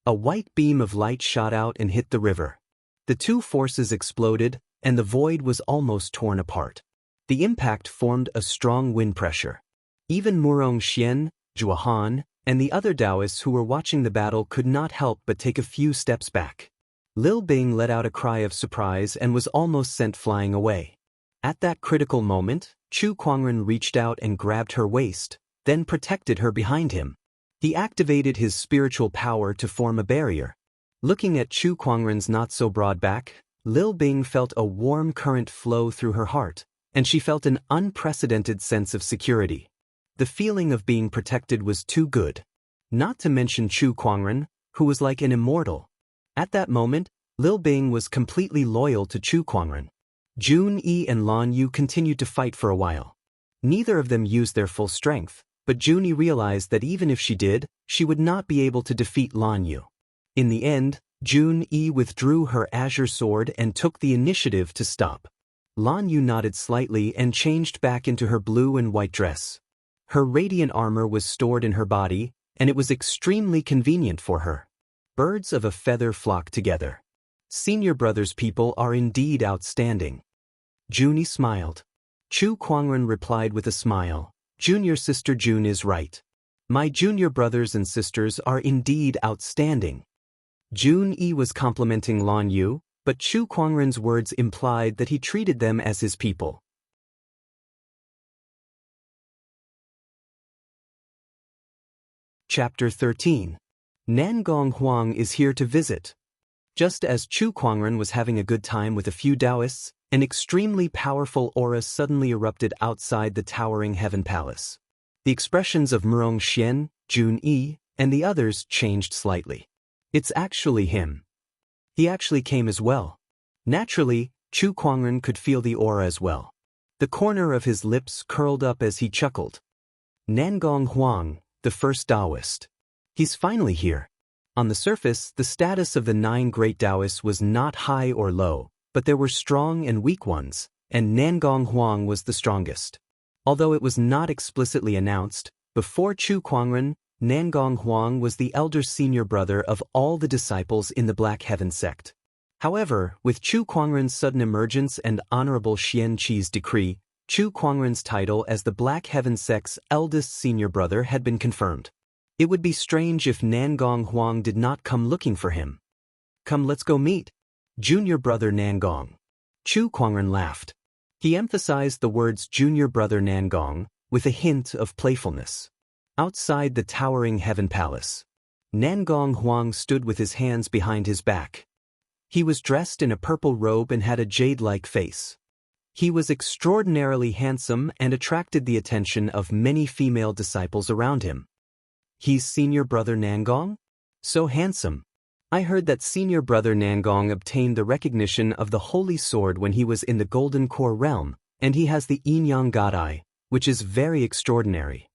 A: A white beam of light shot out and hit the river. The two forces exploded, and the void was almost torn apart. The impact formed a strong wind pressure. Even Murong Xian, Zhuohan, and the other Taoists who were watching the battle could not help but take a few steps back. Lil Bing let out a cry of surprise and was almost sent flying away. At that critical moment, Chu Kuangren reached out and grabbed her waist, then protected her behind him. He activated his spiritual power to form a barrier. Looking at Chu Kuangren's not-so-broad back, Lil Bing felt a warm current flow through her heart, and she felt an unprecedented sense of security. The feeling of being protected was too good. Not to mention Chu Kuangren, who was like an immortal. At that moment, Lil Bing was completely loyal to Chu Kuangren. Jun Yi and Lan Yu continued to fight for a while. Neither of them used their full strength, but Jun Yi realized that even if she did, she would not be able to defeat Lan Yu. In the end, Jun Yi withdrew her azure sword and took the initiative to stop. Lan Yu nodded slightly and changed back into her blue and white dress. Her radiant armor was stored in her body, and it was extremely convenient for her. Birds of a feather flock together. Senior brothers people are indeed outstanding. Juni smiled. Chu Kuangren replied with a smile, "Junior sister Jun is right. My junior brothers and sisters are indeed outstanding." Jun Yi was complimenting Lan Yu, but Chu Kuangren's words implied that he treated them as his people. Chapter 13. Nangong Huang is here to visit. Just as Chu Kuangren was having a good time with a few Taoists, an extremely powerful aura suddenly erupted outside the towering heaven palace. The expressions of Murong Xian, Jun Yi, and the others changed slightly. It's actually him. He actually came as well. Naturally, Chu Kuangren could feel the aura as well. The corner of his lips curled up as he chuckled. Nangong Huang, the first Taoist. He's finally here. On the surface, the status of the 9 great Taoists was not high or low, but there were strong and weak ones, and Nangong Huang was the strongest. Although it was not explicitly announced, before Chu Kuangren, Nangong Huang was the elder senior brother of all the disciples in the Black Heaven sect. However, with Chu Kuangren's sudden emergence and Honorable Xian Qi's decree, Chu Kuangren's title as the Black Heaven sect's eldest senior brother had been confirmed. It would be strange if Nangong Huang did not come looking for him. "Come, let's go meet junior brother Nangong." Chu Kuangren laughed. He emphasized the words junior brother Nangong with a hint of playfulness. Outside the towering heaven palace, Nangong Huang stood with his hands behind his back. He was dressed in a purple robe and had a jade-like face. He was extraordinarily handsome and attracted the attention of many female disciples around him. "He's senior brother Nangong? So handsome. I heard that senior brother Nangong obtained the recognition of the Holy Sword when he was in the Golden Core realm, and he has the Yin-Yang God Eye, which is very extraordinary.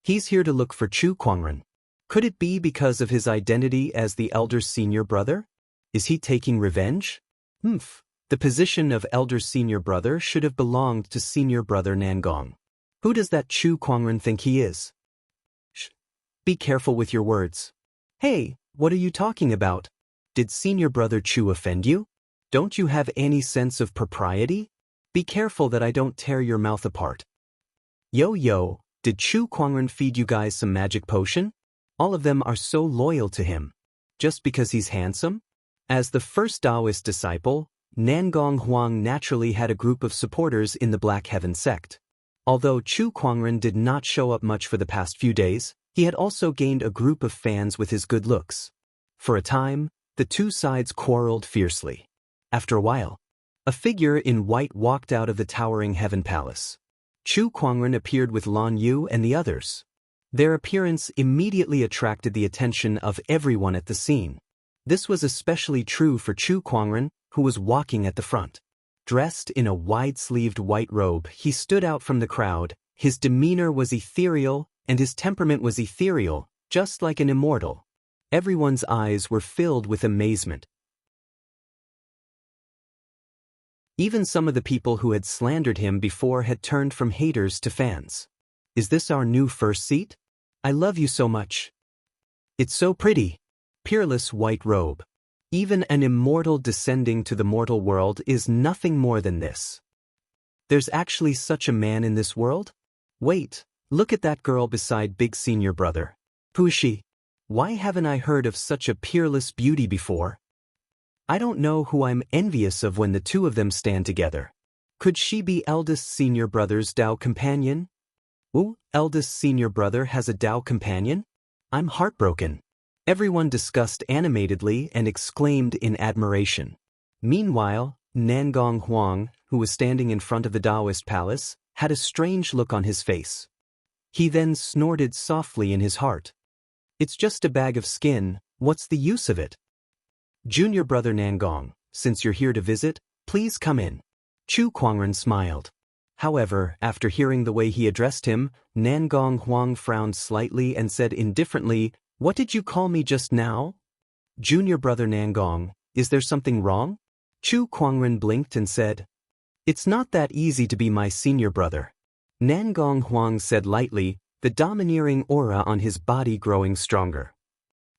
A: He's here to look for Chu Kuangren. Could it be because of his identity as the elder senior brother? Is he taking revenge? The position of elder senior brother should have belonged to senior brother Nangong. Who does that Chu Kuangren think he is?" "Shh. Be careful with your words." "Hey, what are you talking about? Did senior brother Chu offend you? Don't you have any sense of propriety? Be careful that I don't tear your mouth apart." Yo, did Chu Kuangren feed you guys some magic potion? All of them are so loyal to him. Just because he's handsome? As the first Taoist disciple, Nangong Huang naturally had a group of supporters in the Black Heaven sect. Although Chu Kuangren did not show up much for the past few days, he had also gained a group of fans with his good looks. For a time, the two sides quarreled fiercely. After a while, a figure in white walked out of the towering heaven palace. Chu Kuangren appeared with Lan Yu and the others. Their appearance immediately attracted the attention of everyone at the scene. This was especially true for Chu Kuangren, who was walking at the front. Dressed in a wide-sleeved white robe, he stood out from the crowd. His demeanor was ethereal, and his temperament was ethereal, just like an immortal. Everyone's eyes were filled with amazement. Even some of the people who had slandered him before had turned from haters to fans. "Is this our new first seat? I love you so much. It's so pretty." Peerless white robe. Even an immortal descending to the mortal world is nothing more than this. There's actually such a man in this world? Wait. Look at that girl beside big senior brother. Who is she? Why haven't I heard of such a peerless beauty before? I don't know who I'm envious of when the two of them stand together. Could she be eldest senior brother's Tao companion? Ooh, eldest senior brother has a Tao companion? I'm heartbroken. Everyone discussed animatedly and exclaimed in admiration. Meanwhile, Nangong Huang, who was standing in front of the Taoist palace, had a strange look on his face. He then snorted softly in his heart. It's just a bag of skin, what's the use of it? Junior brother Nangong, since you're here to visit, please come in. Chu Kuangren smiled. However, after hearing the way he addressed him, Nangong Huang frowned slightly and said indifferently, "What did you call me just now?" Junior brother Nangong, is there something wrong? Chu Kuangren blinked and said, "It's not that easy to be my senior brother." Nangong Huang said lightly, the domineering aura on his body growing stronger.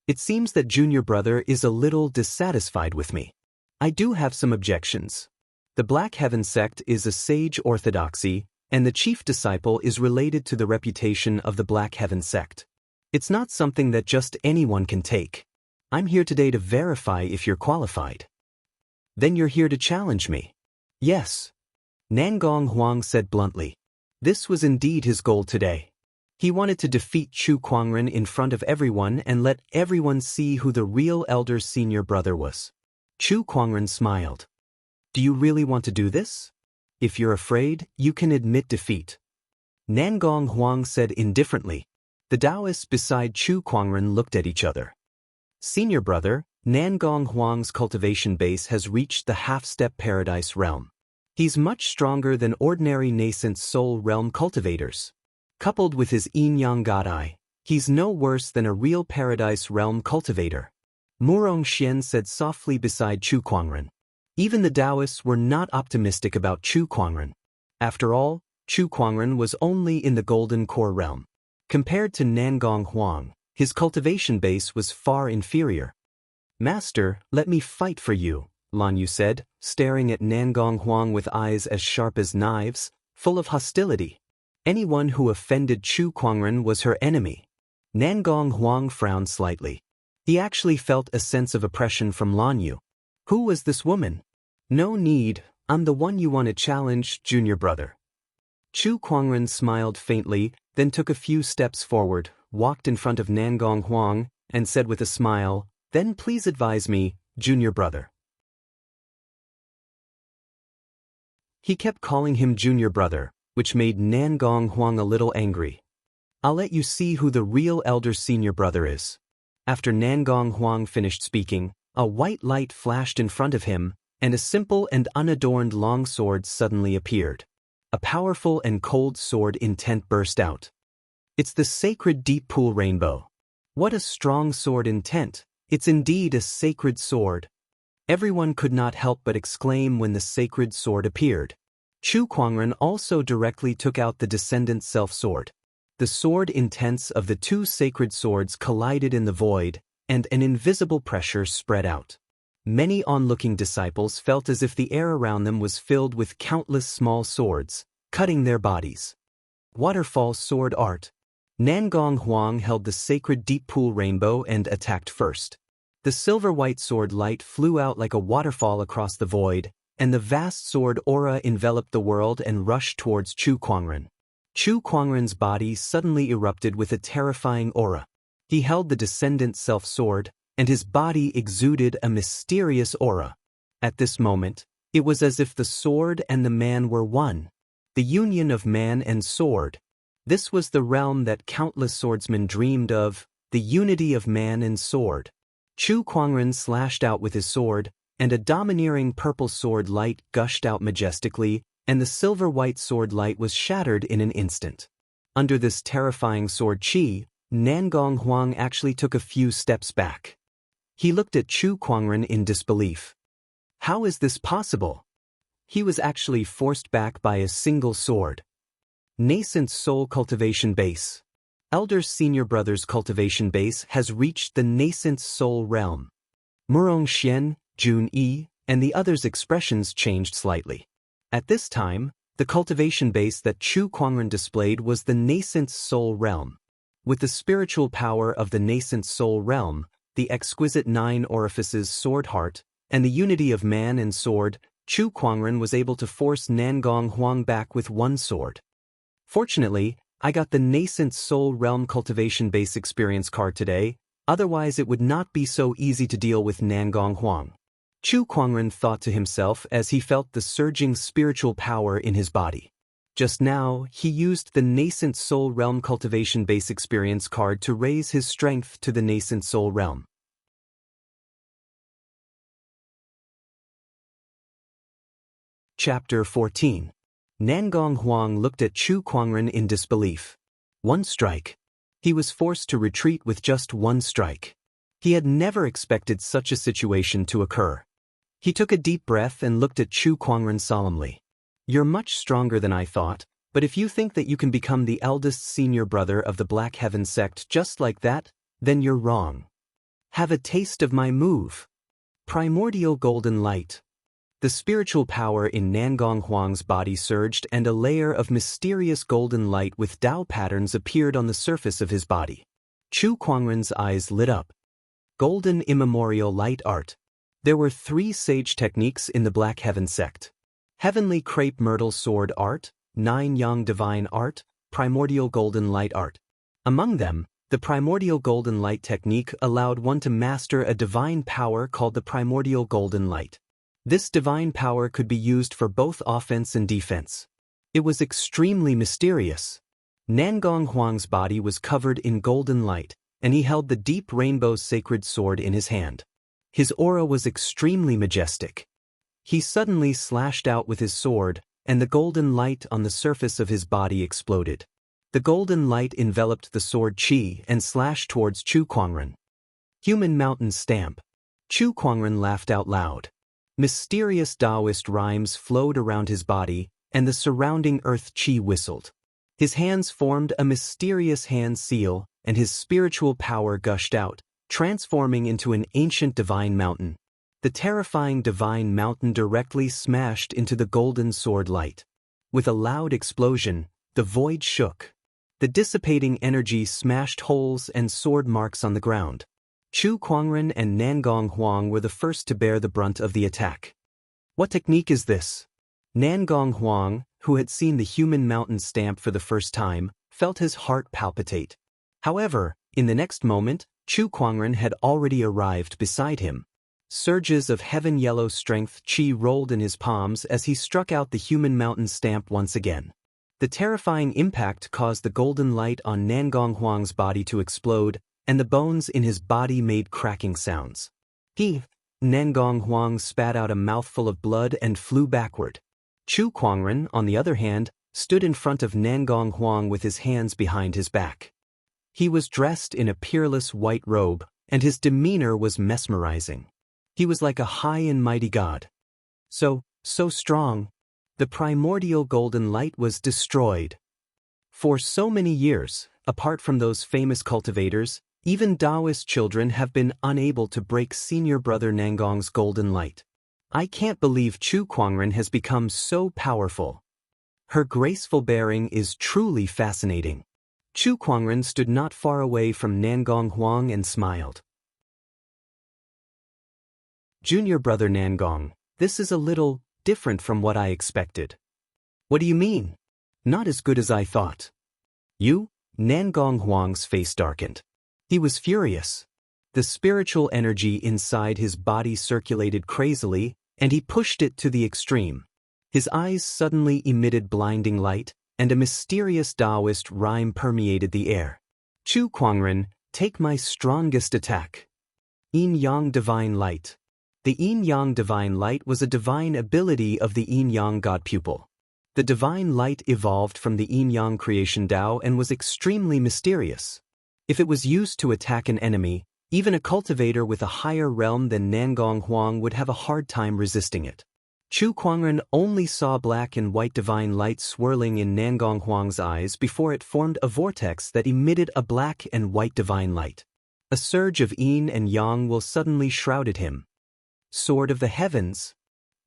A: "It seems that junior brother is a little dissatisfied with me. I do have some objections. The Black Heaven sect is a sage orthodoxy, and the chief disciple is related to the reputation of the Black Heaven sect. It's not something that just anyone can take. I'm here today to verify if you're qualified." "Then you're here to challenge me?" "Yes." Nangong Huang said bluntly. This was indeed his goal today. He wanted to defeat Chu Kuangren in front of everyone and let everyone see who the real elder senior brother was. Chu Kuangren smiled. "Do you really want to do this? If you're afraid, you can admit defeat." Nangong Huang said indifferently. The Taoists beside Chu Kuangren looked at each other. "Senior brother, Nangong Huang's cultivation base has reached the half-step paradise realm. He's much stronger than ordinary nascent soul realm cultivators. Coupled with his yin-yang god eye, he's no worse than a real paradise realm cultivator." Murong Xian said softly beside Chu Kuangren. Even the Taoists were not optimistic about Chu Kuangren. After all, Chu Kuangren was only in the golden core realm. Compared to Nangong Huang, his cultivation base was far inferior. "Master, let me fight for you," Lan Yu said, staring at Nangong Huang with eyes as sharp as knives, full of hostility. Anyone who offended Chu Kuangren was her enemy. Nangong Huang frowned slightly. He actually felt a sense of oppression from Lan Yu. Who was this woman? "No need, I'm the one you want to challenge, junior brother." Chu Kuangren smiled faintly, then took a few steps forward, walked in front of Nangong Huang, and said with a smile, "Then please advise me, junior brother." He kept calling him junior brother, which made Nangong Huang a little angry. "I'll let you see who the real elder senior brother is." After Nangong Huang finished speaking, a white light flashed in front of him, and a simple and unadorned long sword suddenly appeared. A powerful and cold sword intent burst out. "It's the sacred deep pool rainbow." What a strong sword intent! It's indeed a sacred sword. Everyone could not help but exclaim when the sacred sword appeared. Chu Kuangren also directly took out the descendant self-sword. The sword intents of the two sacred swords collided in the void, and an invisible pressure spread out. Many onlooking disciples felt as if the air around them was filled with countless small swords, cutting their bodies. Waterfall sword art. Nangong Huang held the sacred deep pool rainbow and attacked first. The silver-white sword light flew out like a waterfall across the void, and the vast sword aura enveloped the world and rushed towards Chu Kuangren. Chu Kuangren's body suddenly erupted with a terrifying aura. He held the descendant self-sword, and his body exuded a mysterious aura. At this moment, it was as if the sword and the man were one. The union of man and sword. This was the realm that countless swordsmen dreamed of, the unity of man and sword. Chu Kuangren slashed out with his sword, and a domineering purple sword light gushed out majestically, and the silver-white sword light was shattered in an instant. Under this terrifying sword chi, Nangong Huang actually took a few steps back. He looked at Chu Kuangren in disbelief. How is this possible? He was actually forced back by a single sword. Nascent soul cultivation base. Elder senior brother's cultivation base has reached the nascent soul realm. Murong Xian, Jun Yi, and the others' expressions changed slightly. At this time, the cultivation base that Chu Kuangren displayed was the nascent soul realm. With the spiritual power of the nascent soul realm, the exquisite 9 orifices sword heart, and the unity of man and sword, Chu Kuangren was able to force Nangong Huang back with one sword. Fortunately, I got the nascent soul realm cultivation base experience card today, otherwise it would not be so easy to deal with Nangong Huang. Chu Kuangren thought to himself as he felt the surging spiritual power in his body. Just now, he used the Nascent Soul Realm Cultivation Base Experience card to raise his strength to the Nascent Soul Realm. Chapter 14. Nangong Huang looked at Chu Kuangren in disbelief. One strike. He was forced to retreat with just one strike. He had never expected such a situation to occur. He took a deep breath and looked at Chu Kuangren solemnly. You're much stronger than I thought, but if you think that you can become the eldest senior brother of the Black Heaven sect just like that, then you're wrong. Have a taste of my move. Primordial Golden Light. The spiritual power in Nangong Huang's body surged and a layer of mysterious golden light with Tao patterns appeared on the surface of his body. Chu Kuangren's eyes lit up. Golden Immemorial Light Art. There were 3 sage techniques in the Black Heaven sect. Heavenly Crepe Myrtle Sword Art, 9 Yang Divine Art, Primordial Golden Light Art. Among them, the Primordial Golden Light technique allowed one to master a divine power called the Primordial Golden Light. This divine power could be used for both offense and defense. It was extremely mysterious. Nangong Huang's body was covered in golden light, and he held the deep rainbow's sacred sword in his hand. His aura was extremely majestic. He suddenly slashed out with his sword, and the golden light on the surface of his body exploded. The golden light enveloped the sword Qi and slashed towards Chu Kuangren. Human Mountain Stamp. Chu Kuangren laughed out loud. Mysterious Taoist rhymes flowed around his body, and the surrounding earth Qi whistled. His hands formed a mysterious hand seal, and his spiritual power gushed out, transforming into an ancient divine mountain. The terrifying divine mountain directly smashed into the golden sword light. With a loud explosion, the void shook. The dissipating energy smashed holes and sword marks on the ground. Chu Kuangren and Nangong Huang were the first to bear the brunt of the attack. What technique is this? Nangong Huang, who had seen the human mountain stamp for the first time, felt his heart palpitate. However, in the next moment, Chu Kuangren had already arrived beside him. Surges of heaven yellow strength Qi rolled in his palms as he struck out the human mountain stamp once again. The terrifying impact caused the golden light on Nangong Huang's body to explode, and the bones in his body made cracking sounds. Nangong Huang spat out a mouthful of blood and flew backward. Chu Kuangren, on the other hand, stood in front of Nangong Huang with his hands behind his back. He was dressed in a peerless white robe, and his demeanor was mesmerizing. He was like a high and mighty god. So strong. The primordial golden light was destroyed. For so many years, apart from those famous cultivators, even Taoist children have been unable to break senior brother Nangong's golden light. I can't believe Chu Kuangren has become so powerful. Her graceful bearing is truly fascinating. Chu Kuangren stood not far away from Nangong Huang and smiled. Junior brother Nangong, this is a little different from what I expected. What do you mean? Not as good as I thought. You? Nangong Huang's face darkened. He was furious. The spiritual energy inside his body circulated crazily, and he pushed it to the extreme. His eyes suddenly emitted blinding light, and a mysterious Taoist rhyme permeated the air. Chu Kuangren, take my strongest attack. Yin Yang Divine Light. The Yin Yang Divine Light was a divine ability of the Yin Yang God pupil. The divine light evolved from the Yin Yang creation Tao and was extremely mysterious. If it was used to attack an enemy, even a cultivator with a higher realm than Nangong Huang would have a hard time resisting it. Chu Kuangren only saw black and white divine light swirling in Nangong Huang's eyes before it formed a vortex that emitted a black and white divine light. A surge of yin and yang will suddenly shrouded him. Sword of the Heavens.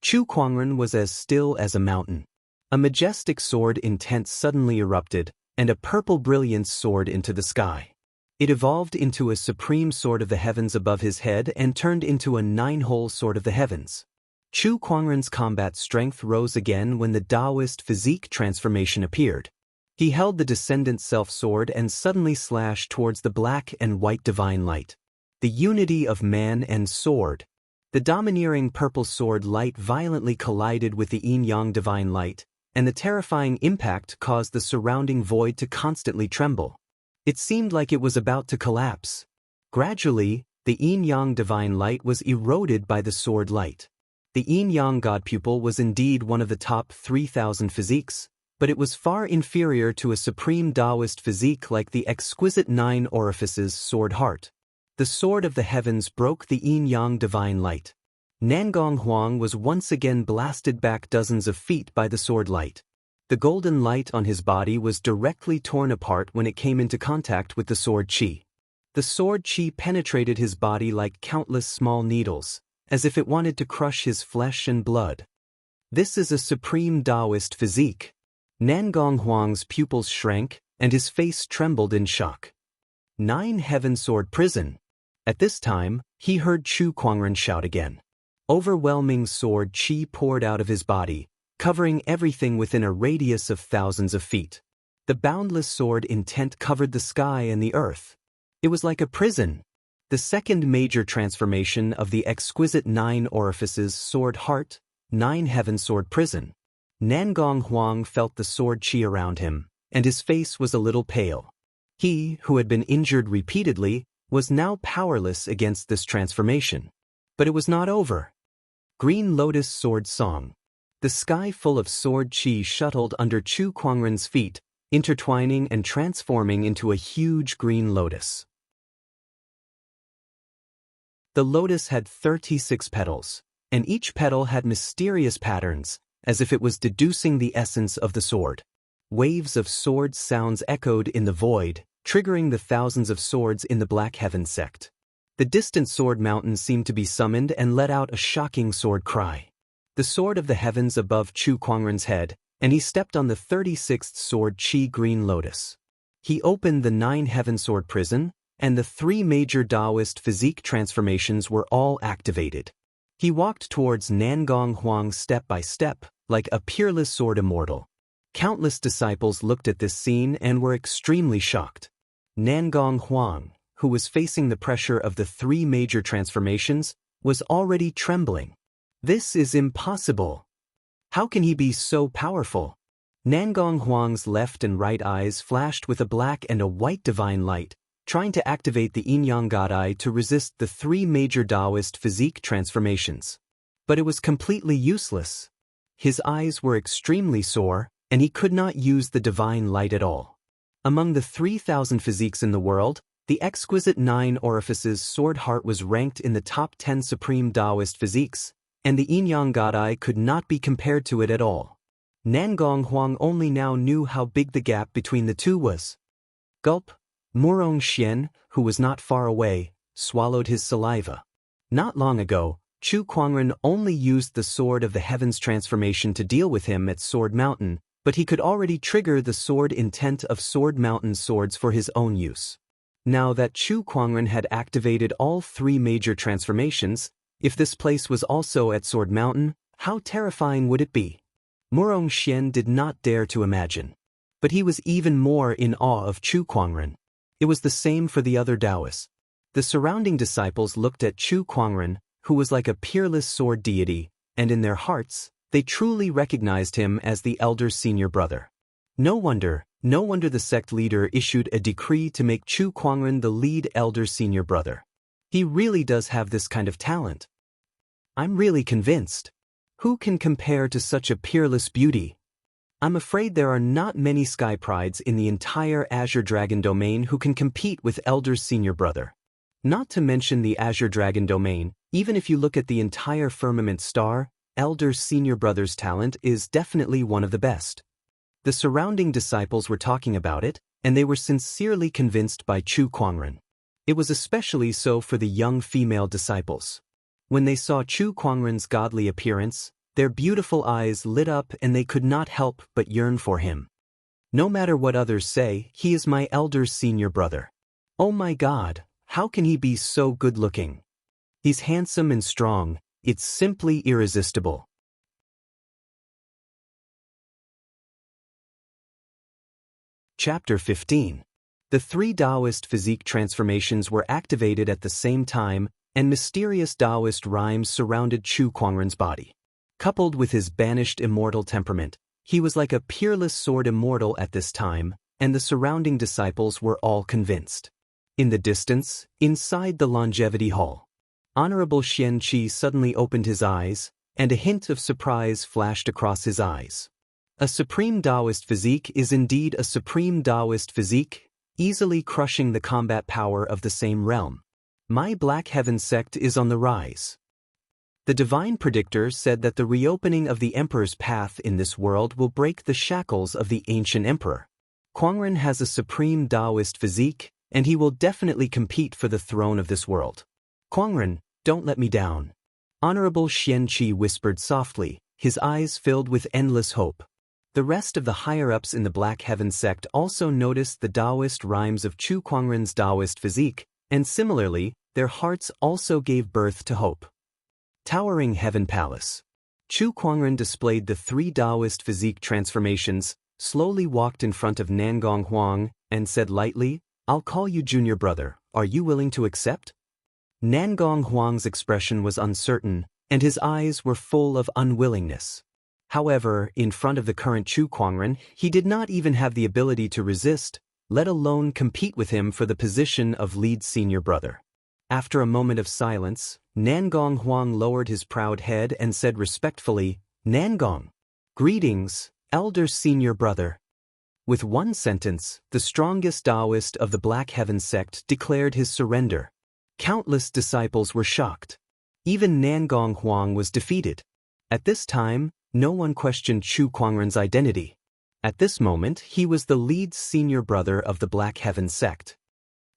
A: Chu Kuangren was as still as a mountain. A majestic sword intent suddenly erupted, and a purple brilliance soared into the sky. It evolved into a supreme sword of the heavens above his head and turned into a 9-hole sword of the heavens. Chu Kuangren's combat strength rose again when the Taoist physique transformation appeared. He held the Descendant Self-Sword and suddenly slashed towards the black and white divine light. The unity of man and sword. The domineering purple sword light violently collided with the yin-yang divine light, and the terrifying impact caused the surrounding void to constantly tremble. It seemed like it was about to collapse. Gradually, the yin-yang divine light was eroded by the sword light. The yin-yang god pupil was indeed one of the top 3,000 physiques, but it was far inferior to a supreme Taoist physique like the exquisite 9 orifices sword heart. The sword of the heavens broke the yin-yang divine light. Nangong Huang was once again blasted back dozens of feet by the sword light. The golden light on his body was directly torn apart when it came into contact with the sword qi. The sword qi penetrated his body like countless small needles, as if it wanted to crush his flesh and blood. This is a supreme Taoist physique. Nangong Huang's pupils shrank, and his face trembled in shock. 9 Heaven Sword Prison. At this time, he heard Chu Kuangren shout again. Overwhelming sword qi poured out of his body, covering everything within a radius of thousands of feet. The boundless sword intent covered the sky and the earth. It was like a prison. The second major transformation of the exquisite 9 orifices sword heart, 9 Heaven Sword Prison. Nangong Huang felt the sword qi around him, and his face was a little pale. He, who had been injured repeatedly, was now powerless against this transformation. But it was not over. Green Lotus Sword Song. The sky full of sword qi shuttled under Chu Kuangren's feet, intertwining and transforming into a huge green lotus. The lotus had 36 petals, and each petal had mysterious patterns, as if it was deducing the essence of the sword. Waves of sword sounds echoed in the void, triggering the thousands of swords in the Black Heaven sect. The distant sword mountain seemed to be summoned and let out a shocking sword cry. The sword of the heavens above Chu Kuangren's head, and he stepped on the 36th sword qi green lotus. He opened the 9 Heaven Sword Prison, and the 3 major Taoist physique transformations were all activated. He walked towards Nangong Huang step by step, like a peerless sword immortal. Countless disciples looked at this scene and were extremely shocked. Nangong Huang, who was facing the pressure of the 3 major transformations, was already trembling. This is impossible. How can he be so powerful? Nangong Huang's left and right eyes flashed with a black and a white divine light, trying to activate the yin-yang god eye to resist the 3 major Taoist physique transformations. But it was completely useless. His eyes were extremely sore, and he could not use the divine light at all. Among the 3,000 physiques in the world, the exquisite 9 orifices sword heart was ranked in the top 10 supreme Taoist physiques, and the yin-yang god eye could not be compared to it at all. Nangong Huang only now knew how big the gap between the two was. Gulp. Murong Xian, who was not far away, swallowed his saliva. Not long ago, Chu Kuangren only used the sword of the heavens transformation to deal with him at Sword Mountain, but he could already trigger the sword intent of Sword Mountain swords for his own use. Now that Chu Kuangren had activated all 3 major transformations, if this place was also at Sword Mountain, how terrifying would it be? Murong Xian did not dare to imagine. But he was even more in awe of Chu Kuangren. It was the same for the other Taoists. The surrounding disciples looked at Chu Kuangren, who was like a peerless sword deity, and in their hearts, they truly recognized him as the elder senior brother. No wonder the sect leader issued a decree to make Chu Kuangren the lead elder senior brother. He really does have this kind of talent. I'm really convinced. Who can compare to such a peerless beauty? I'm afraid there are not many Sky Prides in the entire Azure Dragon domain who can compete with Elder's senior brother. Not to mention the Azure Dragon domain, even if you look at the entire Firmament Star, Elder's senior brother's talent is definitely one of the best. The surrounding disciples were talking about it, and they were sincerely convinced by Chu Kuangren. It was especially so for the young female disciples. When they saw Chu Kuangren's godly appearance, their beautiful eyes lit up and they could not help but yearn for him. No matter what others say, he is my elder's senior brother. Oh my God, how can he be so good-looking? He's handsome and strong, it's simply irresistible. Chapter 15. The 3 Taoist physique transformations were activated at the same time, and mysterious Taoist rhymes surrounded Chu Kuangren's body. Coupled with his banished immortal temperament, He was like a peerless sword immortal at this time, and the surrounding disciples were all convinced. In the distance, inside the longevity hall, Honorable Xian Qi suddenly opened his eyes, and a hint of surprise flashed across his eyes. A supreme Taoist physique is indeed a supreme Taoist physique, easily crushing the combat power of the same realm. My Black Heaven sect is on the rise. The divine predictor said that the reopening of the emperor's path in this world will break the shackles of the ancient emperor. Kuangren has a supreme Taoist physique, and he will definitely compete for the throne of this world. Kuangren, don't let me down. Honorable Xian Qi whispered softly, his eyes filled with endless hope. The rest of the higher-ups in the Black Heaven sect also noticed the Taoist rhymes of Chu Kuangren's Taoist physique, and similarly, their hearts also gave birth to hope. Towering Heaven Palace. Chu Kuangren displayed the 3 Taoist physique transformations, slowly walked in front of Nangong Huang, and said lightly, "I'll call you junior brother, are you willing to accept?" Nangong Huang's expression was uncertain, and his eyes were full of unwillingness. However, in front of the current Chu Kuangren, he did not even have the ability to resist, let alone compete with him for the position of lead senior brother. After a moment of silence, Nangong Huang lowered his proud head and said respectfully, "Nangong. Greetings, elder senior brother." With one sentence, the strongest Taoist of the Black Heaven sect declared his surrender. Countless disciples were shocked. Even Nangong Huang was defeated. At this time, no one questioned Chu Kuangren's identity. At this moment, he was the lead senior brother of the Black Heaven sect.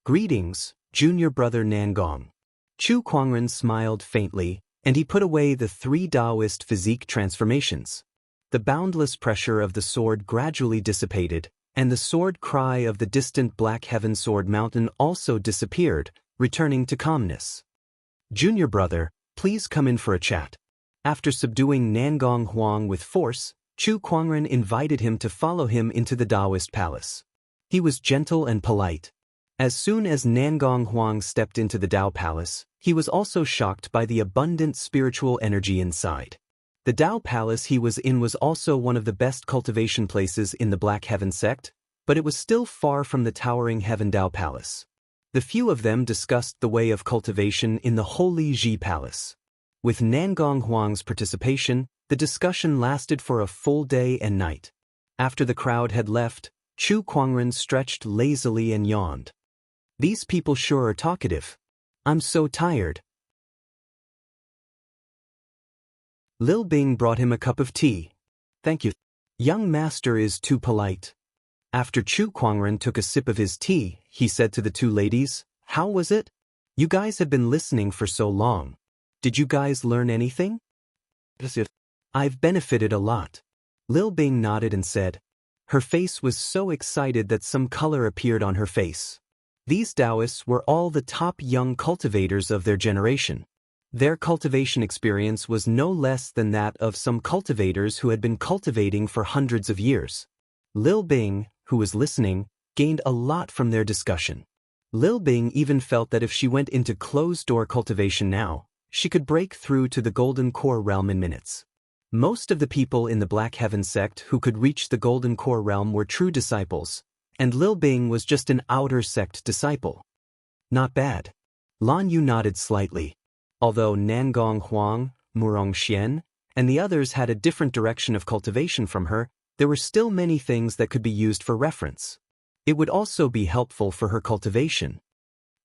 A: "Greetings, junior brother Nangong." Chu Kuangren smiled faintly, and he put away the 3 Taoist physique transformations. The boundless pressure of the sword gradually dissipated, and the sword cry of the distant Black Heaven Sword Mountain also disappeared, returning to calmness. "Junior brother, please come in for a chat." After subduing Nangong Huang with force, Chu Kuangren invited him to follow him into the Taoist palace. He was gentle and polite. As soon as Nangong Huang stepped into the Tao palace, he was also shocked by the abundant spiritual energy inside. The Tao palace he was in was also one of the best cultivation places in the Black Heaven sect, but it was still far from the towering Heaven Tao palace. The few of them discussed the way of cultivation in the Holy Ji palace. With Nangong Huang's participation, the discussion lasted for a full day and night. After the crowd had left, Chu Kuangren stretched lazily and yawned. "These people sure are talkative. I'm so tired." Lil Bing brought him a cup of tea. "Thank you. Young master is too polite." After Chu Kuangren took a sip of his tea, he said to the 2 ladies, "How was it? You guys have been listening for so long. Did you guys learn anything?" "I've benefited a lot." Lil Bing nodded and said. Her face was so excited that some color appeared on her face. These Taoists were all the top young cultivators of their generation. Their cultivation experience was no less than that of some cultivators who had been cultivating for hundreds of years. Lil Bing, who was listening, gained a lot from their discussion. Lil Bing even felt that if she went into closed-door cultivation now, she could break through to the Golden Core realm in minutes. Most of the people in the Black Heaven sect who could reach the Golden Core realm were true disciples, and Lil Bing was just an outer sect disciple. Not bad. Lan Yu nodded slightly. Although Nangong Huang, Murong Xian, and the others had a different direction of cultivation from her, there were still many things that could be used for reference. It would also be helpful for her cultivation.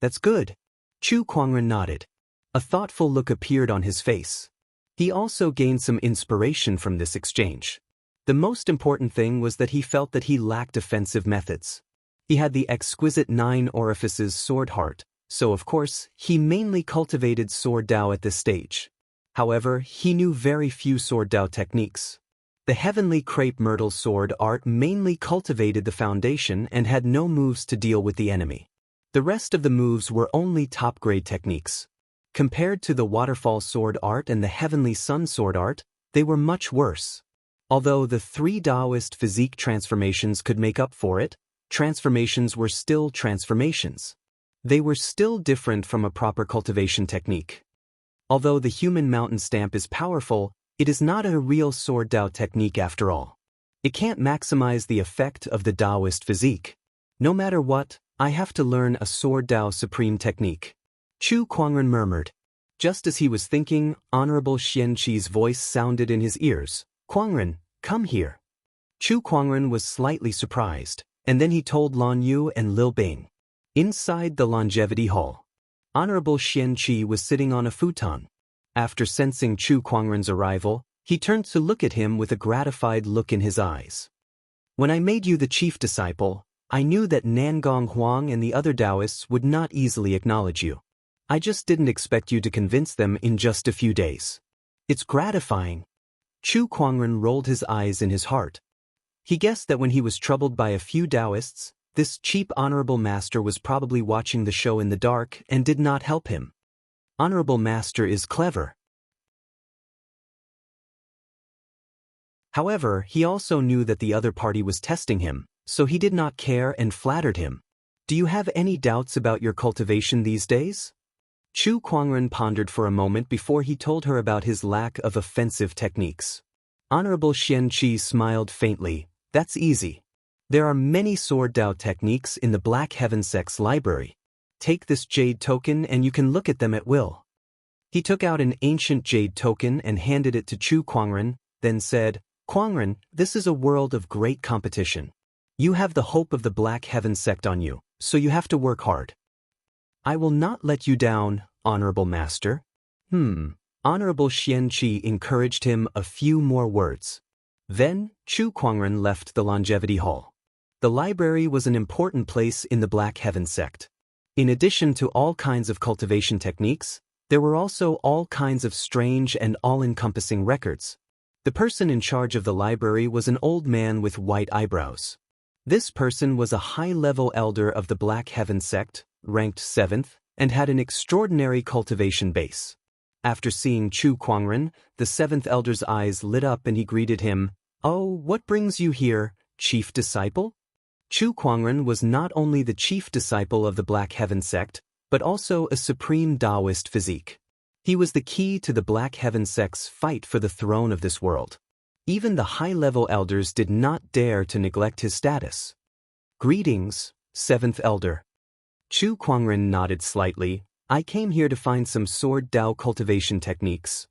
A: "That's good." Chu Kuangren nodded. A thoughtful look appeared on his face. He also gained some inspiration from this exchange. The most important thing was that he felt that he lacked offensive methods. He had the exquisite 9 orifices sword heart, so of course, he mainly cultivated sword Dao at this stage. However, he knew very few sword Dao techniques. The heavenly crepe myrtle sword art mainly cultivated the foundation and had no moves to deal with the enemy. The rest of the moves were only top-grade techniques. Compared to the waterfall sword art and the heavenly sun sword art, they were much worse. Although the 3 Taoist physique transformations could make up for it, transformations were still transformations. They were still different from a proper cultivation technique. Although the human mountain stamp is powerful, it is not a real sword Dao technique after all. It can't maximize the effect of the Taoist physique. No matter what, I have to learn a sword Tao supreme technique. Chu Kuangren murmured. Just as he was thinking, Honorable Xian Qi's voice sounded in his ears. Kuangren, come here. Chu Kuangren was slightly surprised, and then he told Lan Yu and Lil Bing. Inside the longevity hall, Honorable Xian Qi was sitting on a futon. After sensing Chu Kuangren's arrival, he turned to look at him with a gratified look in his eyes. When I made you the chief disciple, I knew that Nangong Huang and the other Taoists would not easily acknowledge you. I just didn't expect you to convince them in just a few days. It's gratifying. Chu Kuangren rolled his eyes in his heart. He guessed that when he was troubled by a few Taoists, this cheap honorable master was probably watching the show in the dark and did not help him. Honorable master is clever. However, he also knew that the other party was testing him, so he did not care and flattered him. Do you have any doubts about your cultivation these days? Chu Kuangren pondered for a moment before he told her about his lack of offensive techniques. Honorable Xian Qi smiled faintly. That's easy. There are many sword Tao techniques in the Black Heaven Sect's library. Take this jade token and you can look at them at will. He took out an ancient jade token and handed it to Chu Kuangren, then said, Kuangren, this is a world of great competition. You have the hope of the Black Heaven Sect on you, so you have to work hard. I will not let you down, Honorable Master. Honorable Xian Qi encouraged him a few more words. Then, Chu Kuangren left the longevity hall. The library was an important place in the Black Heaven Sect. In addition to all kinds of cultivation techniques, there were also all kinds of strange and all-encompassing records. The person in charge of the library was an old man with white eyebrows. This person was a high-level elder of the Black Heaven Sect, ranked 7th, and had an extraordinary cultivation base. After seeing Chu Kuangren, the 7th elder's eyes lit up and he greeted him. Oh, what brings you here, chief disciple? Chu Kuangren was not only the chief disciple of the Black Heaven Sect, but also a supreme Taoist physique. He was the key to the Black Heaven Sect's fight for the throne of this world. Even the high-level elders did not dare to neglect his status. Greetings, 7th elder. Chu Kuangren nodded slightly. I came here to find some sword Tao cultivation techniques.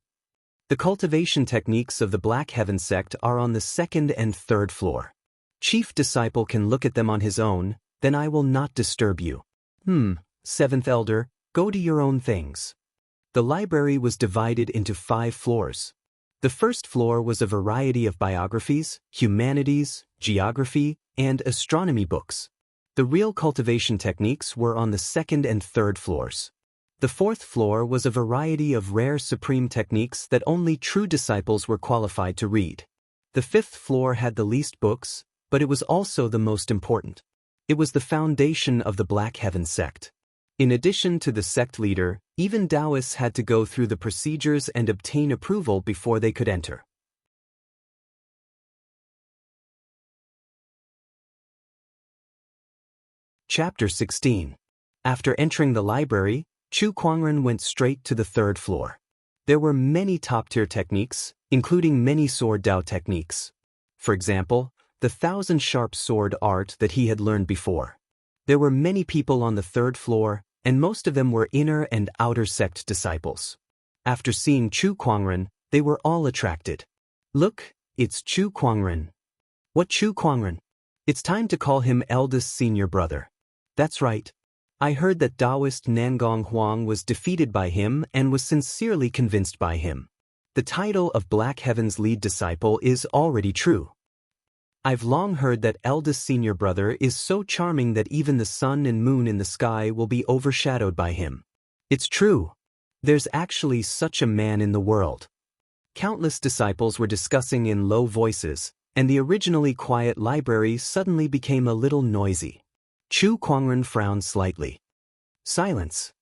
A: The cultivation techniques of the Black Heaven Sect are on the 2nd and 3rd floor. Chief disciple can look at them on his own, then I will not disturb you. 7th elder, go do your own things. The library was divided into 5 floors. The first floor was a variety of biographies, humanities, geography, and astronomy books. The real cultivation techniques were on the 2nd and 3rd floors. The 4th floor was a variety of rare supreme techniques that only true disciples were qualified to read. The 5th floor had the least books, but it was also the most important. It was the foundation of the Black Heaven Sect. In addition to the sect leader, even Taoists had to go through the procedures and obtain approval before they could enter. Chapter 16. After entering the library, Chu Kuangren went straight to the 3rd floor. There were many top-tier techniques, including many sword Tao techniques. For example, the 1,000-sharp sword art that he had learned before. There were many people on the 3rd floor, and most of them were inner and outer sect disciples. After seeing Chu Kuangren, they were all attracted. Look, it's Chu Kuangren. What Chu Kuangren? It's time to call him eldest senior brother. That's right. I heard that Taoist Nangong Huang was defeated by him and was sincerely convinced by him. The title of Black Heaven's lead disciple is already true. I've long heard that eldest senior brother is so charming that even the sun and moon in the sky will be overshadowed by him. It's true. There's actually such a man in the world. Countless disciples were discussing in low voices, and the originally quiet library suddenly became a little noisy. Chu Kuangren frowned slightly. Silence.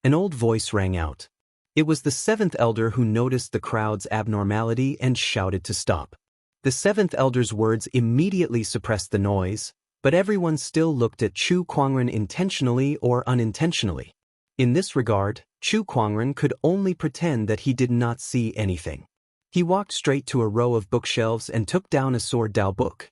A: An old voice rang out. It was the 7th elder who noticed the crowd's abnormality and shouted to stop. The 7th elder's words immediately suppressed the noise, but everyone still looked at Chu Kuangren intentionally or unintentionally. In this regard, Chu Kuangren could only pretend that he did not see anything. He walked straight to a row of bookshelves and took down a sword Dao book.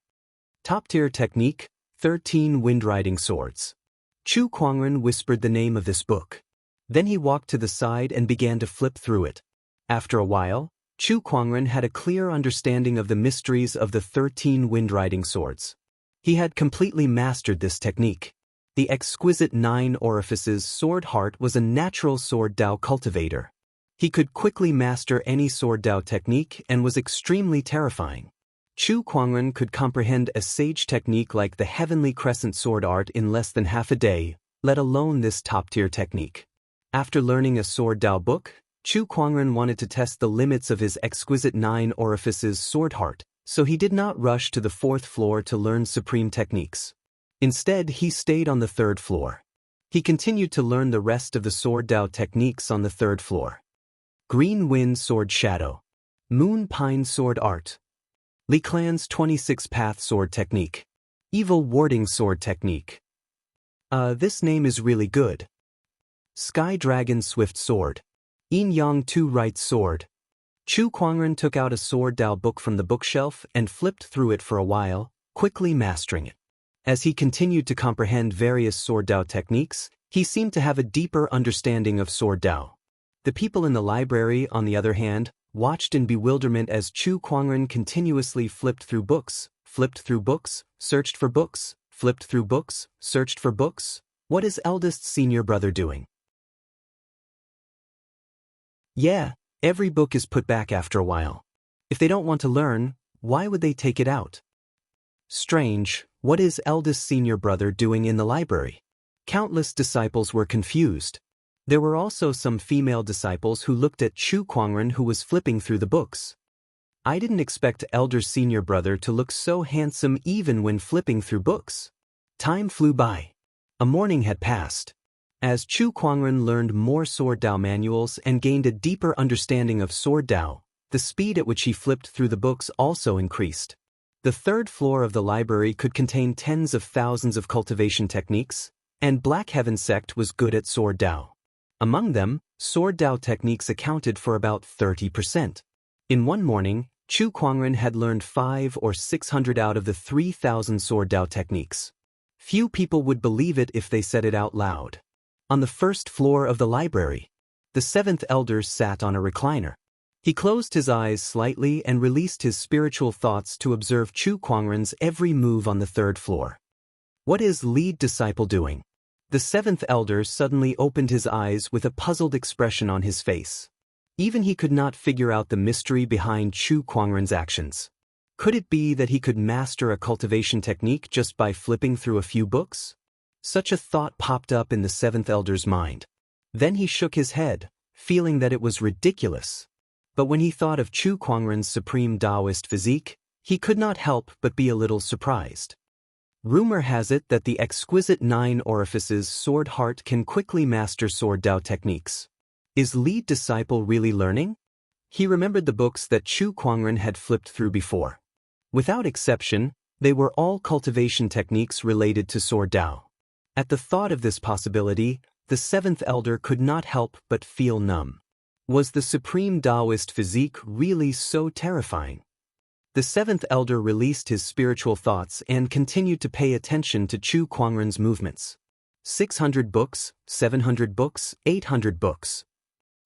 A: Top-tier technique, 13 wind-riding swords. Chu Kuangren whispered the name of this book. Then he walked to the side and began to flip through it. After a while, Chu Kuangren had a clear understanding of the mysteries of the 13 wind-riding swords. He had completely mastered this technique. The exquisite 9 orifices sword heart was a natural sword Dao cultivator. He could quickly master any sword Dao technique and was extremely terrifying. Chu Kuangren could comprehend a sage technique like the heavenly crescent sword art in less than half a day, let alone this top-tier technique. After learning a sword Dao book, Chu Kuangren wanted to test the limits of his exquisite 9 orifices sword heart, so he did not rush to the 4th floor to learn supreme techniques. Instead, he stayed on the 3rd floor. He continued to learn the rest of the sword Dao techniques on the 3rd floor. Green Wind Sword Shadow. Moon Pine Sword Art. Li Clan's 26-Path Sword Technique. Evil Warding Sword Technique. This name is really good. Sky Dragon Swift Sword. Yin Yang 2 Right Sword. Chu Kuangren took out a sword Dao book from the bookshelf and flipped through it for a while, quickly mastering it. As he continued to comprehend various sword Dao techniques, he seemed to have a deeper understanding of sword Dao. The people in the library, on the other hand, watched in bewilderment as Chu Kuangren continuously flipped through books, searched for books, flipped through books, searched for books. What is eldest senior brother doing? Yeah, every book is put back after a while. If they don't want to learn, why would they take it out? Strange, what is eldest senior brother doing in the library? Countless disciples were confused. There were also some female disciples who looked at Chu Kuangren, who was flipping through the books. I didn't expect elder senior brother to look so handsome even when flipping through books. Time flew by. A morning had passed. As Chu Kuangren learned more sword Dao manuals and gained a deeper understanding of sword Dao, the speed at which he flipped through the books also increased. The 3rd floor of the library could contain tens of thousands of cultivation techniques, and Black Heaven sect was good at sword Dao. Among them, sword Dao techniques accounted for about 30%. In one morning, Chu Kuangren had learned 500 or 600 out of the 3,000 sword Dao techniques. Few people would believe it if they said it out loud. On the 1st floor of the library, the 7th elder sat on a recliner. He closed his eyes slightly and released his spiritual thoughts to observe Chu Kuangren's every move on the 3rd floor. What is lead disciple doing? The 7th elder suddenly opened his eyes with a puzzled expression on his face. Even he could not figure out the mystery behind Chu Kuangren's actions. Could it be that he could master a cultivation technique just by flipping through a few books? Such a thought popped up in the 7th elder's mind. Then he shook his head, feeling that it was ridiculous. But when he thought of Chu Kuangren's supreme Taoist physique, he could not help but be a little surprised. Rumor has it that the exquisite 9 orifices sword heart can quickly master sword Dao techniques. Is lead disciple really learning? He remembered the books that Chu Kuangren had flipped through before. Without exception, they were all cultivation techniques related to sword Dao. At the thought of this possibility, the 7th elder could not help but feel numb. Was the supreme Taoist physique really so terrifying? The 7th elder released his spiritual thoughts and continued to pay attention to Chu Kuangren's movements. 600 books, 700 books, 800 books.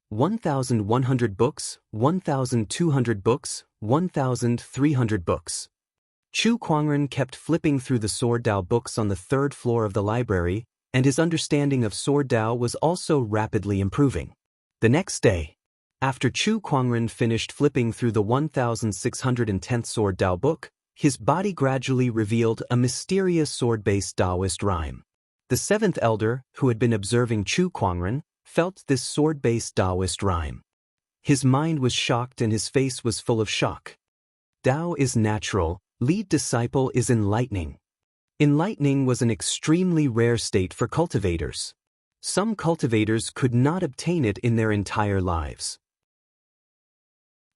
A: 1,100 books, 1,200 books, 1,300 books. Chu Kuangren kept flipping through the sword Dao books on the 3rd floor of the library, and his understanding of sword Dao was also rapidly improving. The next day, after Chu Kuangren finished flipping through the 1610th sword Dao book, his body gradually revealed a mysterious sword-based Taoist rhyme. The 7th elder, who had been observing Chu Kuangren, felt this sword-based Taoist rhyme. His mind was shocked and his face was full of shock. Dao is natural, lead disciple is enlightening. Enlightening was an extremely rare state for cultivators. Some cultivators could not obtain it in their entire lives.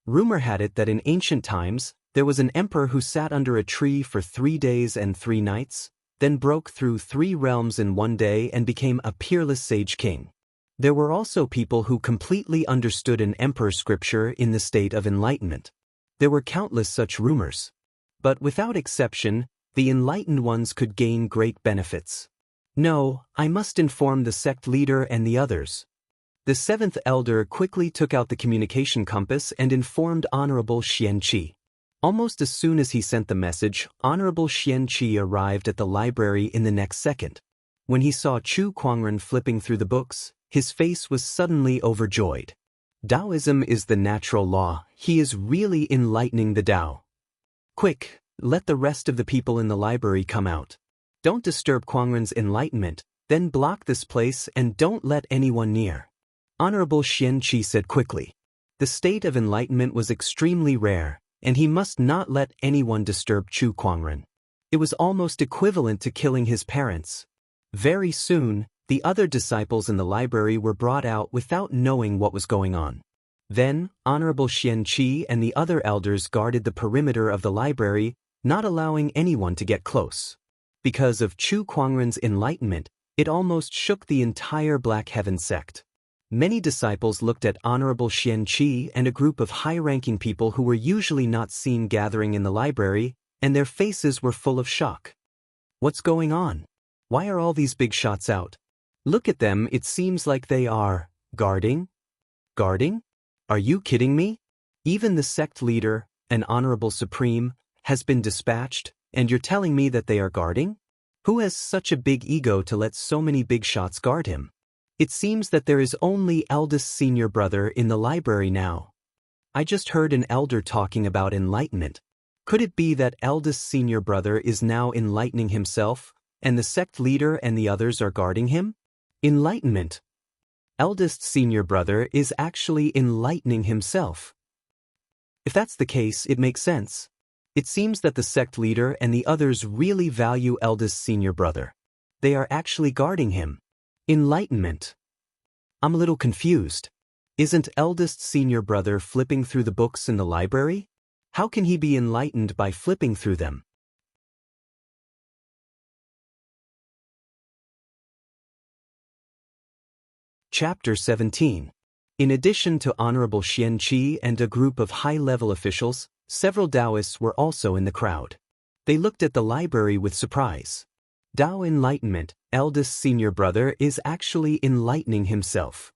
A: Rumor had it that in ancient times, there was an emperor who sat under a tree for 3 days and 3 nights, then broke through 3 realms in one day and became a peerless sage king. There were also people who completely understood an emperor's scripture in the state of enlightenment. There were countless such rumors. But without exception, the enlightened ones could gain great benefits. No, I must inform the sect leader and the others. The seventh elder quickly took out the communication compass and informed Honorable Xianqi. Almost as soon as he sent the message, Honorable Xianqi arrived at the library in the next second. When he saw Chu Kuangren flipping through the books, his face was suddenly overjoyed. Taoism is the natural law. He is really enlightening the Tao. Quick, let the rest of the people in the library come out. Don't disturb Kuangren's enlightenment, then block this place and don't let anyone near. Honorable Xianqi said quickly. The state of enlightenment was extremely rare, and he must not let anyone disturb Chu Kuangren. It was almost equivalent to killing his parents. Very soon, the other disciples in the library were brought out without knowing what was going on. Then, Honorable Xianqi and the other elders guarded the perimeter of the library, not allowing anyone to get close. Because of Chu Kuangren's enlightenment, it almost shook the entire Black Heaven sect. Many disciples looked at Honorable Xianqi and a group of high-ranking people who were usually not seen gathering in the library, and their faces were full of shock. What's going on? Why are all these big shots out? Look at them, it seems like they are guarding? Guarding? Are you kidding me? Even the sect leader, an honorable supreme, has been dispatched, and you're telling me that they are guarding? Who has such a big ego to let so many big shots guard him? It seems that there is only eldest senior brother in the library now. I just heard an elder talking about enlightenment. Could it be that eldest senior brother is now enlightening himself, and the sect leader and the others are guarding him? Enlightenment. Eldest senior brother is actually enlightening himself. If that's the case, it makes sense. It seems that the sect leader and the others really value eldest senior brother. They are actually guarding him. Enlightenment. I'm a little confused. Isn't eldest senior brother flipping through the books in the library? How can he be enlightened by flipping through them? Chapter 17. In addition to Honorable Xianqi and a group of high-level officials, several Taoists were also in the crowd. They looked at the library with surprise. Tao enlightenment, eldest senior brother, is actually enlightening himself.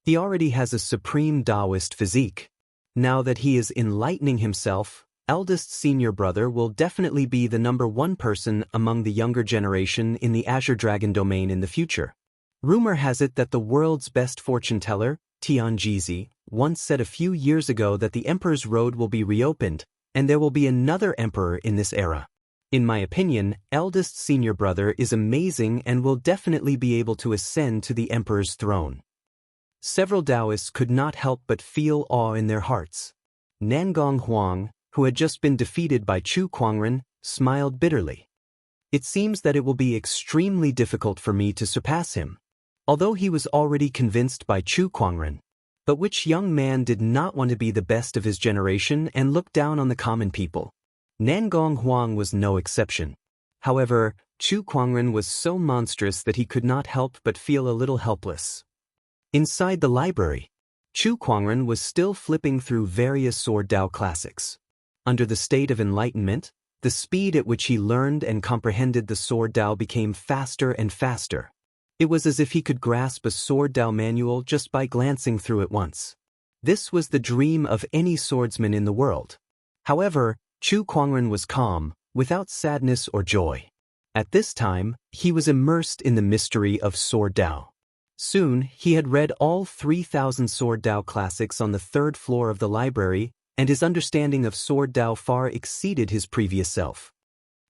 A: He already has a supreme Taoist physique. Now that he is enlightening himself, eldest senior brother will definitely be the #1 person among the younger generation in the Azure Dragon domain in the future. Rumor has it that the world's best fortune teller, Tianjizi, once said a few years ago that the Emperor's Road will be reopened, and there will be another emperor in this era. In my opinion, eldest senior brother is amazing and will definitely be able to ascend to the Emperor's throne. Several Taoists could not help but feel awe in their hearts. Nangong Huang, who had just been defeated by Chu Kuangren, smiled bitterly. It seems that it will be extremely difficult for me to surpass him. Although he was already convinced by Chu Kuangren. But which young man did not want to be the best of his generation and look down on the common people? Nangong Huang was no exception. However, Chu Kuangren was so monstrous that he could not help but feel a little helpless. Inside the library, Chu Kuangren was still flipping through various Sword Tao classics. Under the state of enlightenment, the speed at which he learned and comprehended the Sword Tao became faster and faster. It was as if he could grasp a Sword Tao manual just by glancing through it once. This was the dream of any swordsman in the world. However, Chu Kuangren was calm, without sadness or joy. At this time, he was immersed in the mystery of Sword Tao. Soon, he had read all 3,000 Sword Tao classics on the 3rd floor of the library, and his understanding of Sword Tao far exceeded his previous self.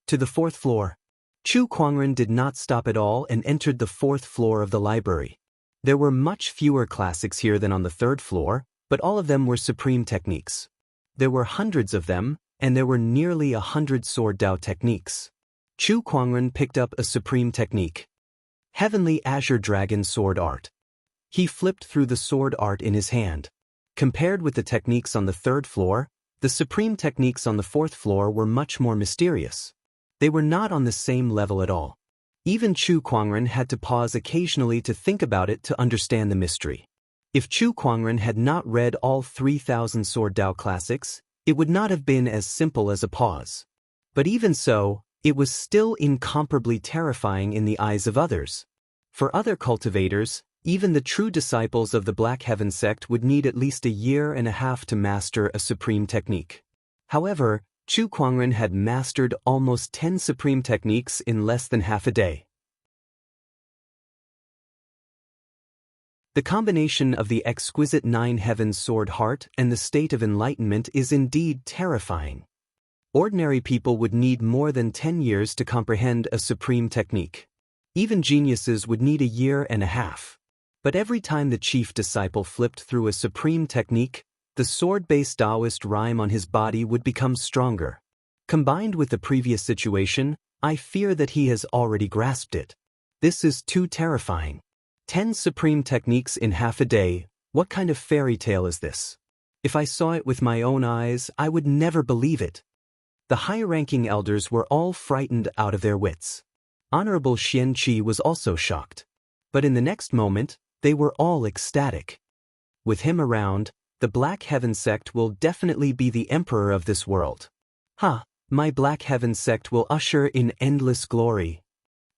A: To the 4th floor. Chu Kuangren did not stop at all and entered the 4th floor of the library. There were much fewer classics here than on the 3rd floor, but all of them were supreme techniques. There were hundreds of them, and there were nearly 100 Sword Tao techniques. Chu Kuangren picked up a supreme technique. Heavenly Azure Dragon Sword Art. He flipped through the sword art in his hand. Compared with the techniques on the 3rd floor, the supreme techniques on the 4th floor were much more mysterious. They were not on the same level at all. Even Chu Kuangren had to pause occasionally to think about it to understand the mystery. If Chu Kuangren had not read all 3,000 Sword Dao classics, it would not have been as simple as a pause. But even so, it was still incomparably terrifying in the eyes of others. For other cultivators, even the true disciples of the Black Heaven sect would need at least a year and a half to master a supreme technique. However, Chu Kuangren had mastered almost 10 supreme techniques in less than half a day. The combination of the exquisite Nine Heavens sword heart and the state of enlightenment is indeed terrifying. Ordinary people would need more than 10 years to comprehend a supreme technique. Even geniuses would need a year and a half. But every time the chief disciple flipped through a supreme technique, the sword-based Taoist rhyme on his body would become stronger. Combined with the previous situation, I fear that he has already grasped it. This is too terrifying. 10 supreme techniques in half a day, what kind of fairy tale is this? If I saw it with my own eyes, I would never believe it. The high-ranking elders were all frightened out of their wits. Honorable Xian Qi was also shocked. But in the next moment, they were all ecstatic. With him around, the Black Heaven sect will definitely be the emperor of this world. My Black Heaven sect will usher in endless glory.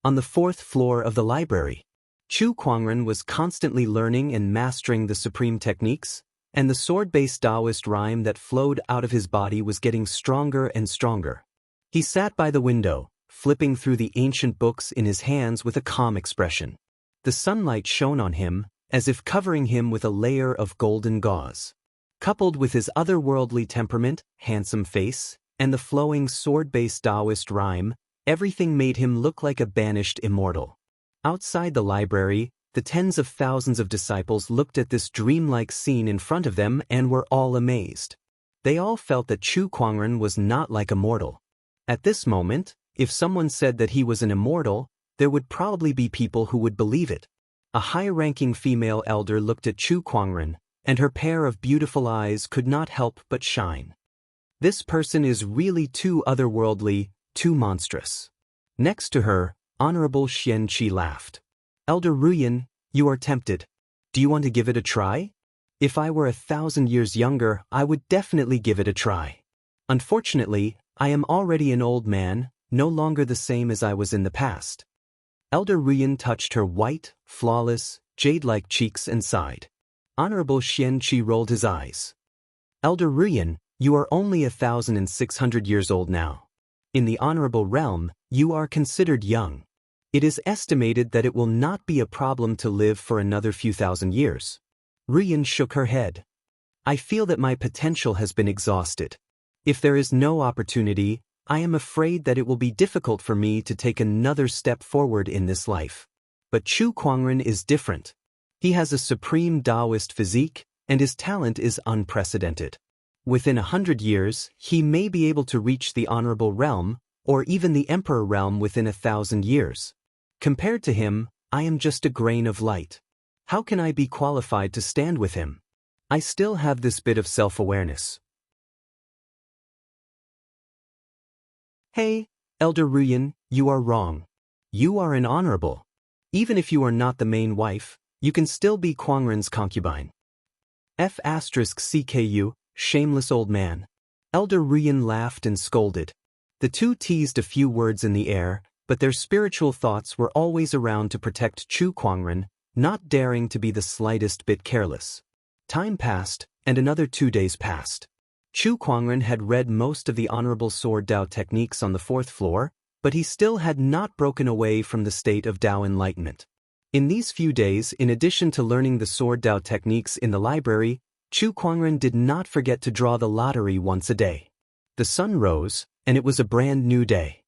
A: On the 4th floor of the library, Chu Kuangren was constantly learning and mastering the supreme techniques, and the sword-based Taoist rhyme that flowed out of his body was getting stronger and stronger. He sat by the window, flipping through the ancient books in his hands with a calm expression. The sunlight shone on him, as if covering him with a layer of golden gauze. Coupled with his otherworldly temperament, handsome face, and the flowing sword-based Taoist rhyme, everything made him look like a banished immortal. Outside the library, the tens of thousands of disciples looked at this dreamlike scene in front of them and were all amazed. They all felt that Chu Kuangren was not like a mortal. At this moment, if someone said that he was an immortal, there would probably be people who would believe it. A high-ranking female elder looked at Chu Kuangren, and her pair of beautiful eyes could not help but shine. This person is really too otherworldly, too monstrous. Next to her, Honorable Xian Qi laughed. Elder Ruyan, you are tempted. Do you want to give it a try? If I were 1,000 years younger, I would definitely give it a try. Unfortunately, I am already an old man, no longer the same as I was in the past. Elder Ruyan touched her white, flawless, jade-like cheeks and sighed. Honorable Xian Qi rolled his eyes. Elder Ruyan, you are only 1,600 years old now. In the honorable realm, you are considered young. It is estimated that it will not be a problem to live for another few thousand years. Ruyan shook her head. I feel that my potential has been exhausted. If there is no opportunity, I am afraid that it will be difficult for me to take another step forward in this life. But Chu Kuangren is different. He has a supreme Taoist physique, and his talent is unprecedented. Within 100 years, he may be able to reach the honorable realm, or even the emperor realm within 1,000 years. Compared to him, I am just a grain of light. How can I be qualified to stand with him? I still have this bit of self-awareness. Hey, Elder Ruyan, you are wrong. You are an honorable. Even if you are not the main wife, you can still be Kuangren's concubine. F***CKU, shameless old man. Elder Ruyan laughed and scolded. The two teased a few words in the air, but their spiritual thoughts were always around to protect Chu Kuangren, not daring to be the slightest bit careless. Time passed, and another 2 days passed. Chu Kuangren had read most of the Honorable Sword Dao techniques on the 4th floor, but he still had not broken away from the state of Dao enlightenment. In these few days, in addition to learning the Sword Dao techniques in the library, Chu Kuangren did not forget to draw the lottery once a day. The sun rose, and it was a brand new day.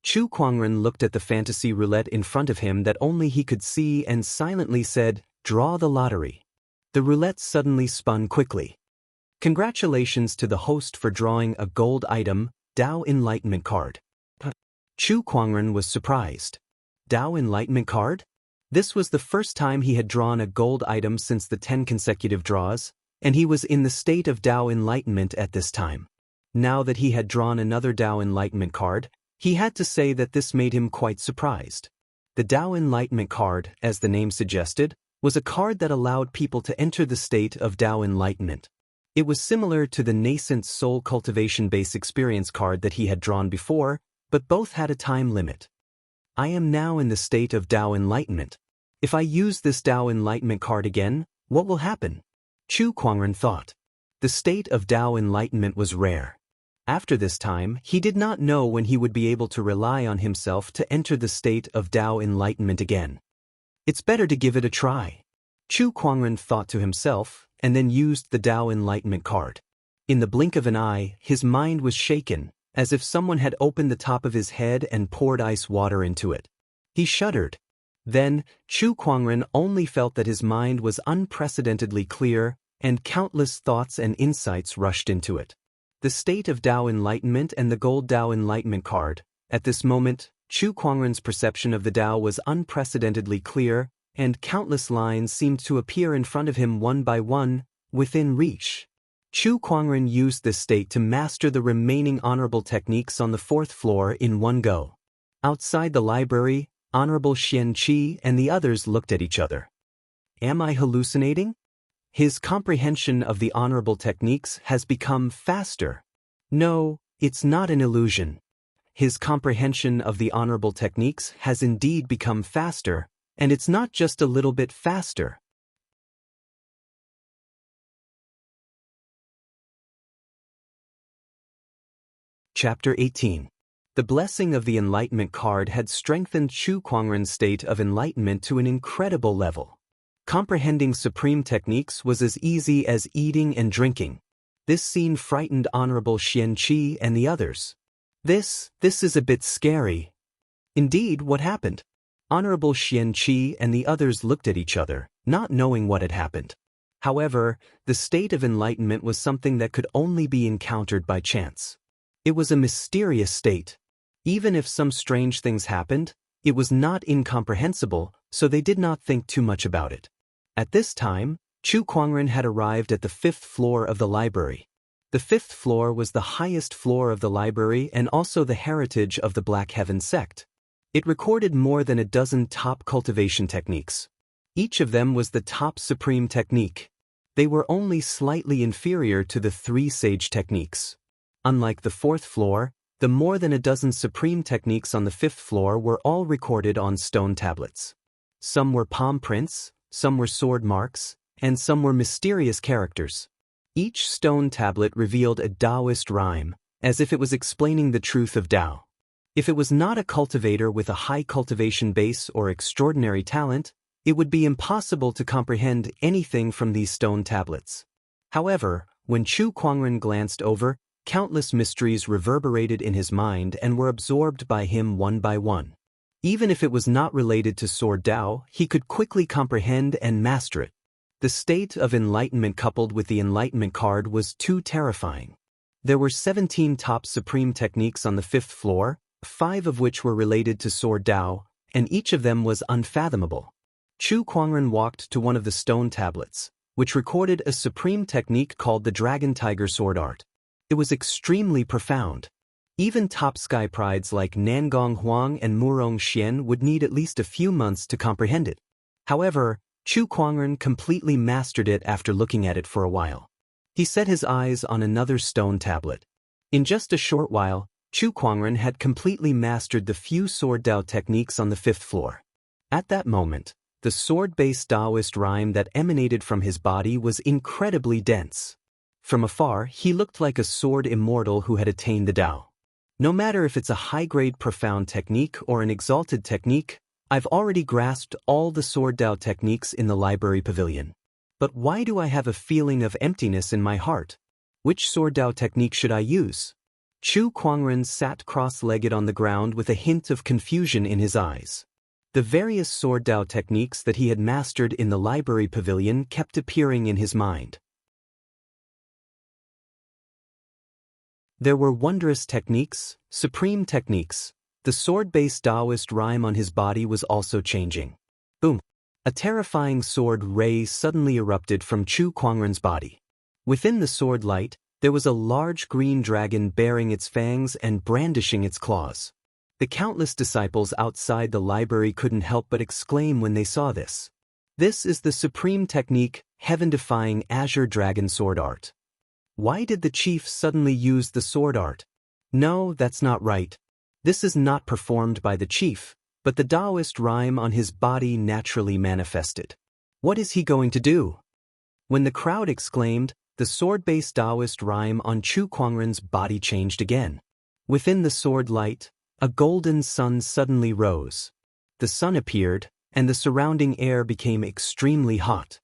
A: Chu Kuangren looked at the fantasy roulette in front of him that only he could see and silently said, "Draw the lottery." The roulette suddenly spun quickly. Congratulations to the host for drawing a gold item, Dao Enlightenment card. Chu Kuangren was surprised. Dao Enlightenment card? This was the first time he had drawn a gold item since the 10 consecutive draws, and he was in the state of Dao Enlightenment at this time. Now that he had drawn another Dao Enlightenment card, he had to say that this made him quite surprised. The Tao Enlightenment card, as the name suggested, was a card that allowed people to enter the state of Tao Enlightenment. It was similar to the nascent soul cultivation base experience card that he had drawn before, but both had a time limit. I am now in the state of Tao Enlightenment. If I use this Tao Enlightenment card again, what will happen? Chu Kuangren thought. The state of Tao Enlightenment was rare. After this time, he did not know when he would be able to rely on himself to enter the state of Tao Enlightenment again. It's better to give it a try. Chu Kuangren thought to himself, and then used the Tao Enlightenment card. In the blink of an eye, his mind was shaken, as if someone had opened the top of his head and poured ice water into it. He shuddered. Then, Chu Kuangren only felt that his mind was unprecedentedly clear, and countless thoughts and insights rushed into it. The state of Tao Enlightenment and the gold Tao Enlightenment card. At this moment, Chu Kuangren's perception of the Tao was unprecedentedly clear, and countless lines seemed to appear in front of him one by one, within reach. Chu Kuangren used this state to master the remaining honorable techniques on the 4th floor in one go. Outside the library, Honorable Xian Qi and the others looked at each other. Am I hallucinating? His comprehension of the honorable techniques has become faster. No, it's not an illusion. His comprehension of the honorable techniques has indeed become faster, and it's not just a little bit faster. Chapter 18. The blessing of the Enlightenment card had strengthened Chu Kuangren's state of enlightenment to an incredible level. Comprehending supreme techniques was as easy as eating and drinking. This scene frightened Honorable Xian Qi and the others. This is a bit scary. Indeed, what happened? Honorable Xian Qi and the others looked at each other, not knowing what had happened. However, the state of enlightenment was something that could only be encountered by chance. It was a mysterious state. Even if some strange things happened, it was not incomprehensible, so they did not think too much about it. At this time, Chu Kuangren had arrived at the 5th floor of the library. The 5th floor was the highest floor of the library and also the heritage of the Black Heaven sect. It recorded more than a dozen top cultivation techniques. Each of them was the top supreme technique. They were only slightly inferior to the 3 sage techniques. Unlike the 4th floor, the more than a dozen supreme techniques on the 5th floor were all recorded on stone tablets. Some were palm prints, some were sword marks, and some were mysterious characters. Each stone tablet revealed a Taoist rhyme, as if it was explaining the truth of Tao. If it was not a cultivator with a high cultivation base or extraordinary talent, it would be impossible to comprehend anything from these stone tablets. However, when Chu Kuangren glanced over, countless mysteries reverberated in his mind and were absorbed by him one by one. Even if it was not related to Sword Tao, he could quickly comprehend and master it. The state of enlightenment coupled with the enlightenment card was too terrifying. There were 17 top supreme techniques on the 5th floor, 5 of which were related to Sword Tao, and each of them was unfathomable. Chu Kuangren walked to one of the stone tablets, which recorded a supreme technique called the Dragon Tiger Sword Art. It was extremely profound. Even top sky prides like Nangong Huang and Murong Xian would need at least a few months to comprehend it. However, Chu Kuangren completely mastered it after looking at it for a while. He set his eyes on another stone tablet. In just a short while, Chu Kuangren had completely mastered the few sword Tao techniques on the 5th floor. At that moment, the sword-based Taoist rhyme that emanated from his body was incredibly dense. From afar, he looked like a sword immortal who had attained the Tao. No matter if it's a high-grade profound technique or an exalted technique, I've already grasped all the sword Tao techniques in the library pavilion. But why do I have a feeling of emptiness in my heart? Which sword Tao technique should I use? Chu Kuangren sat cross-legged on the ground with a hint of confusion in his eyes. The various sword Tao techniques that he had mastered in the library pavilion kept appearing in his mind. There were wondrous techniques, supreme techniques. The sword-based Taoist rhyme on his body was also changing. Boom! A terrifying sword ray suddenly erupted from Chu Kuangren's body. Within the sword light, there was a large green dragon baring its fangs and brandishing its claws. The countless disciples outside the library couldn't help but exclaim when they saw this. This is the supreme technique, heaven-defying azure dragon sword art. Why did the chief suddenly use the sword art? No, that's not right. This is not performed by the chief, but the Taoist rhyme on his body naturally manifested. What is he going to do? When the crowd exclaimed, the sword-based Taoist rhyme on Chu Kuangren's body changed again. Within the sword light, a golden sun suddenly rose. The sun appeared, and the surrounding air became extremely hot.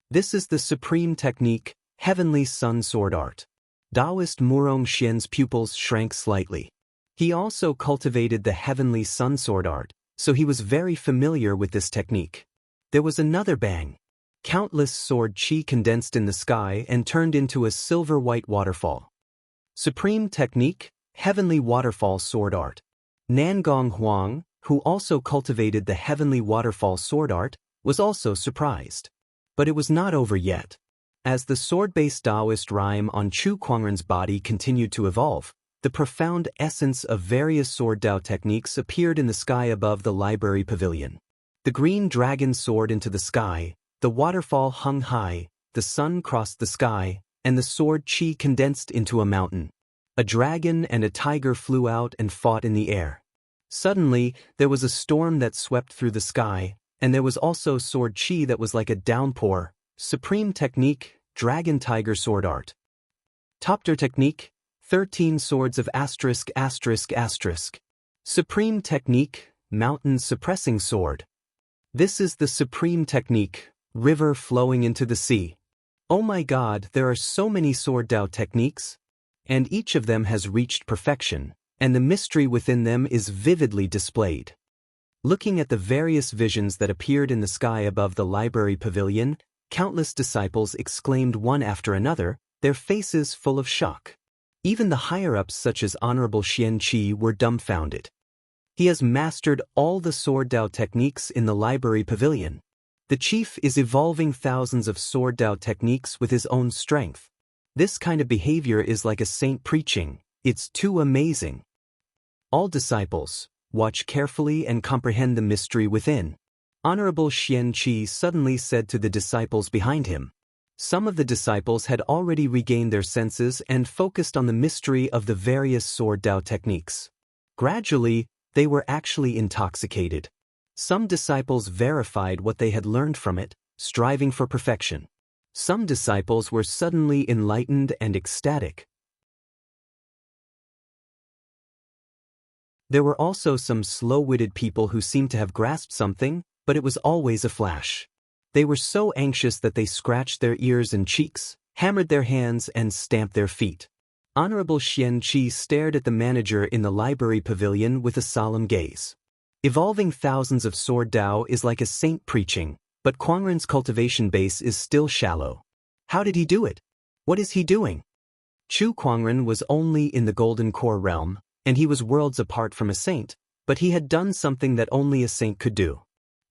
A: This is the supreme technique, heavenly sun sword art. Taoist Murong Xian's pupils shrank slightly. He also cultivated the heavenly sun sword art, so he was very familiar with this technique. There was another bang. Countless sword chi condensed in the sky and turned into a silver-white waterfall. Supreme technique, heavenly waterfall sword art. Nangong Huang, who also cultivated the heavenly waterfall sword art, was also surprised. But it was not over yet. As the sword-based Taoist rhyme on Chu Kuangren's body continued to evolve, the profound essence of various sword Tao techniques appeared in the sky above the library pavilion. The green dragon soared into the sky, the waterfall hung high, the sun crossed the sky, and the sword chi condensed into a mountain. A dragon and a tiger flew out and fought in the air. Suddenly, there was a storm that swept through the sky, and there was also sword chi that was like a downpour. Supreme technique, dragon tiger sword art. Topter technique, 13 swords of asterisk. Supreme technique, mountain suppressing sword. This is the supreme technique, river flowing into the sea. Oh my God, there are so many sword Tao techniques. And each of them has reached perfection, and the mystery within them is vividly displayed. Looking at the various visions that appeared in the sky above the library pavilion, countless disciples exclaimed one after another, their faces full of shock. Even the higher-ups such as Honorable Xian Qi were dumbfounded. He has mastered all the sword Tao techniques in the library pavilion. The chief is evolving thousands of sword Tao techniques with his own strength. This kind of behavior is like a saint preaching. It's too amazing. All disciples, watch carefully and comprehend the mystery within. Honorable Xian Qi suddenly said to the disciples behind him. Some of the disciples had already regained their senses and focused on the mystery of the various sword Tao techniques. Gradually, they were actually intoxicated. Some disciples verified what they had learned from it, striving for perfection. Some disciples were suddenly enlightened and ecstatic. There were also some slow-witted people who seemed to have grasped something, but it was always a flash. They were so anxious that they scratched their ears and cheeks, hammered their hands and stamped their feet. Honorable Xian Qi stared at the manager in the library pavilion with a solemn gaze. Evolving thousands of sword Tao is like a saint preaching, but Kuangren's cultivation base is still shallow. How did he do it? What is he doing? Chu Kuangren was only in the Golden Core realm, and he was worlds apart from a saint, but he had done something that only a saint could do.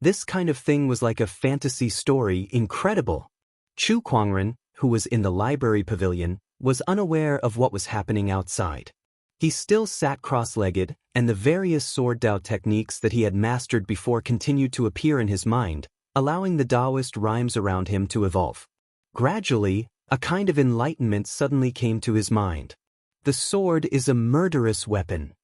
A: This kind of thing was like a fantasy story, incredible. Chu Kuangren, who was in the library pavilion, was unaware of what was happening outside. He still sat cross-legged, and the various sword Tao techniques that he had mastered before continued to appear in his mind, allowing the Taoist rhymes around him to evolve. Gradually, a kind of enlightenment suddenly came to his mind. The sword is a murderous weapon.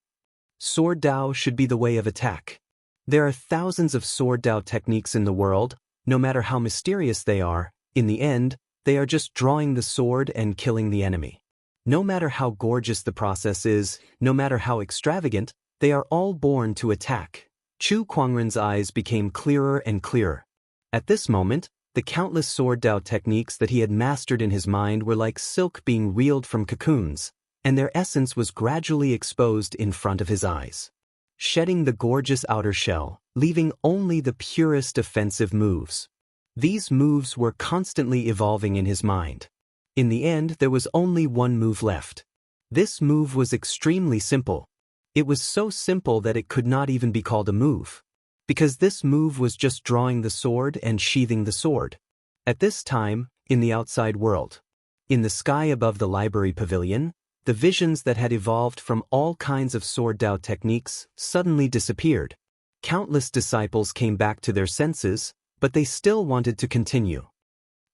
A: Sword Tao should be the way of attack. There are thousands of sword Tao techniques in the world. No matter how mysterious they are, in the end, they are just drawing the sword and killing the enemy. No matter how gorgeous the process is, no matter how extravagant, they are all born to attack. Chu Kuangren's eyes became clearer and clearer. At this moment, the countless sword Tao techniques that he had mastered in his mind were like silk being reeled from cocoons, and their essence was gradually exposed in front of his eyes, shedding the gorgeous outer shell, leaving only the purest offensive moves. These moves were constantly evolving in his mind. In the end, there was only one move left. This move was extremely simple. It was so simple that it could not even be called a move, because this move was just drawing the sword and sheathing the sword. At this time, in the outside world, in the sky above the library pavilion, the visions that had evolved from all kinds of sword Dao techniques suddenly disappeared. Countless disciples came back to their senses, but they still wanted to continue.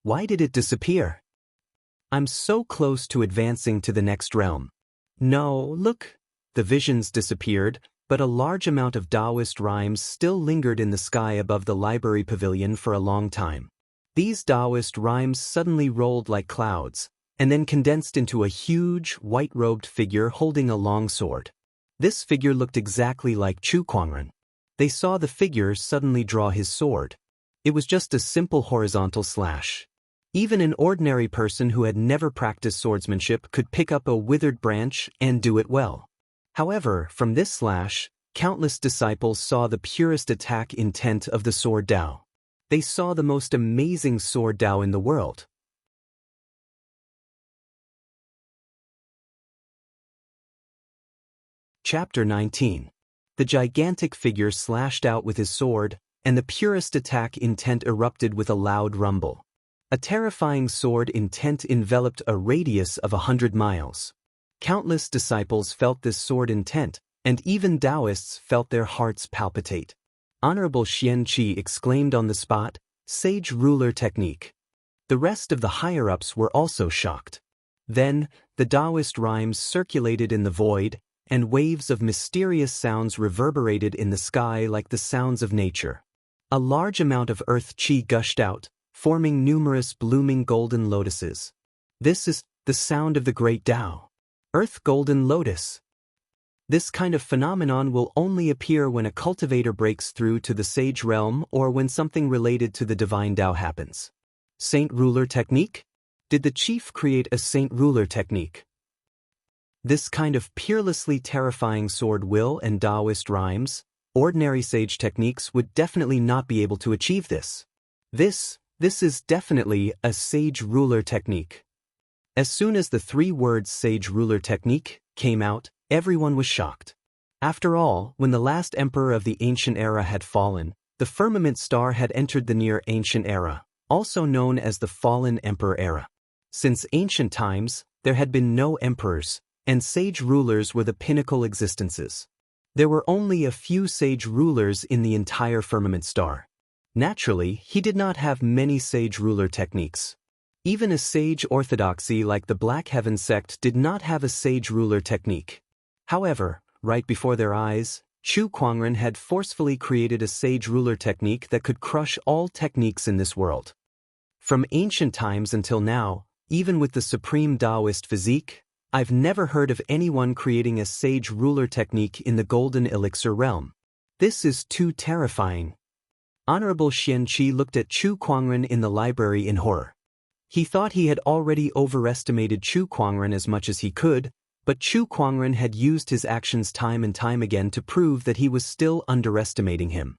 A: Why did it disappear? I'm so close to advancing to the next realm. No, look. The visions disappeared, but a large amount of Taoist rhymes still lingered in the sky above the library pavilion for a long time. These Taoist rhymes suddenly rolled like clouds, and then condensed into a huge, white-robed figure holding a long sword. This figure looked exactly like Chu Kuangren. They saw the figure suddenly draw his sword. It was just a simple horizontal slash. Even an ordinary person who had never practiced swordsmanship could pick up a withered branch and do it well. However, from this slash, countless disciples saw the purest attack intent of the sword Dao. They saw the most amazing sword Dao in the world. Chapter 19. The gigantic figure slashed out with his sword, and the purest attack intent erupted with a loud rumble. A terrifying sword intent enveloped a radius of 100 miles. Countless disciples felt this sword intent, and even Taoists felt their hearts palpitate. Honorable Xian Qi exclaimed on the spot, "Sage ruler technique." The rest of the higher-ups were also shocked. Then, the Taoist rhymes circulated in the void, and waves of mysterious sounds reverberated in the sky like the sounds of nature. A large amount of earth qi gushed out, forming numerous blooming golden lotuses. This is the sound of the great Tao. Earth golden lotus. This kind of phenomenon will only appear when a cultivator breaks through to the sage realm or when something related to the divine Tao happens. Saint ruler technique? Did the chief create a saint ruler technique? This kind of peerlessly terrifying sword will and Taoist rhymes, ordinary sage techniques would definitely not be able to achieve this. This is definitely a sage ruler technique. As soon as the 3 words sage ruler technique came out, everyone was shocked. After all, when the last emperor of the ancient era had fallen, the firmament star had entered the near ancient era, also known as the fallen emperor era. Since ancient times, there had been no emperors, and sage rulers were the pinnacle existences. There were only a few sage rulers in the entire firmament star. Naturally, he did not have many sage ruler techniques. Even a sage orthodoxy like the Black Heaven sect did not have a sage ruler technique. However, right before their eyes, Chu Kuangren had forcefully created a sage ruler technique that could crush all techniques in this world. From ancient times until now, even with the supreme Taoist physique, I've never heard of anyone creating a sage ruler technique in the golden elixir realm. This is too terrifying. Honorable Xian Qi looked at Chu Kuangren in the library in horror. He thought he had already overestimated Chu Kuangren as much as he could, but Chu Kuangren had used his actions time and time again to prove that he was still underestimating him.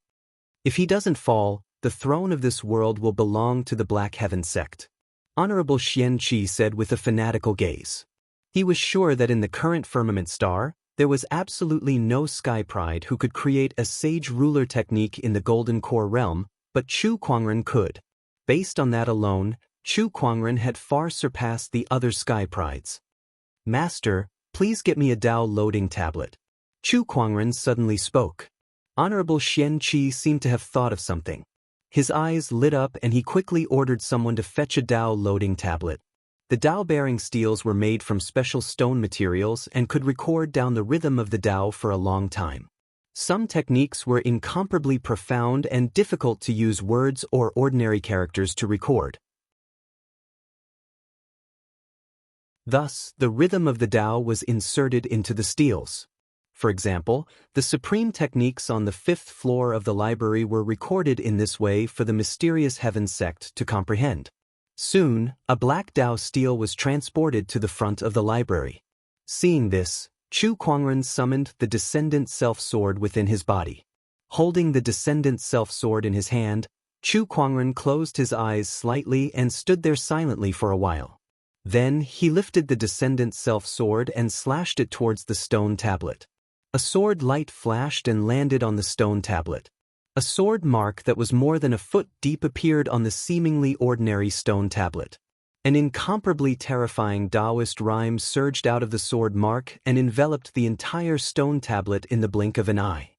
A: If he doesn't fall, the throne of this world will belong to the Black Heaven sect. Honorable Xian Qi said with a fanatical gaze. He was sure that in the current firmament star, there was absolutely no sky pride who could create a sage ruler technique in the golden core realm, but Chu Kuangren could. Based on that alone, Chu Kuangren had far surpassed the other sky prides. Master, please get me a Dao loading tablet. Chu Kuangren suddenly spoke. Honorable Xian Qi seemed to have thought of something. His eyes lit up and he quickly ordered someone to fetch a Dao loading tablet. The Dao-bearing steels were made from special stone materials and could record down the rhythm of the Dao for a long time. Some techniques were incomparably profound and difficult to use words or ordinary characters to record. Thus, the rhythm of the Dao was inserted into the steels. For example, the supreme techniques on the 5th floor of the library were recorded in this way for the mysterious Heaven sect to comprehend. Soon, a black Dao steel was transported to the front of the library. Seeing this, Chu Kuangren summoned the Descendant Self-Sword within his body. Holding the Descendant Self-Sword in his hand, Chu Kuangren closed his eyes slightly and stood there silently for a while. Then, he lifted the Descendant Self-Sword and slashed it towards the stone tablet. A sword light flashed and landed on the stone tablet. A sword mark that was more than a foot deep appeared on the seemingly ordinary stone tablet. An incomparably terrifying Taoist rhyme surged out of the sword mark and enveloped the entire stone tablet in the blink of an eye.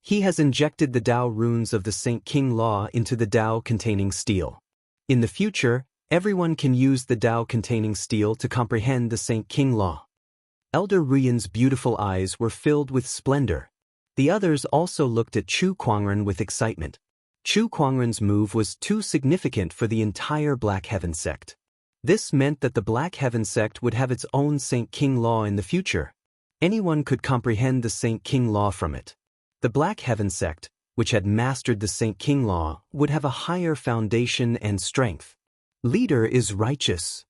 A: He has injected the Tao runes of the Saint King Law into the Tao containing steel. In the future, everyone can use the Tao containing steel to comprehend the Saint King Law. Elder Ruyan's beautiful eyes were filled with splendor. The others also looked at Chu Kuangren with excitement. Chu Kuangren's move was too significant for the entire Black Heaven sect. This meant that the Black Heaven sect would have its own Saint King Law in the future. Anyone could comprehend the Saint King Law from it. The Black Heaven sect, which had mastered the Saint King Law, would have a higher foundation and strength. Leader is righteous,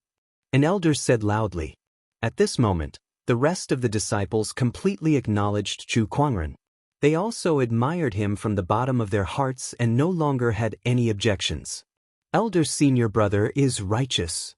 A: an elder said loudly. At this moment, the rest of the disciples completely acknowledged Chu Kuangren. They also admired him from the bottom of their hearts and no longer had any objections. Elder Senior Brother is righteous.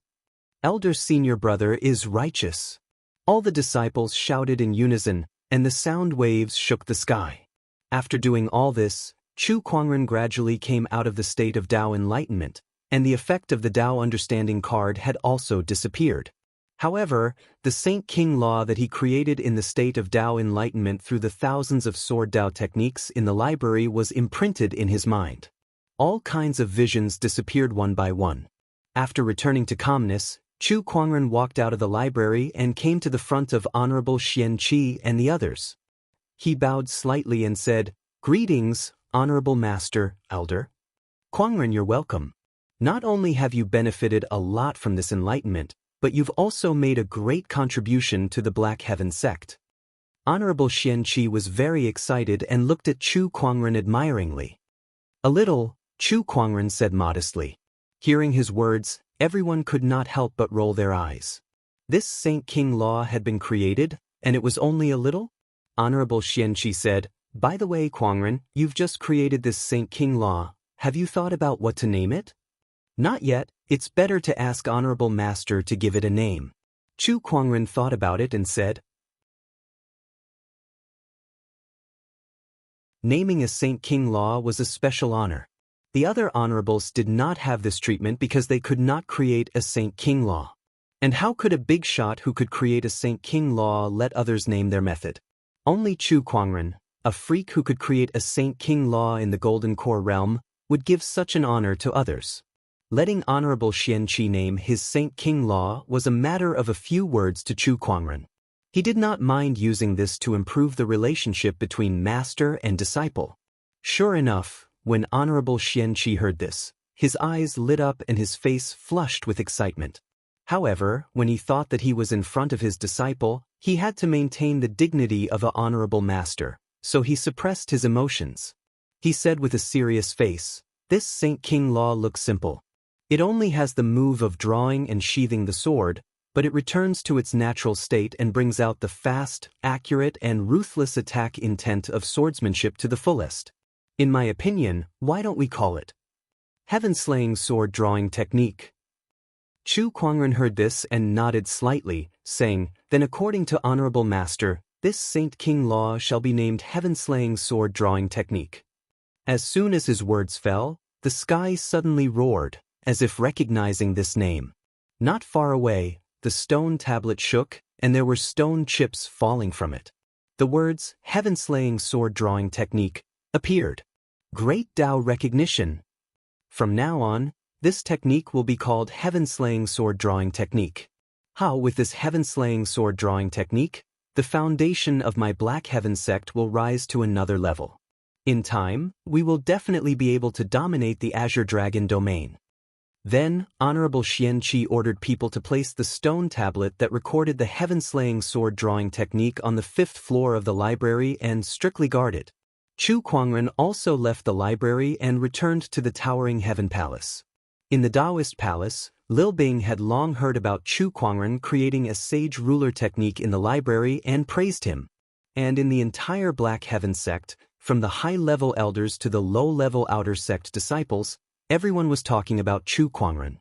A: Elder Senior Brother is righteous. All the disciples shouted in unison, and the sound waves shook the sky. After doing all this, Chu Kuangren gradually came out of the state of Tao enlightenment, and the effect of the Tao understanding card had also disappeared. However, the Saint King Law that he created in the state of Tao enlightenment through the thousands of sword Tao techniques in the library was imprinted in his mind. All kinds of visions disappeared one by one. After returning to calmness, Chu Kuangren walked out of the library and came to the front of Honorable Xian Qi and the others. He bowed slightly and said, "Greetings, Honorable Master, Elder. Kuangren, you're welcome. Not only have you benefited a lot from this enlightenment, but you've also made a great contribution to the Black Heaven sect." Honorable Xian Qi was very excited and looked at Chu Kuangren admiringly. "A little," Chu Kuangren said modestly. Hearing his words, everyone could not help but roll their eyes. This Saint King Law had been created, and it was only a little? Honorable Xian Qi said, "By the way, Kuangren, you've just created this Saint King Law. Have you thought about what to name it?" "Not yet. It's better to ask Honorable Master to give it a name." Chu Kuangren thought about it and said, "Naming a Saint King Law was a special honor. The other honorables did not have this treatment because they could not create a Saint King Law. And how could a big shot who could create a Saint King Law let others name their method? Only Chu Kuangren, a freak who could create a Saint King Law in the Golden Core realm, would give such an honor to others. Letting Honorable Xian Qi name his Saint King Law was a matter of a few words to Chu Kuangren. He did not mind using this to improve the relationship between master and disciple. Sure enough, when Honorable Xian Qi heard this, his eyes lit up and his face flushed with excitement. However, when he thought that he was in front of his disciple, he had to maintain the dignity of an honorable master, so he suppressed his emotions. He said with a serious face, "This Saint King Law looks simple. It only has the move of drawing and sheathing the sword, but it returns to its natural state and brings out the fast, accurate, and ruthless attack intent of swordsmanship to the fullest. In my opinion, why don't we call it Heaven-Slaying Sword Drawing Technique?" Chu Kuangren heard this and nodded slightly, saying, "Then according to Honorable Master, this Saint King Law shall be named Heaven-Slaying Sword Drawing Technique." As soon as his words fell, the sky suddenly roared, as if recognizing this name. Not far away, the stone tablet shook, and there were stone chips falling from it. The words, Heaven-Slaying Sword Drawing Technique, appeared. Great Tao recognition. From now on, this technique will be called Heaven-Slaying Sword Drawing Technique. How, with this Heaven-Slaying Sword Drawing Technique, the foundation of my Black Heaven sect will rise to another level. In time, we will definitely be able to dominate the Azure Dragon domain. Then, Honorable Xian Qi ordered people to place the stone tablet that recorded the Heaven-Slaying Sword Drawing Technique on the 5th floor of the library and strictly guard it. Chu Kuangren also left the library and returned to the towering Heaven Palace. In the Taoist Palace, Lil Bing had long heard about Chu Kuangren creating a sage ruler technique in the library and praised him. And in the entire Black Heaven sect, from the high-level elders to the low-level outer sect disciples, everyone was talking about Chu Kuangren.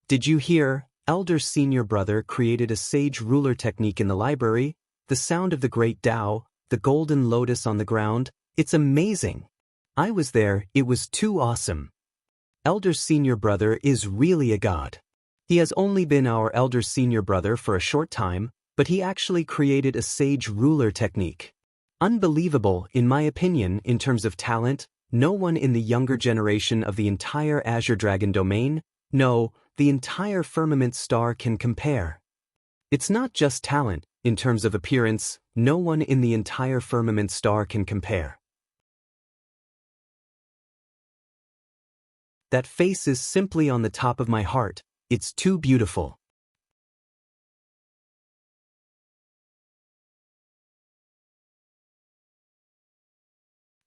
A: "Did you hear? Elder Senior Brother created a sage ruler technique in the library, the sound of the great Tao, the golden lotus on the ground. It's amazing. I was there, it was too awesome. Elder Senior Brother is really a god." He has only been our elder senior brother for a short time, but he actually created a sage ruler technique. Unbelievable, in my opinion, in terms of talent. No one in the younger generation of the entire Azure Dragon domain, no, the entire Firmament Star can compare. It's not just talent, in terms of appearance, no one in the entire Firmament Star can compare. That face is simply on the top of my heart, it's too beautiful.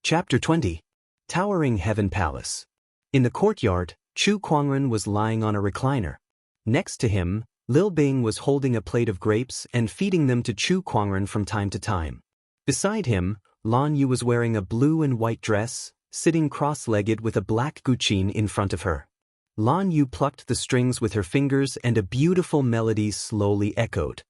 A: Chapter 20. Towering Heaven Palace. In the courtyard, Chu Kuangren was lying on a recliner. Next to him, Lil Bing was holding a plate of grapes and feeding them to Chu Kuangren from time to time. Beside him, Lan Yu was wearing a blue and white dress, sitting cross-legged with a black guqin in front of her. Lan Yu plucked the strings with her fingers and a beautiful melody slowly echoed.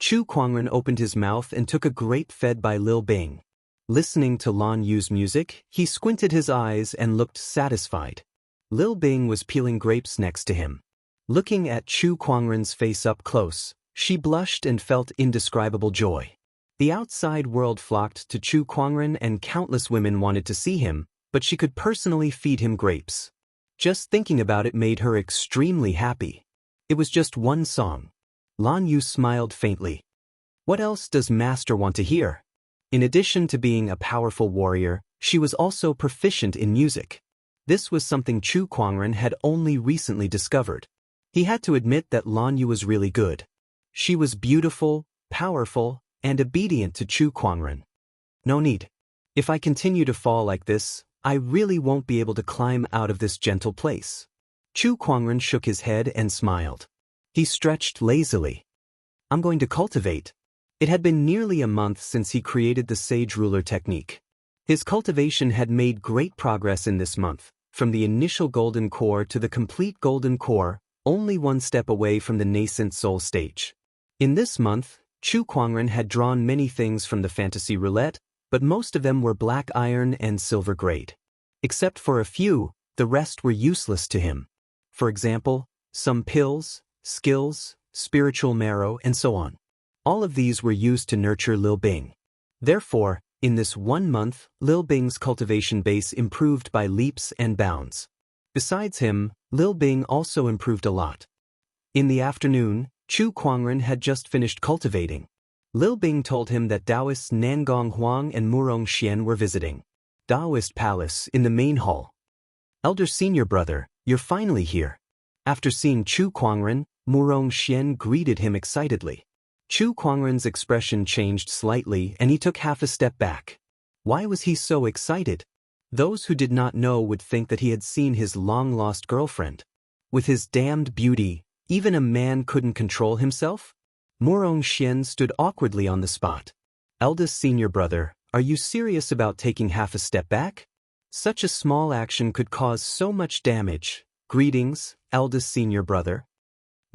A: Chu Kuangren opened his mouth and took a grape fed by Lil Bing. Listening to Lan Yu's music, he squinted his eyes and looked satisfied. Lil Bing was peeling grapes next to him. Looking at Chu Kuangren's face up close, she blushed and felt indescribable joy. The outside world flocked to Chu Kuangren and countless women wanted to see him, but she could personally feed him grapes. Just thinking about it made her extremely happy. It was just one song. Lan Yu smiled faintly. What else does Master want to hear? In addition to being a powerful warrior, she was also proficient in music. This was something Chu Kuangren had only recently discovered. He had to admit that Lan Yu was really good. She was beautiful, powerful, and obedient to Chu Kuangren. No need. If I continue to fall like this, I really won't be able to climb out of this gentle place. Chu Kuangren shook his head and smiled. He stretched lazily. I'm going to cultivate. It had been nearly a month since he created the Sage Ruler technique. His cultivation had made great progress in this month, from the initial golden core to the complete golden core, only one step away from the nascent soul stage. In this month, Chu Kuangren had drawn many things from the fantasy roulette, but most of them were black iron and silver grade. Except for a few, the rest were useless to him. For example, some pills, skills, spiritual marrow, and so on. All of these were used to nurture Lil Bing. Therefore, in this 1 month, Lil Bing's cultivation base improved by leaps and bounds. Besides him, Lil Bing also improved a lot. In the afternoon, Chu Kuangren had just finished cultivating. Lil Bing told him that Taoists Nangong Huang and Murong Xian were visiting. Taoist Palace in the main hall. Elder Senior Brother, you're finally here. After seeing Chu Kuangren, Murong Xian greeted him excitedly. Chu Kuangren's expression changed slightly and he took half a step back. Why was he so excited? Those who did not know would think that he had seen his long-lost girlfriend. With his damned beauty, even a man couldn't control himself? Murong Xian stood awkwardly on the spot. Eldest Senior Brother, are you serious about taking half a step back? Such a small action could cause so much damage. Greetings, Eldest Senior Brother.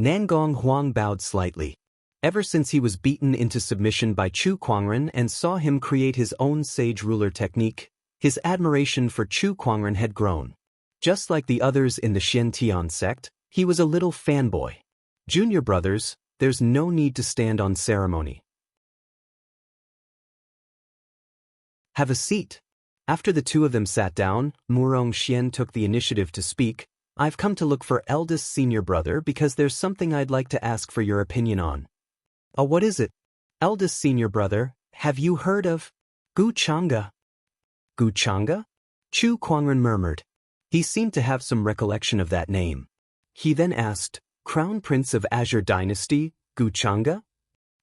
A: Nangong Huang bowed slightly. Ever since he was beaten into submission by Chu Kuangren and saw him create his own Sage Ruler technique, his admiration for Chu Kuangren had grown. Just like the others in the Xian sect, he was a little fanboy. Junior brothers, there's no need to stand on ceremony. Have a seat. After the two of them sat down, Murong Xian took the initiative to speak. I've come to look for Eldest Senior Brother because there's something I'd like to ask for your opinion on. Oh, what is it? Eldest Senior Brother, have you heard of Gu Chang'e? Gu Chang'e? Chu Kuangren murmured. He seemed to have some recollection of that name. He then asked, Crown Prince of Azure Dynasty, Gu Chang'e?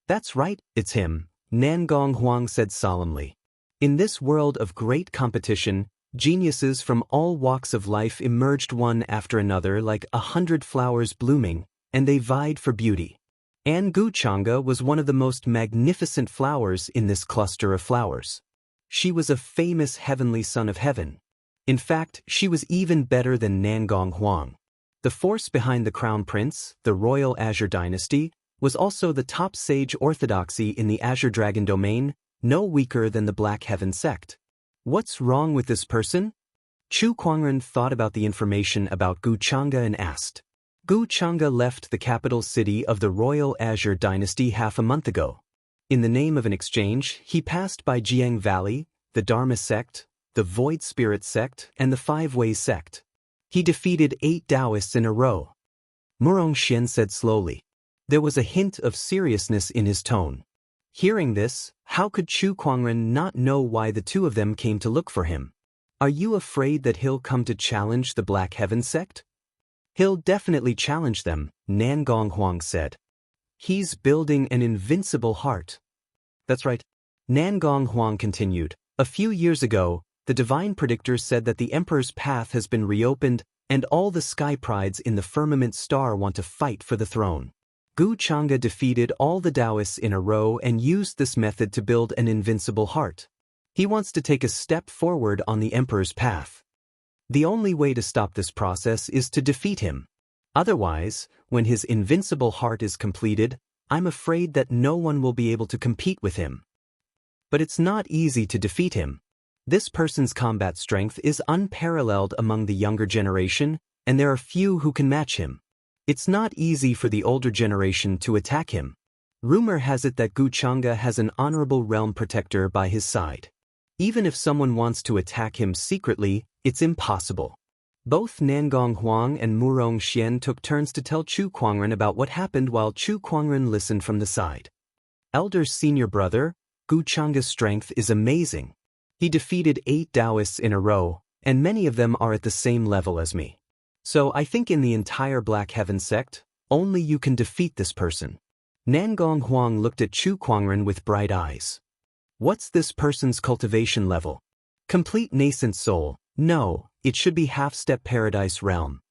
A: That's right, it's him, Nangong Huang said solemnly. In this world of great competition, geniuses from all walks of life emerged one after another like 100 flowers blooming, and they vied for beauty. And Gu Chang'e was one of the most magnificent flowers in this cluster of flowers. She was a famous heavenly son of heaven. In fact, she was even better than Nangong Huang. The force behind the Crown Prince, the Royal Azure Dynasty, was also the top sage orthodoxy in the Azure Dragon domain, no weaker than the Black Heaven sect. What's wrong with this person? Chu Kuangren thought about the information about Gu Chang'e and asked. Gu Chang'e left the capital city of the royal Azure dynasty half a month ago. In the name of an exchange, he passed by Jiang Valley, the Dharma sect, the Void Spirit sect, and the Five Ways sect. He defeated 8 Taoists in a row. Murong Xian said slowly. There was a hint of seriousness in his tone. Hearing this, how could Chu Kuangren not know why the two of them came to look for him? Are you afraid that he'll come to challenge the Black Heaven sect? He'll definitely challenge them, Nangong Huang said. He's building an invincible heart. That's right. Nangong Huang continued. A few years ago, the divine predictor said that the Emperor's path has been reopened and all the sky prides in the firmament star want to fight for the throne. Gu Chang'e defeated all the Taoists in a row and used this method to build an invincible heart. He wants to take a step forward on the Emperor's path. The only way to stop this process is to defeat him. Otherwise, when his invincible heart is completed, I'm afraid that no one will be able to compete with him. But it's not easy to defeat him. This person's combat strength is unparalleled among the younger generation, and there are few who can match him. It's not easy for the older generation to attack him. Rumor has it that Gu Chang'e has an honorable realm protector by his side. Even if someone wants to attack him secretly, it's impossible. Both Nangong Huang and Murong Xian took turns to tell Chu Kuangren about what happened while Chu Kuangren listened from the side. Elder senior brother, Gu Chang'e's strength is amazing. He defeated 8 Taoists in a row, and many of them are at the same level as me. So I think in the entire Black Heaven sect, only you can defeat this person. Nangong Huang looked at Chu Kuangren with bright eyes. What's this person's cultivation level? Complete nascent soul. No, it should be half-step paradise realm.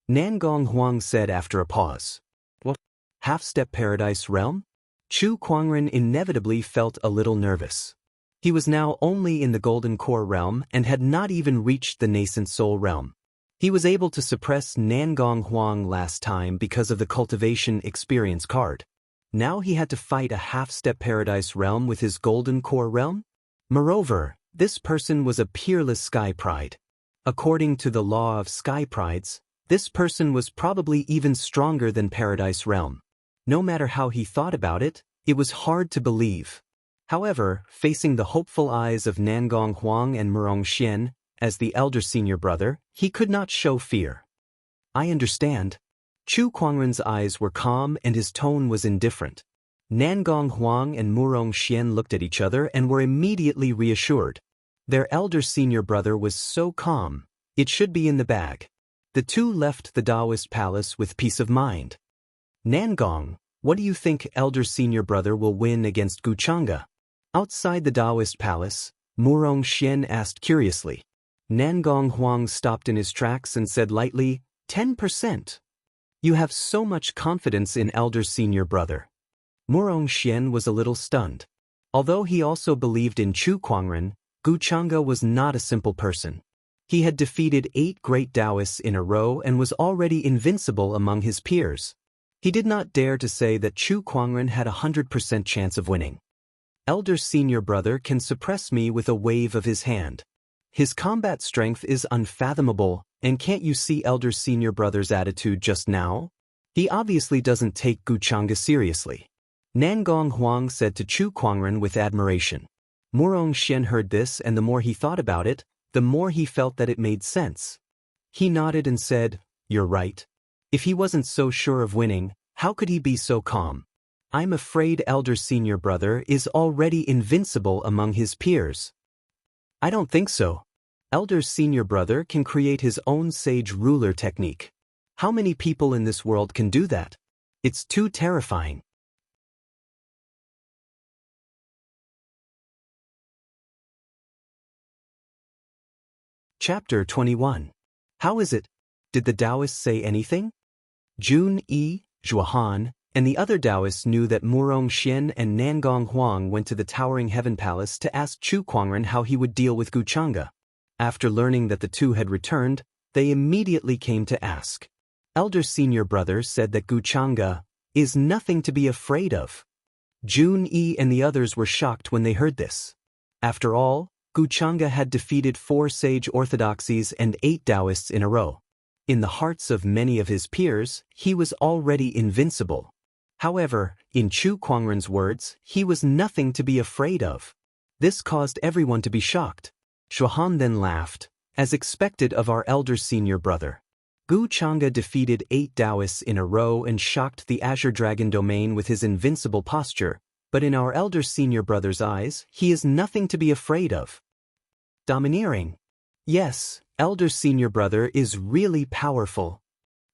A: Nangong Huang said after a pause. What? Half-step paradise realm? Chu Kuangren inevitably felt a little nervous. He was now only in the Golden Core realm and had not even reached the nascent soul realm. He was able to suppress Nangong Huang last time because of the cultivation experience card. Now he had to fight a half-step paradise realm with his Golden Core realm? Moreover, this person was a peerless sky pride. According to the law of sky prides, this person was probably even stronger than paradise realm. No matter how he thought about it, it was hard to believe. However, facing the hopeful eyes of Nangong Huang and Murong Xian, as the elder senior brother, he could not show fear. I understand. Chu Kuangren's eyes were calm and his tone was indifferent. Nangong Huang and Murong Xian looked at each other and were immediately reassured. Their elder senior brother was so calm, it should be in the bag. The two left the Taoist palace with peace of mind. Nangong, what do you think elder senior brother will win against Gu Chang'e? Outside the Taoist palace, Murong Xian asked curiously. Nangong Huang stopped in his tracks and said lightly, 10%. You have so much confidence in elder senior brother. Murong Xian was a little stunned. Although he also believed in Chu Kuangren, Gu Chang'e was not a simple person. He had defeated 8 great Taoists in a row and was already invincible among his peers. He did not dare to say that Chu Kuangren had a 100% chance of winning. Elder senior brother can suppress me with a wave of his hand. His combat strength is unfathomable, and can't you see elder senior brother's attitude just now? He obviously doesn't take Gu Chang'e seriously. Nangong Huang said to Chu Kuangren with admiration. Murong Xian heard this, and the more he thought about it, the more he felt that it made sense. He nodded and said, "You're right. If he wasn't so sure of winning, how could he be so calm? I'm afraid elder senior brother is already invincible among his peers." I don't think so. Elder senior brother can create his own sage ruler technique. How many people in this world can do that? It's too terrifying. Chapter 21. How is it? Did the Taoists say anything? Jun Yi, Zhuohan, and the other Taoists knew that Murong Xian and Nangong Huang went to the Towering Heaven Palace to ask Chu Kuangren how he would deal with Gu Chang'e. After learning that the two had returned, they immediately came to ask. Elder senior brother said that Gu Chang'e is nothing to be afraid of. Jun Yi and the others were shocked when they heard this. After all, Guchanga had defeated 4 sage orthodoxies and 8 Taoists in a row. In the hearts of many of his peers, he was already invincible. However, in Chu Kuangren's words, he was nothing to be afraid of. This caused everyone to be shocked. Shuhan then laughed, as expected of our elder senior brother. Guchanga defeated 8 Taoists in a row and shocked the Azure Dragon domain with his invincible posture, but in our elder senior brother's eyes, he is nothing to be afraid of. Domineering. Yes, elder senior brother is really powerful.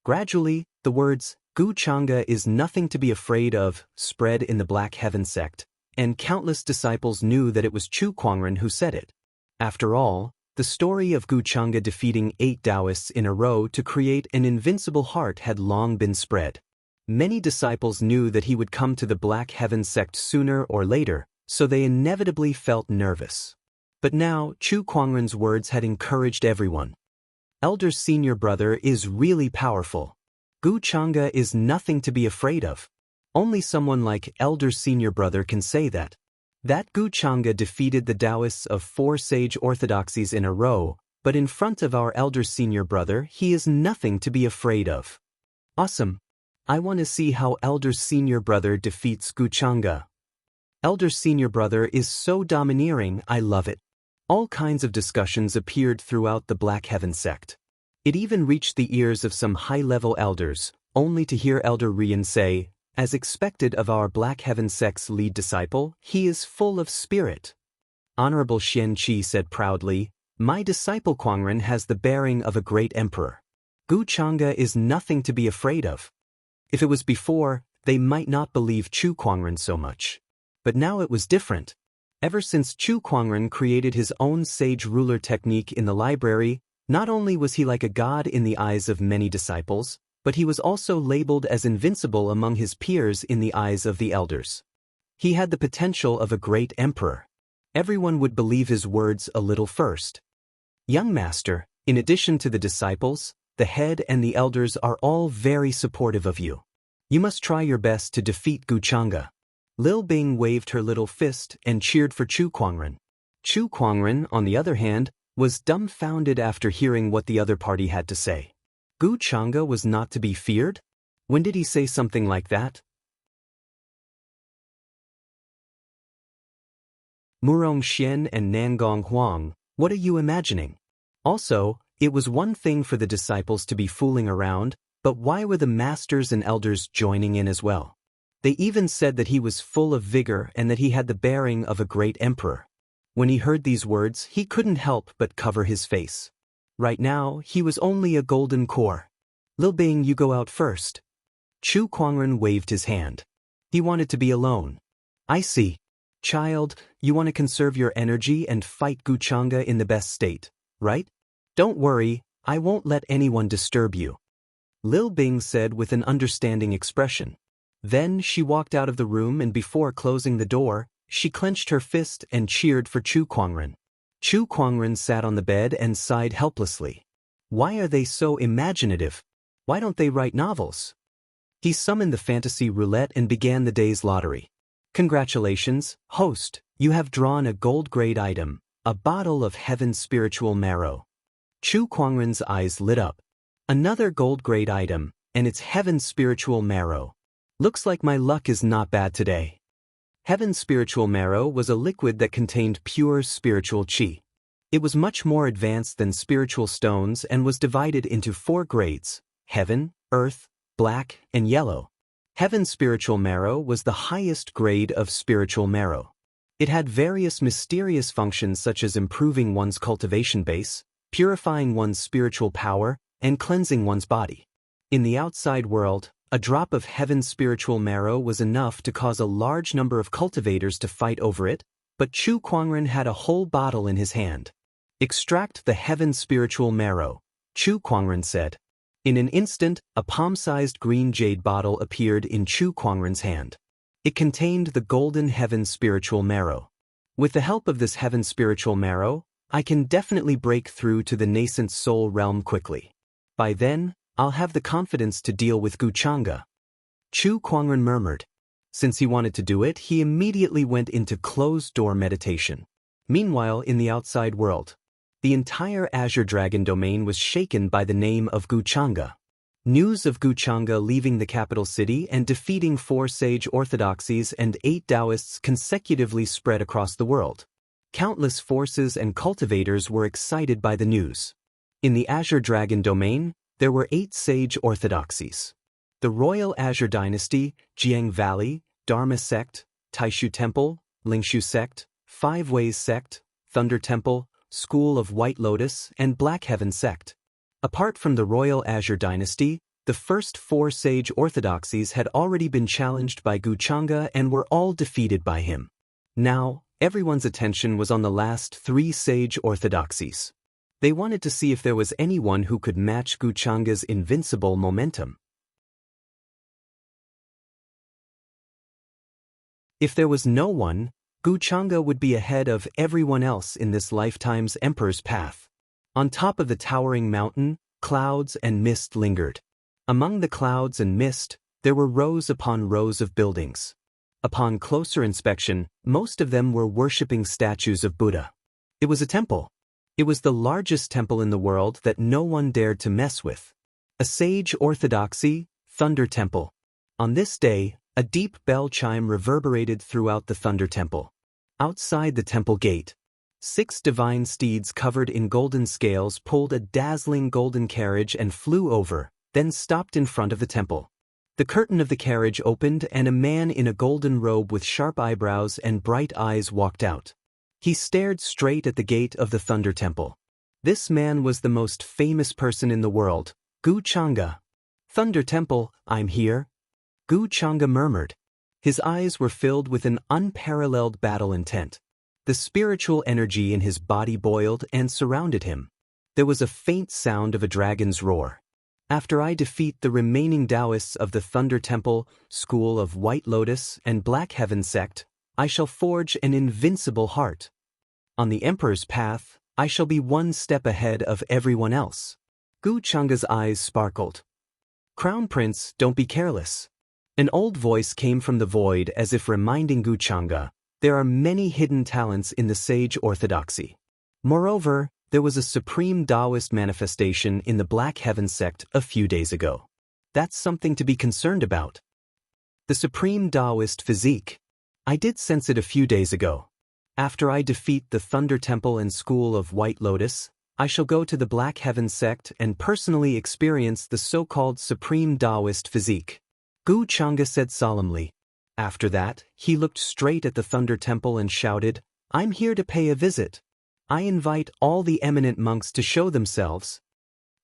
A: Gradually, the words, Guchanga is nothing to be afraid of, spread in the Black Heaven sect, and countless disciples knew that it was Chu Kuangren who said it. After all, the story of Guchanga defeating 8 Taoists in a row to create an invincible heart had long been spread. Many disciples knew that he would come to the Black Heaven sect sooner or later, so they inevitably felt nervous. But now, Chu Kuangren's words had encouraged everyone. Elder senior brother is really powerful. Guchanga is nothing to be afraid of. Only someone like elder senior brother can say that. That Guchanga defeated the Taoists of 4 sage orthodoxies in a row, but in front of our elder senior brother he is nothing to be afraid of. Awesome. I want to see how elder senior brother defeats Guchanga. Elder senior brother is so domineering, I love it. All kinds of discussions appeared throughout the Black Heaven sect. It even reached the ears of some high-level elders, only to hear Elder Rian say, as expected of our Black Heaven sect's lead disciple, he is full of spirit. Honorable Xian Qi said proudly, my disciple Kuangren has the bearing of a great emperor. Guchanga is nothing to be afraid of. If it was before, they might not believe Chu Kuangren so much. But now it was different. Ever since Chu Kuangren created his own sage ruler technique in the library, not only was he like a god in the eyes of many disciples, but he was also labeled as invincible among his peers in the eyes of the elders. He had the potential of a great emperor. Everyone would believe his words a little first. Young master, in addition to the disciples, the head and the elders are all very supportive of you. You must try your best to defeat Guchanga. Lil Bing waved her little fist and cheered for Chu Kuangren. Chu Kuangren, on the other hand, was dumbfounded after hearing what the other party had to say. Guchanga was not to be feared? When did he say something like that? Murong Xian and Nangong Huang, what are you imagining? Also, it was one thing for the disciples to be fooling around, but why were the masters and elders joining in as well? They even said that he was full of vigor and that he had the bearing of a great emperor. When he heard these words, he couldn't help but cover his face. Right now, he was only a golden core. Lil Bing, you go out first. Chu Kuangren waved his hand. He wanted to be alone. I see. Child, you want to conserve your energy and fight Guchanga in the best state, right? Don't worry, I won't let anyone disturb you. Lil Bing said with an understanding expression. Then she walked out of the room and before closing the door, she clenched her fist and cheered for Chu Kuangren. Chu Kuangren sat on the bed and sighed helplessly. Why are they so imaginative? Why don't they write novels? He summoned the fantasy roulette and began the day's lottery. Congratulations, host, you have drawn a gold-grade item, a bottle of heaven's spiritual marrow. Chu Kuangren's eyes lit up. Another gold-grade item, and it's heaven's spiritual marrow. Looks like my luck is not bad today. Heaven's spiritual marrow was a liquid that contained pure spiritual qi. It was much more advanced than spiritual stones and was divided into 4 grades: heaven, earth, black, and yellow. Heaven's spiritual marrow was the highest grade of spiritual marrow. It had various mysterious functions such as improving one's cultivation base, purifying one's spiritual power, and cleansing one's body. In the outside world, a drop of heaven's spiritual marrow was enough to cause a large number of cultivators to fight over it, but Chu Kuangren had a whole bottle in his hand. Extract the heaven's spiritual marrow, Chu Kuangren said. In an instant, a palm-sized green jade bottle appeared in Chu Kuangren's hand. It contained the golden heaven's spiritual marrow. With the help of this heaven's spiritual marrow, I can definitely break through to the nascent soul realm quickly. By then, I'll have the confidence to deal with Guchanga. Chu Kuangren murmured. Since he wanted to do it, he immediately went into closed-door meditation. Meanwhile, in the outside world, the entire Azure Dragon domain was shaken by the name of Guchanga. News of Guchanga leaving the capital city and defeating 4 sage orthodoxies and 8 Taoists consecutively spread across the world. Countless forces and cultivators were excited by the news. In the Azure Dragon domain, there were 8 sage orthodoxies. The Royal Azure Dynasty, Jiang Valley, Dharma Sect, Taishu Temple, Lingshu Sect, Five Ways Sect, Thunder Temple, School of White Lotus, and Black Heaven Sect. Apart from the Royal Azure Dynasty, the first 4 sage orthodoxies had already been challenged by Guchanga and were all defeated by him. Now, everyone's attention was on the last 3 sage orthodoxies. They wanted to see if there was anyone who could match Guchanga's invincible momentum. If there was no one, Guchanga would be ahead of everyone else in this lifetime's Emperor's Path. On top of the towering mountain, clouds and mist lingered. Among the clouds and mist, there were rows upon rows of buildings. Upon closer inspection, most of them were worshipping statues of Buddha. It was a temple. It was the largest temple in the world that no one dared to mess with. A sage orthodoxy, Thunder Temple. On this day, a deep bell chime reverberated throughout the Thunder Temple. Outside the temple gate, 6 divine steeds covered in golden scales pulled a dazzling golden carriage and flew over, then stopped in front of the temple. The curtain of the carriage opened and a man in a golden robe with sharp eyebrows and bright eyes walked out. He stared straight at the gate of the Thunder Temple. This man was the most famous person in the world, Guchanga. "Thunder Temple, I'm here," Guchanga murmured. His eyes were filled with an unparalleled battle intent. The spiritual energy in his body boiled and surrounded him. There was a faint sound of a dragon's roar. "After I defeat the remaining Taoists of the Thunder Temple, School of White Lotus, and Black Heaven Sect, I shall forge an invincible heart. On the Emperor's Path, I shall be 1 step ahead of everyone else." Guchanga's eyes sparkled. "Crown Prince, don't be careless." An old voice came from the void as if reminding Guchanga, there are many hidden talents in the sage orthodoxy. Moreover, there was a supreme Taoist manifestation in the Black Heaven Sect a few days ago. That's something to be concerned about. The supreme Taoist physique. I did sense it a few days ago. After I defeat the Thunder Temple and School of White Lotus, I shall go to the Black Heaven Sect and personally experience the so-called supreme Taoist physique. Guchanga said solemnly. After that, he looked straight at the Thunder Temple and shouted, "I'm here to pay a visit. I invite all the eminent monks to show themselves."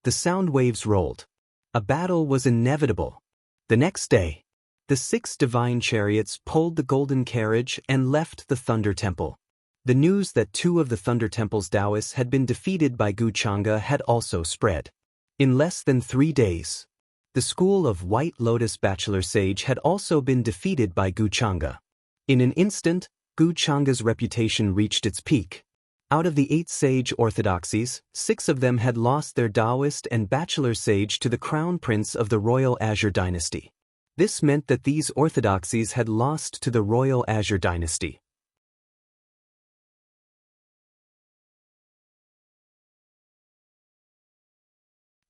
A: The sound waves rolled. A battle was inevitable. The next day, the 6 divine chariots pulled the golden carriage and left the Thunder Temple. The news that 2 of the Thunder Temple's Taoists had been defeated by Guchanga had also spread. In less than 3 days, the School of White Lotus Bachelor Sage had also been defeated by Guchanga. In an instant, Guchanga's reputation reached its peak. Out of the 8 sage orthodoxies, 6 of them had lost their Taoist and Bachelor Sage to the Crown Prince of the Royal Azure Dynasty. This meant that these orthodoxies had lost to the Royal Azure Dynasty.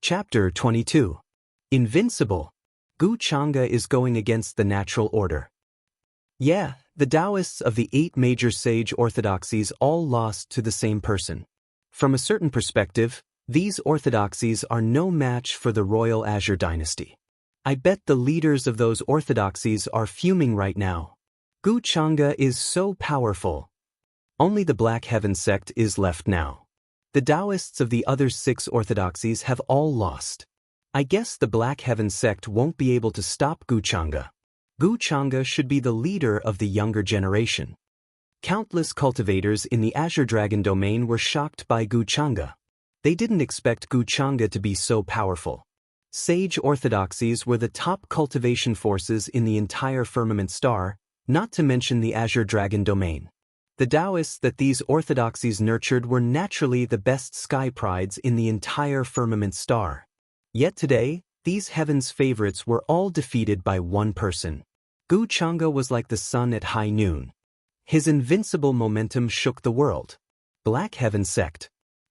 A: Chapter 22. Invincible. Guchanga is going against the natural order. Yeah, the Taoists of the 8 major sage orthodoxies all lost to the same person. From a certain perspective, these orthodoxies are no match for the Royal Azure Dynasty. I bet the leaders of those orthodoxies are fuming right now. Guchanga is so powerful. Only the Black Heaven Sect is left now. The Taoists of the other 6 orthodoxies have all lost. I guess the Black Heaven Sect won't be able to stop Guchanga. Guchanga should be the leader of the younger generation. Countless cultivators in the Azure Dragon domain were shocked by Guchanga. They didn't expect Guchanga to be so powerful. Sage orthodoxies were the top cultivation forces in the entire firmament star, not to mention the Azure Dragon domain. The Taoists that these orthodoxies nurtured were naturally the best sky prides in the entire firmament star. Yet today, these heaven's favorites were all defeated by one person. Guchanga was like the sun at high noon. His invincible momentum shook the world. Black Heaven Sect.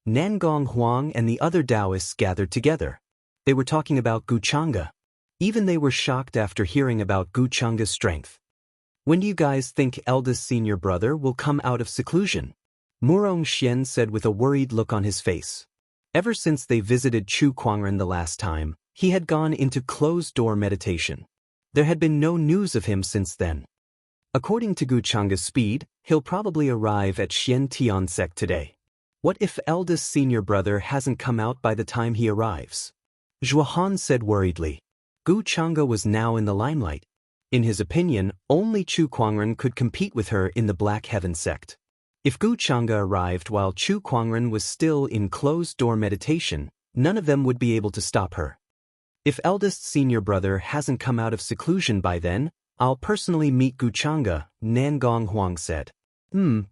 A: Nangong Huang and the other Taoists gathered together. They were talking about Guchanga. Even they were shocked after hearing about Guchanga's strength. When do you guys think eldest senior brother will come out of seclusion? Murong Xian said with a worried look on his face. Ever since they visited Chu Kuangren the last time, he had gone into closed-door meditation. There had been no news of him since then. According to Guchanga's speed, he'll probably arrive at Xian Tian Sect today. What if eldest senior brother hasn't come out by the time he arrives? Zhuohan said worriedly. Guchanga was now in the limelight. In his opinion, only Chu Kuangren could compete with her in the Black Heaven Sect. If Guchanga arrived while Chu Kuangren was still in closed-door meditation, none of them would be able to stop her. If eldest senior brother hasn't come out of seclusion by then, I'll personally meet Guchanga, Nangong Huang said.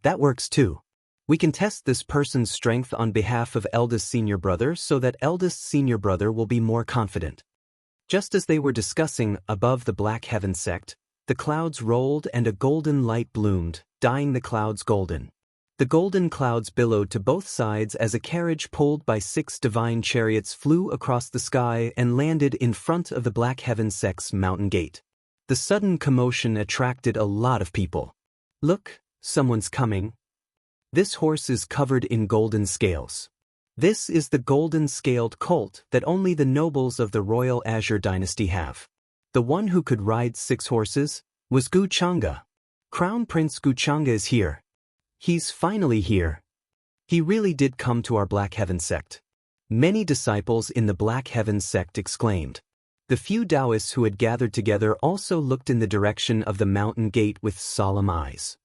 A: That works too. We can test this person's strength on behalf of eldest senior brother so that eldest senior brother will be more confident. Just as they were discussing above the Black Heaven Sect, the clouds rolled and a golden light bloomed, dyeing the clouds golden. The golden clouds billowed to both sides as a carriage pulled by 6 divine chariots flew across the sky and landed in front of the Black Heaven Sect's mountain gate. The sudden commotion attracted a lot of people. Look, someone's coming. This horse is covered in golden scales. This is the golden-scaled colt that only the nobles of the royal Azure dynasty have. The one who could ride 6 horses was Guchanga. Crown Prince Guchanga is here. He's finally here. He really did come to our Black Heaven Sect. Many disciples in the Black Heaven Sect exclaimed. The few Taoists who had gathered together also looked in the direction of the mountain gate with solemn eyes.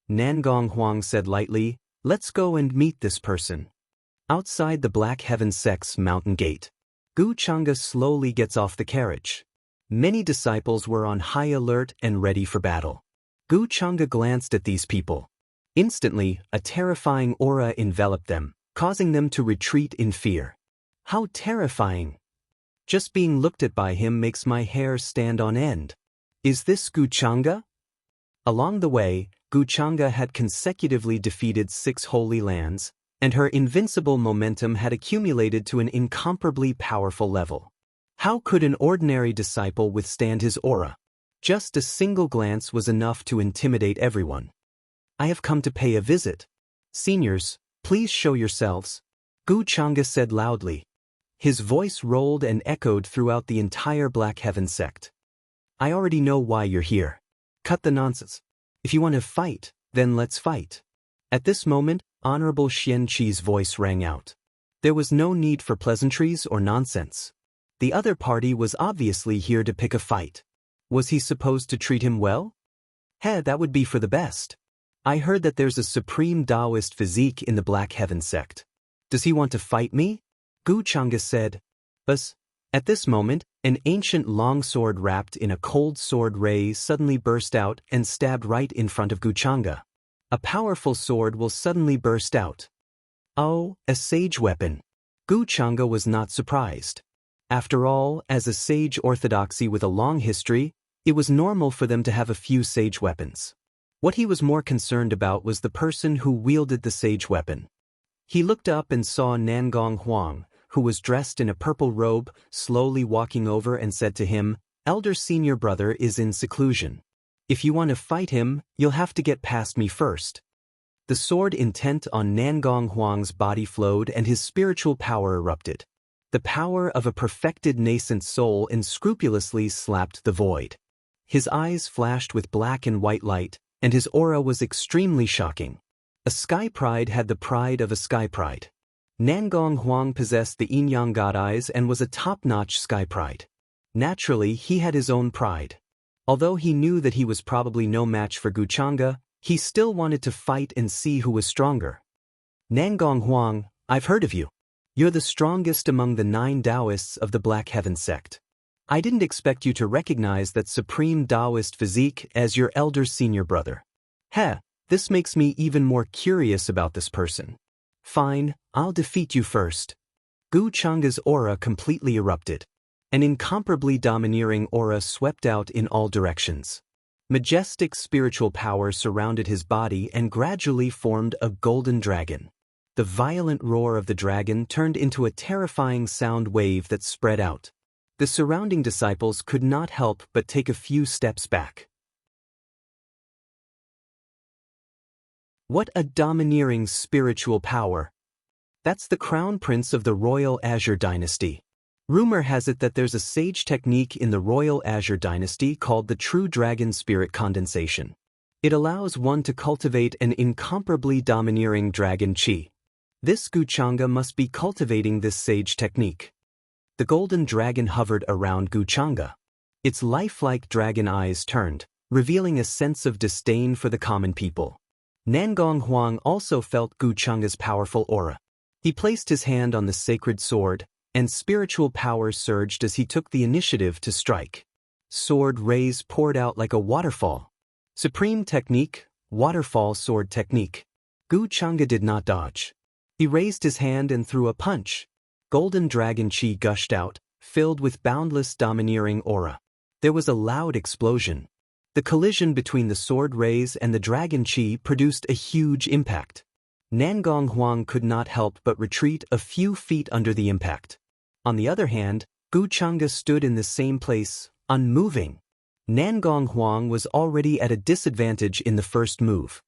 A: Nangong Huang said lightly, "Let's go and meet this person." Outside the Black Heaven Sect's mountain gate, Guchanga slowly gets off the carriage. Many disciples were on high alert and ready for battle. Guchanga glanced at these people. Instantly, a terrifying aura enveloped them, causing them to retreat in fear. How terrifying! Just being looked at by him makes my hair stand on end. Is this Guchanga? Along the way, Guchanga had consecutively defeated 6 holy lands, and her invincible momentum had accumulated to an incomparably powerful level. How could an ordinary disciple withstand his aura? Just a single glance was enough to intimidate everyone. I have come to pay a visit. Seniors, please show yourselves, Guchanga said loudly. His voice rolled and echoed throughout the entire Black Heaven Sect. I already know why you're here. Cut the nonsense. If you want to fight, then let's fight. At this moment, Honorable Xian Qi's voice rang out. There was no need for pleasantries or nonsense. The other party was obviously here to pick a fight. Was he supposed to treat him well? That would be for the best. I heard that there's a supreme Taoist physique in the Black Heaven Sect. Does he want to fight me? Guchanga said. At this moment, an ancient longsword wrapped in a cold sword ray suddenly burst out and stabbed right in front of Guchanga. A powerful sword will suddenly burst out. Oh, a sage weapon. Guchanga was not surprised. After all, as a sage orthodoxy with a long history, it was normal for them to have a few sage weapons. What he was more concerned about was the person who wielded the sage weapon. He looked up and saw Nangong Huang, who was dressed in a purple robe, slowly walking over and said to him, Elder senior brother is in seclusion. If you want to fight him, you'll have to get past me first. The sword intent on Nangong Huang's body flowed and his spiritual power erupted. The power of a perfected nascent soul unscrupulously slapped the void. His eyes flashed with black and white light, and his aura was extremely shocking. A sky pride had the pride of a sky pride. Nangong Huang possessed the yin-yang god eyes and was a top-notch sky pride. Naturally, he had his own pride. Although he knew that he was probably no match for Guchanga, he still wanted to fight and see who was stronger. Nangong Huang, I've heard of you. You're the strongest among the 9 Taoists of the Black Heaven Sect. I didn't expect you to recognize that supreme Taoist physique as your elder senior brother. This makes me even more curious about this person. Fine, I'll defeat you first. Guchanga's aura completely erupted. An incomparably domineering aura swept out in all directions. Majestic spiritual power surrounded his body and gradually formed a golden dragon. The violent roar of the dragon turned into a terrifying sound wave that spread out. The surrounding disciples could not help but take a few steps back. What a domineering spiritual power! That's the crown prince of the Royal Azure Dynasty. Rumor has it that there's a sage technique in the Royal Azure Dynasty called the True Dragon Spirit Condensation. It allows one to cultivate an incomparably domineering dragon chi. This Guchanga must be cultivating this sage technique. The golden dragon hovered around Guchanga. Its lifelike dragon eyes turned, revealing a sense of disdain for the common people. Nangong Huang also felt Guchanga's powerful aura. He placed his hand on the sacred sword, and spiritual power surged as he took the initiative to strike. Sword rays poured out like a waterfall. Supreme technique, waterfall sword technique. Guchanga did not dodge. He raised his hand and threw a punch. Golden dragon chi gushed out, filled with boundless domineering aura. There was a loud explosion. The collision between the sword rays and the dragon chi produced a huge impact. Nangong Huang could not help but retreat a few feet under the impact. On the other hand, Guchanga stood in the same place, unmoving. Nangong Huang was already at a disadvantage in the first move.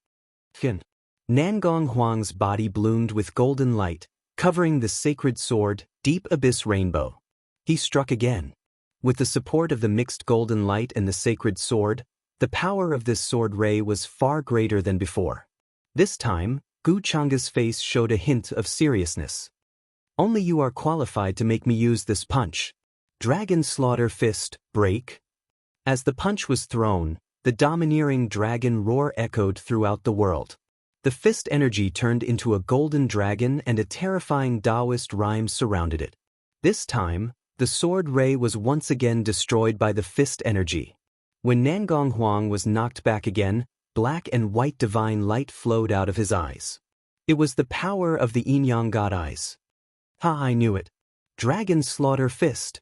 A: Nangong Huang's body bloomed with golden light, covering the sacred sword, Deep Abyss Rainbow. He struck again. With the support of the mixed golden light and the sacred sword, the power of this sword ray was far greater than before. This time, Guchanga's face showed a hint of seriousness. Only you are qualified to make me use this punch. Dragon Slaughter Fist, break. As the punch was thrown, the domineering dragon roar echoed throughout the world. The fist energy turned into a golden dragon and a terrifying Taoist rhyme surrounded it. This time, the sword ray was once again destroyed by the fist energy. When Nangong Huang was knocked back again, black and white divine light flowed out of his eyes. It was the power of the Yin-Yang God eyes. Ha, I knew it. Dragon Slaughter Fist.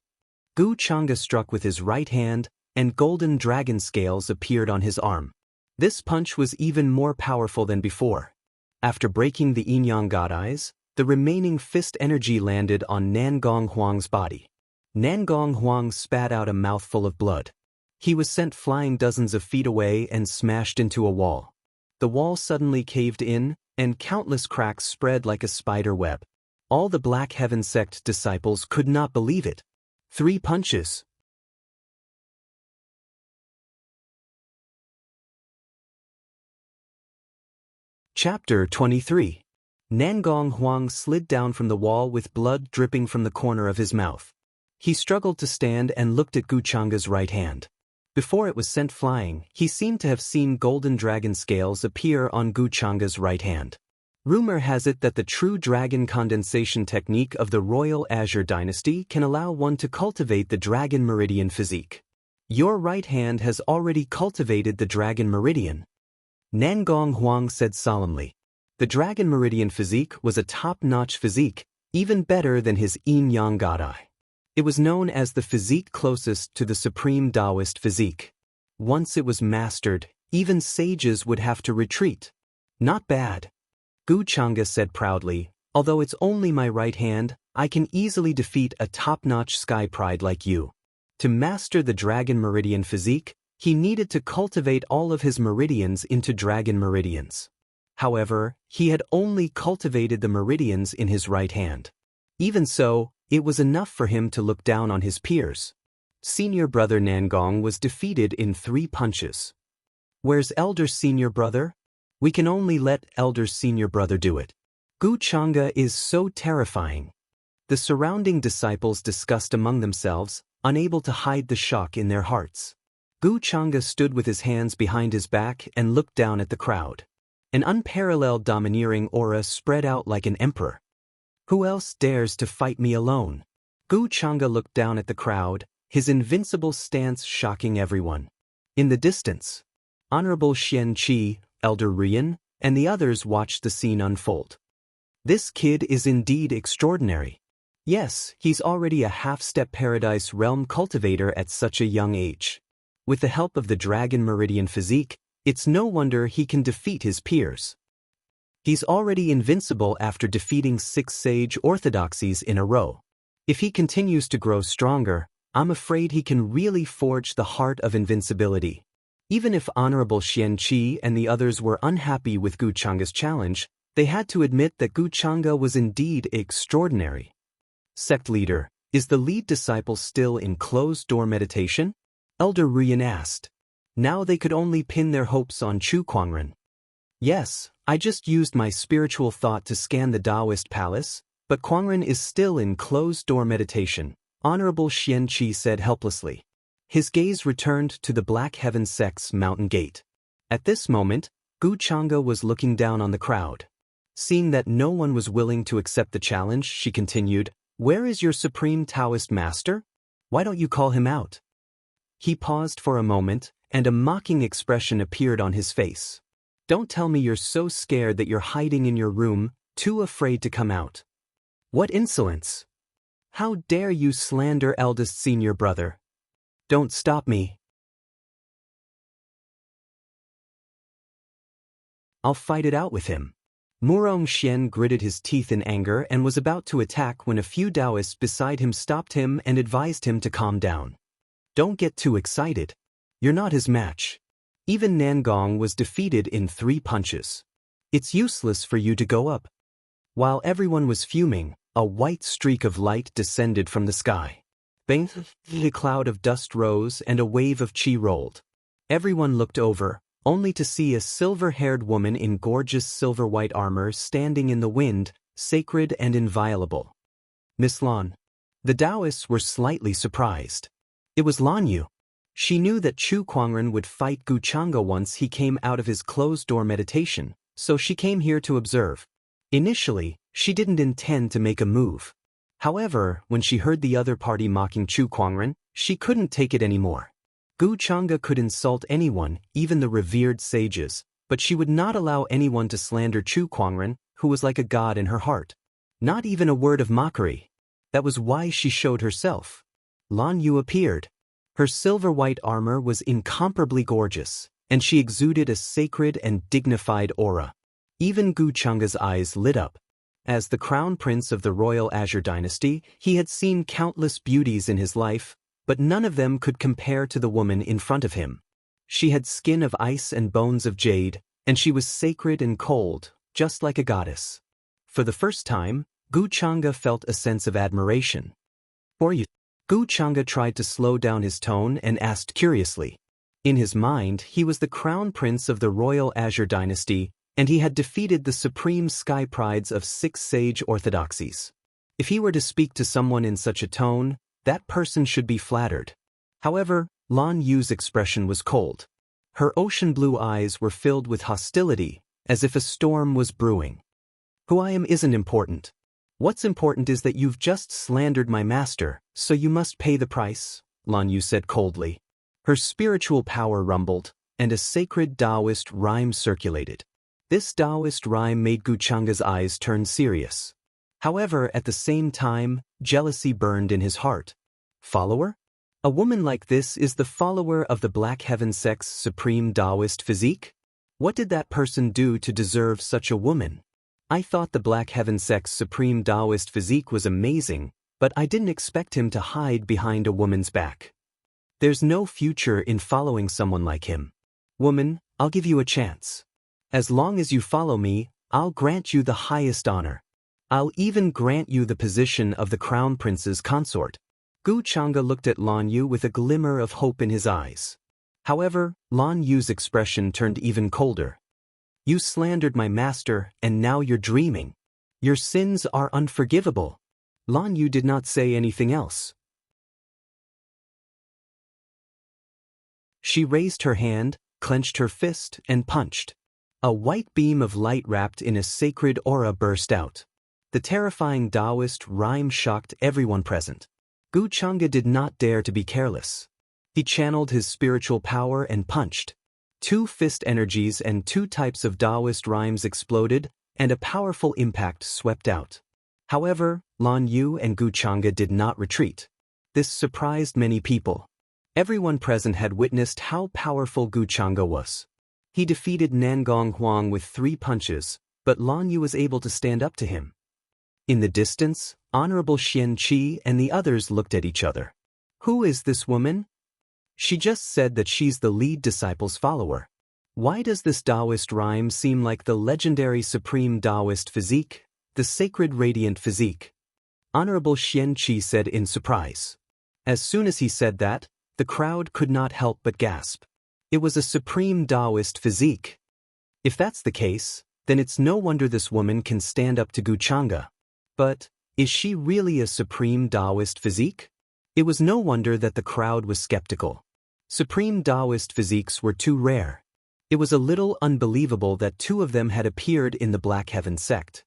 A: Guchanga struck with his right hand, and golden dragon scales appeared on his arm. This punch was even more powerful than before. After breaking the Yin-Yang God eyes, the remaining fist energy landed on Nangong Huang's body. Nangong Huang spat out a mouthful of blood. He was sent flying dozens of feet away and smashed into a wall. The wall suddenly caved in, and countless cracks spread like a spider web. All the Black Heaven sect disciples could not believe it. 3 punches. Chapter 23. Nangong Huang slid down from the wall with blood dripping from the corner of his mouth. He struggled to stand and looked at Guchanga's right hand. Before it was sent flying, he seemed to have seen golden dragon scales appear on Guchanga's right hand. Rumor has it that the true dragon condensation technique of the Royal Azure Dynasty can allow one to cultivate the dragon meridian physique. Your right hand has already cultivated the dragon meridian. Nangong Huang said solemnly. The dragon meridian physique was a top-notch physique, even better than his yin-yang god eye. It was known as the physique closest to the supreme Taoist physique. Once it was mastered, even sages would have to retreat. Not bad. Guchanga said proudly, although it's only my right hand, I can easily defeat a top-notch sky pride like you. To master the dragon meridian physique, he needed to cultivate all of his meridians into dragon meridians. However, he had only cultivated the meridians in his right hand. Even so, it was enough for him to look down on his peers. Senior brother Nangong was defeated in 3 punches. Where's elder senior brother? We can only let elder senior brother do it. Guchanga is so terrifying. The surrounding disciples discussed among themselves, unable to hide the shock in their hearts. Guchanga stood with his hands behind his back and looked down at the crowd. An unparalleled domineering aura spread out like an emperor. Who else dares to fight me alone? Guchanga looked down at the crowd, his invincible stance shocking everyone. In the distance, Honorable Xian Qi, Elder Rian, and the others watched the scene unfold. This kid is indeed extraordinary. Yes, he's already a half-step paradise realm cultivator at such a young age. With the help of the Dragon Meridian physique, it's no wonder he can defeat his peers. He's already invincible after defeating 6 sage orthodoxies in a row. If he continues to grow stronger, I'm afraid he can really forge the heart of invincibility. Even if Honorable Xian Qi and the others were unhappy with Gu Changa's challenge, they had to admit that Gu Changa was indeed extraordinary. Sect leader, is the lead disciple still in closed-door meditation? Elder Ruyan asked. Now they could only pin their hopes on Chu Kuangren. Yes, I just used my spiritual thought to scan the Taoist palace, but Kuangren is still in closed-door meditation, Honorable Xian Qi said helplessly. His gaze returned to the Black Heaven Sect's mountain gate. At this moment, Gu Changa was looking down on the crowd. Seeing that no one was willing to accept the challenge, she continued, "Where is your supreme Taoist master? Why don't you call him out?" He paused for a moment, and a mocking expression appeared on his face. "Don't tell me you're so scared that you're hiding in your room, too afraid to come out. What insolence! How dare you slander eldest senior brother? Don't stop me. I'll fight it out with him." Murong Xian gritted his teeth in anger and was about to attack when a few Taoists beside him stopped him and advised him to calm down. "Don't get too excited. You're not his match. Even Nangong was defeated in 3 punches. It's useless for you to go up." While everyone was fuming, a white streak of light descended from the sky. Bang! A cloud of dust rose and a wave of qi rolled. Everyone looked over, only to see a silver-haired woman in gorgeous silver-white armor standing in the wind, sacred and inviolable. Miss Lan. The Taoists were slightly surprised. It was Lan Yu. She knew that Chu Kuangren would fight Gu Changa once he came out of his closed-door meditation, so she came here to observe. Initially, she didn't intend to make a move. However, when she heard the other party mocking Chu Kuangren, she couldn't take it anymore. Gu Changa could insult anyone, even the revered sages, but she would not allow anyone to slander Chu Kuangren, who was like a god in her heart. Not even a word of mockery. That was why she showed herself. Lan Yu appeared. Her silver-white armor was incomparably gorgeous, and she exuded a sacred and dignified aura. Even Gu Changa's eyes lit up. As the crown prince of the royal Azure dynasty, he had seen countless beauties in his life, but none of them could compare to the woman in front of him. She had skin of ice and bones of jade, and she was sacred and cold, just like a goddess. For the first time, Gu Changa felt a sense of admiration. "For you?" Gu Changa tried to slow down his tone and asked curiously. In his mind, he was the crown prince of the royal Azure dynasty, and he had defeated the supreme sky prides of 6 sage orthodoxies. If he were to speak to someone in such a tone, that person should be flattered. However, Lan Yu's expression was cold. Her ocean blue eyes were filled with hostility, as if a storm was brewing. "Who I am isn't important. What's important is that you've just slandered my master, so you must pay the price," Lan Yu said coldly. Her spiritual power rumbled, and a sacred Taoist rhyme circulated. This Taoist rhyme made Gu Changa's eyes turn serious. However, at the same time, jealousy burned in his heart. Follower? A woman like this is the follower of the Black Heaven Sect's supreme Taoist physique? What did that person do to deserve such a woman? I thought the Black Heaven Sect's supreme Taoist physique was amazing, but I didn't expect him to hide behind a woman's back. There's no future in following someone like him. Woman, I'll give you a chance. As long as you follow me, I'll grant you the highest honor. I'll even grant you the position of the crown prince's consort. Gu Changa looked at Lan Yu with a glimmer of hope in his eyes. However, Lan Yu's expression turned even colder. "You slandered my master, and now you're dreaming. Your sins are unforgivable." Lan Yu did not say anything else. She raised her hand, clenched her fist, and punched. A white beam of light wrapped in a sacred aura burst out. The terrifying Taoist rhyme shocked everyone present. Gu Changa did not dare to be careless. He channeled his spiritual power and punched. 2 fist energies and 2 types of Taoist rhymes exploded, and a powerful impact swept out. However, Lan Yu and Gu Changa did not retreat. This surprised many people. Everyone present had witnessed how powerful Gu Chang'e was. He defeated Nangong Huang with 3 punches, but Lan Yu was able to stand up to him. In the distance, Honorable Xian Qi and the others looked at each other. Who is this woman? She just said that she's the lead disciple's follower. Why does this Taoist rhyme seem like the legendary supreme Taoist physique, the sacred radiant physique? Honorable Xian Qi said in surprise. As soon as he said that, the crowd could not help but gasp. It was a supreme Taoist physique. If that's the case, then it's no wonder this woman can stand up to Gu Chang'e. But, is she really a supreme Taoist physique? It was no wonder that the crowd was skeptical. Supreme Taoist physiques were too rare. It was a little unbelievable that 2 of them had appeared in the Black Heaven sect.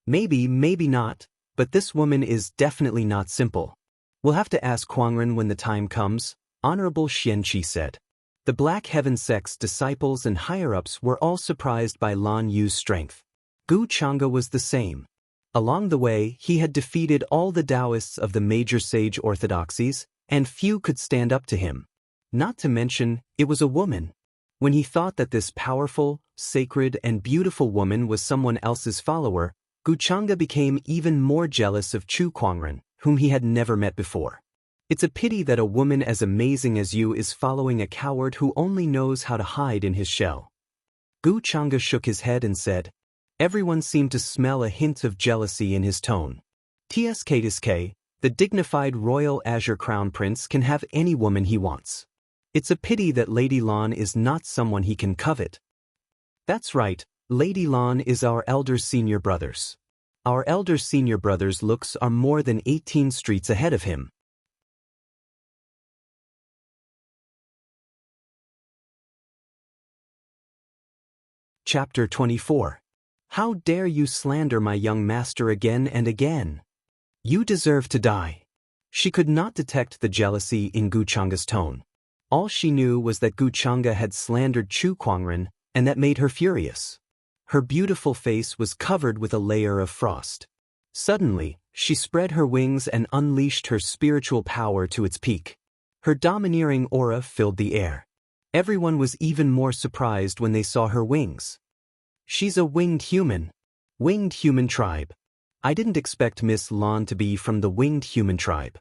A: Maybe not, but this woman is definitely not simple. We'll have to ask Kuangren when the time comes, Honorable Xian Qi said. The Black Heaven sect's disciples and higher-ups were all surprised by Lan Yu's strength. Gu Chang'e was the same. Along the way, he had defeated all the Taoists of the major sage orthodoxies, and few could stand up to him. Not to mention, it was a woman. When he thought that this powerful, sacred, and beautiful woman was someone else's follower, Gu Chang'e became even more jealous of Chu Kuangren, whom he had never met before. It's a pity that a woman as amazing as you is following a coward who only knows how to hide in his shell. Gu Chang'e shook his head and said. Everyone seemed to smell a hint of jealousy in his tone. TSK, the dignified royal Azure Crown Prince can have any woman he wants. It's a pity that Lady Lan is not someone he can covet. That's right, Lady Lan is our elder senior brothers. Our elder senior brothers' looks are more than 18 streets ahead of him. Chapter 24. How dare you slander my young master again and again? You deserve to die. She could not detect the jealousy in Gu Chang'e's tone. All she knew was that Gu Chang'e had slandered Chu Kuangren, and that made her furious. Her beautiful face was covered with a layer of frost. Suddenly, she spread her wings and unleashed her spiritual power to its peak. Her domineering aura filled the air. Everyone was even more surprised when they saw her wings. She's a winged human. Winged human tribe. I didn't expect Miss Lan to be from the winged human tribe.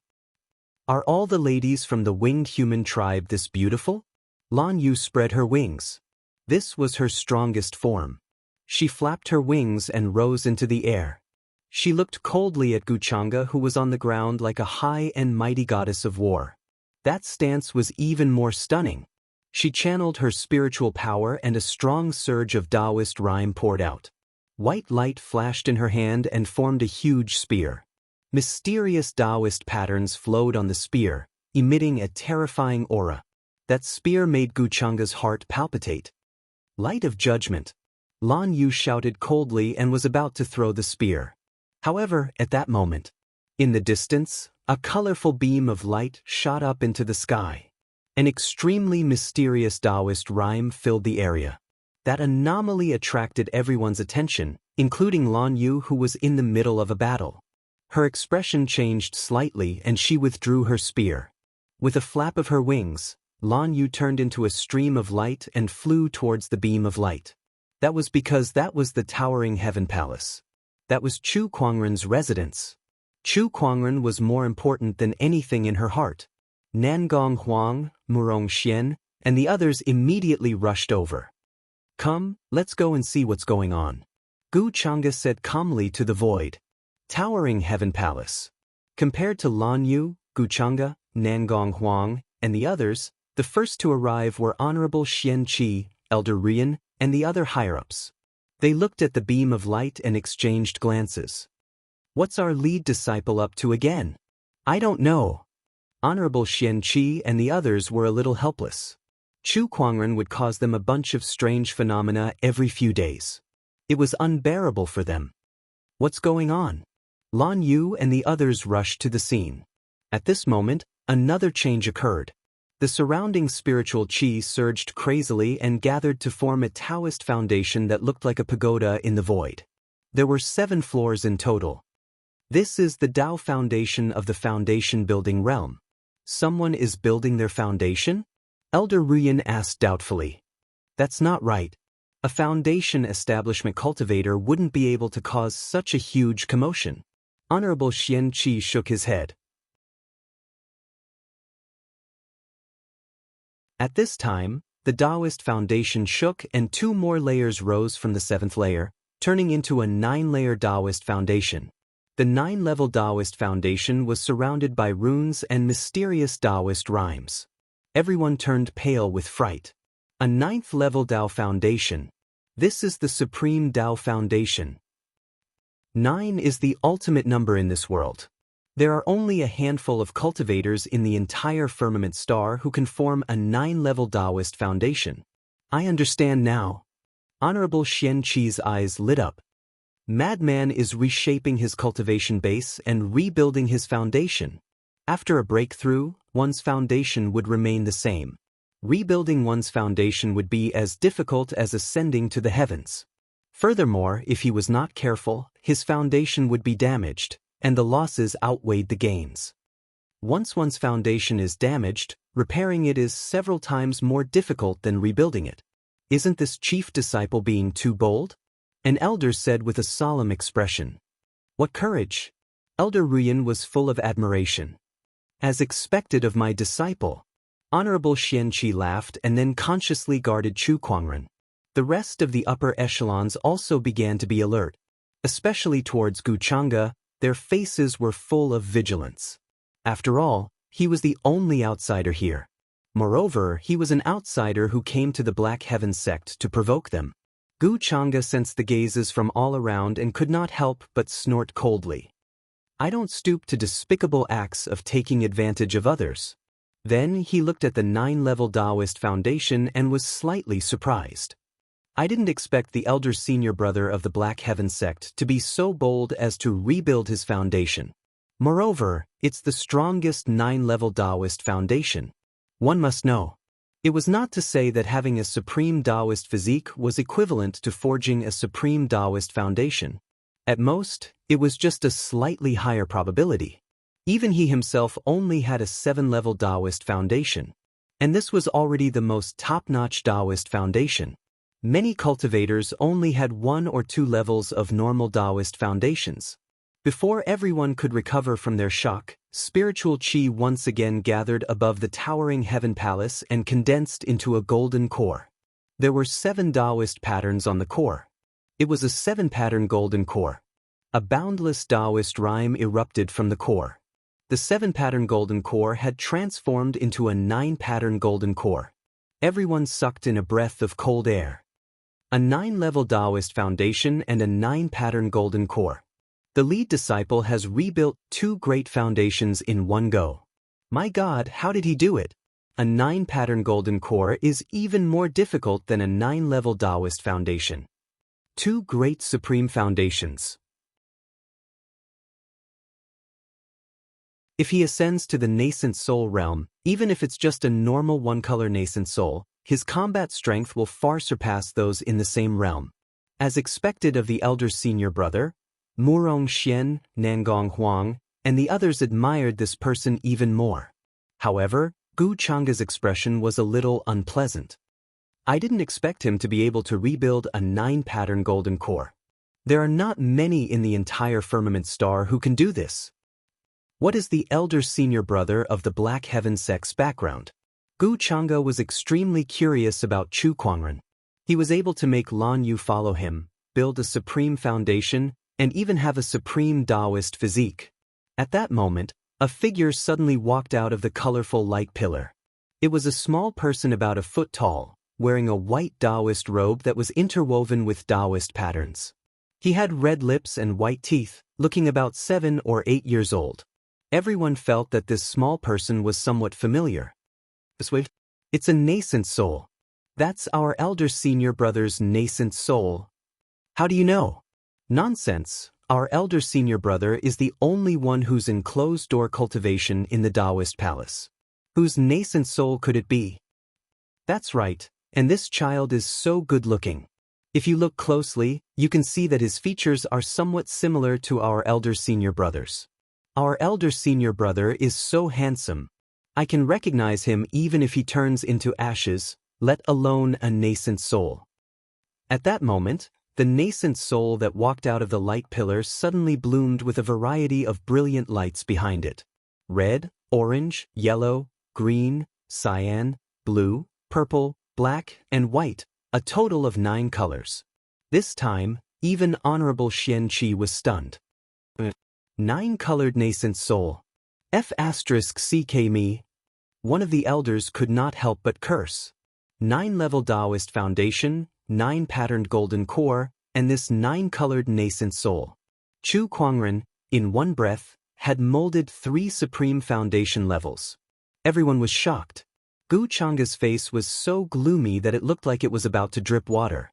A: Are all the ladies from the winged human tribe this beautiful? Lan Yu spread her wings. This was her strongest form. She flapped her wings and rose into the air. She looked coldly at Gu Chang'e, who was on the ground like a high and mighty goddess of war. That stance was even more stunning. She channeled her spiritual power and a strong surge of Taoist rhyme poured out. White light flashed in her hand and formed a huge spear. Mysterious Taoist patterns flowed on the spear, emitting a terrifying aura. That spear made Gu Chang'e's heart palpitate. Light of judgment. Lan Yu shouted coldly and was about to throw the spear. However, at that moment, in the distance, a colorful beam of light shot up into the sky. An extremely mysterious Taoist rhyme filled the area. That anomaly attracted everyone's attention, including Lan Yu, who was in the middle of a battle. Her expression changed slightly and she withdrew her spear. With a flap of her wings, Lan Yu turned into a stream of light and flew towards the beam of light. That was because that was the towering heaven palace. That was Chu Kuangren's residence. Chu Kuangren was more important than anything in her heart. Nangong Huang, Murong Xian, and the others immediately rushed over. Come, let's go and see what's going on. Gu Chang'e said calmly to the void. Towering heaven palace. Compared to Lan Yu, Gu Chang'e, Nangong Huang, and the others, the first to arrive were Honorable Xian Qi, Elder Rian, and the other higher-ups. They looked at the beam of light and exchanged glances. What's our lead disciple up to again? I don't know. Honorable Xian Qi and the others were a little helpless. Chu Kuangren would cause them a bunch of strange phenomena every few days. It was unbearable for them. What's going on? Lan Yu and the others rushed to the scene. At this moment, another change occurred. The surrounding spiritual qi surged crazily and gathered to form a Taoist foundation that looked like a pagoda in the void. There were 7 floors in total. This is the Tao foundation of the foundation building realm. Someone is building their foundation? Elder Ruyan asked doubtfully. That's not right. A foundation establishment cultivator wouldn't be able to cause such a huge commotion. Honorable Xian Qi shook his head. At this time, the Taoist foundation shook and 2 more layers rose from the 7th layer, turning into a 9-layer Taoist foundation. The 9-level Taoist foundation was surrounded by runes and mysterious Taoist rhymes. Everyone turned pale with fright. A 9th-level Tao foundation. This is the Supreme Tao Foundation. 9 is the ultimate number in this world. There are only a handful of cultivators in the entire firmament star who can form a 9-level Taoist foundation. I understand now. Honorable Xian Qi's eyes lit up. Madman is reshaping his cultivation base and rebuilding his foundation. After a breakthrough, one's foundation would remain the same. Rebuilding one's foundation would be as difficult as ascending to the heavens. Furthermore, if he was not careful, his foundation would be damaged, and the losses outweighed the gains. Once one's foundation is damaged, repairing it is several times more difficult than rebuilding it. Isn't this chief disciple being too bold? An elder said with a solemn expression. What courage! Elder Ruyan was full of admiration. As expected of my disciple. Honorable Xian Qi laughed and then consciously guarded Chu Kuangren. The rest of the upper echelons also began to be alert. Especially towards Gu Chang'e, their faces were full of vigilance. After all, he was the only outsider here. Moreover, he was an outsider who came to the Black Heaven sect to provoke them. Gu Chang'e sensed the gazes from all around and could not help but snort coldly. I don't stoop to despicable acts of taking advantage of others. Then he looked at the 9-level Taoist foundation and was slightly surprised. I didn't expect the elder senior brother of the Black Heaven sect to be so bold as to rebuild his foundation. Moreover, it's the strongest 9-level Taoist foundation. One must know. It was not to say that having a supreme Taoist physique was equivalent to forging a supreme Taoist foundation. At most, it was just a slightly higher probability. Even he himself only had a 7-level Taoist foundation. And this was already the most top-notch Taoist foundation. Many cultivators only had 1 or 2 levels of normal Taoist foundations. Before everyone could recover from their shock, spiritual qi once again gathered above the towering heaven palace and condensed into a golden core. There were 7 Taoist patterns on the core. It was a 7-pattern golden core. A boundless Taoist rhyme erupted from the core. The 7-pattern golden core had transformed into a 9-pattern golden core. Everyone sucked in a breath of cold air. A 9-level Taoist foundation and a 9-pattern golden core. The lead disciple has rebuilt 2 great foundations in one go. My God, how did he do it? A 9-pattern golden core is even more difficult than a 9-level Taoist foundation. 2 great supreme foundations. If he ascends to the nascent soul realm, even if it's just a normal one-color nascent soul, his combat strength will far surpass those in the same realm. As expected of the elder senior brother, Murong Xian, Nangong Huang, and the others admired this person even more. However, Gu Chang'e's expression was a little unpleasant. I didn't expect him to be able to rebuild a 9-pattern golden core. There are not many in the entire firmament star who can do this. What is the elder senior brother of the Black Heaven sect's background? Gu Chang'e was extremely curious about Chu Kuangren. He was able to make Lan Yu follow him, build a supreme foundation, and even have a supreme Taoist physique. At that moment, a figure suddenly walked out of the colorful light pillar. It was a small person about a foot tall, wearing a white Taoist robe that was interwoven with Taoist patterns. He had red lips and white teeth, looking about 7 or 8 years old. Everyone felt that this small person was somewhat familiar. It's a nascent soul. That's our elder senior brother's nascent soul. How do you know? Nonsense. Our elder senior brother is the only one who's in closed-door cultivation in the Taoist palace. Whose nascent soul could it be? That's right, and this child is so good-looking. If you look closely, you can see that his features are somewhat similar to our elder senior brother's. Our elder senior brother is so handsome. I can recognize him even if he turns into ashes, let alone a nascent soul. At that moment, the nascent soul that walked out of the light pillar suddenly bloomed with a variety of brilliant lights behind it. Red, orange, yellow, green, cyan, blue, purple, black, and white, a total of 9 colors. This time, even Honorable Xian-Chi was stunned. 9-colored nascent soul. F***ck me. One of the elders could not help but curse. 9-level Taoist foundation, 9-patterned golden core, and this 9-colored nascent soul. Chu Kuangren, in one breath, had molded 3 supreme foundation levels. Everyone was shocked. Gu Changa's face was so gloomy that it looked like it was about to drip water.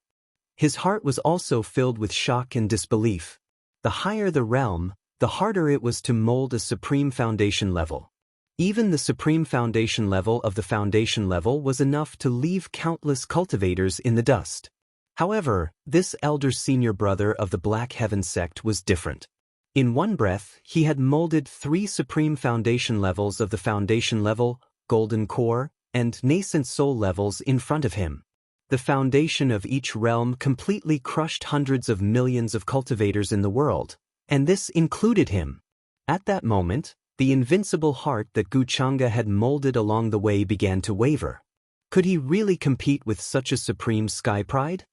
A: His heart was also filled with shock and disbelief. The higher the realm, the harder it was to mold a supreme foundation level. Even the supreme foundation level of the foundation level was enough to leave countless cultivators in the dust. However, this elder senior brother of the Black Heaven sect was different. In one breath, he had molded 3 supreme foundation levels of the foundation level, golden core, and nascent soul levels in front of him. The foundation of each realm completely crushed hundreds of millions of cultivators in the world, and this included him. At that moment, the invincible heart that Gu Changa had molded along the way began to waver. Could he really compete with such a supreme sky pride?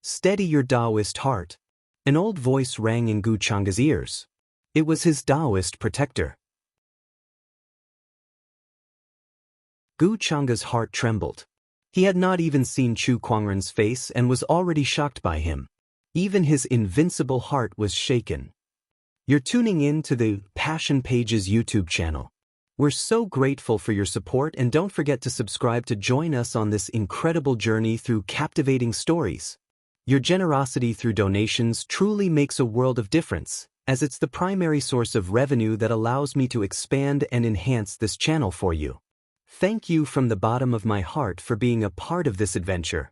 A: Steady your Taoist heart. An old voice rang in Gu Changa's ears. It was his Taoist protector. Gu Changa's heart trembled. He had not even seen Chu Kuangren's face and was already shocked by him. Even his invincible heart was shaken. You're tuning in to the Passion Pages YouTube channel. We're so grateful for your support, and don't forget to subscribe to join us on this incredible journey through captivating stories. Your generosity through donations truly makes a world of difference, as it's the primary source of revenue that allows me to expand and enhance this channel for you. Thank you from the bottom of my heart for being a part of this adventure.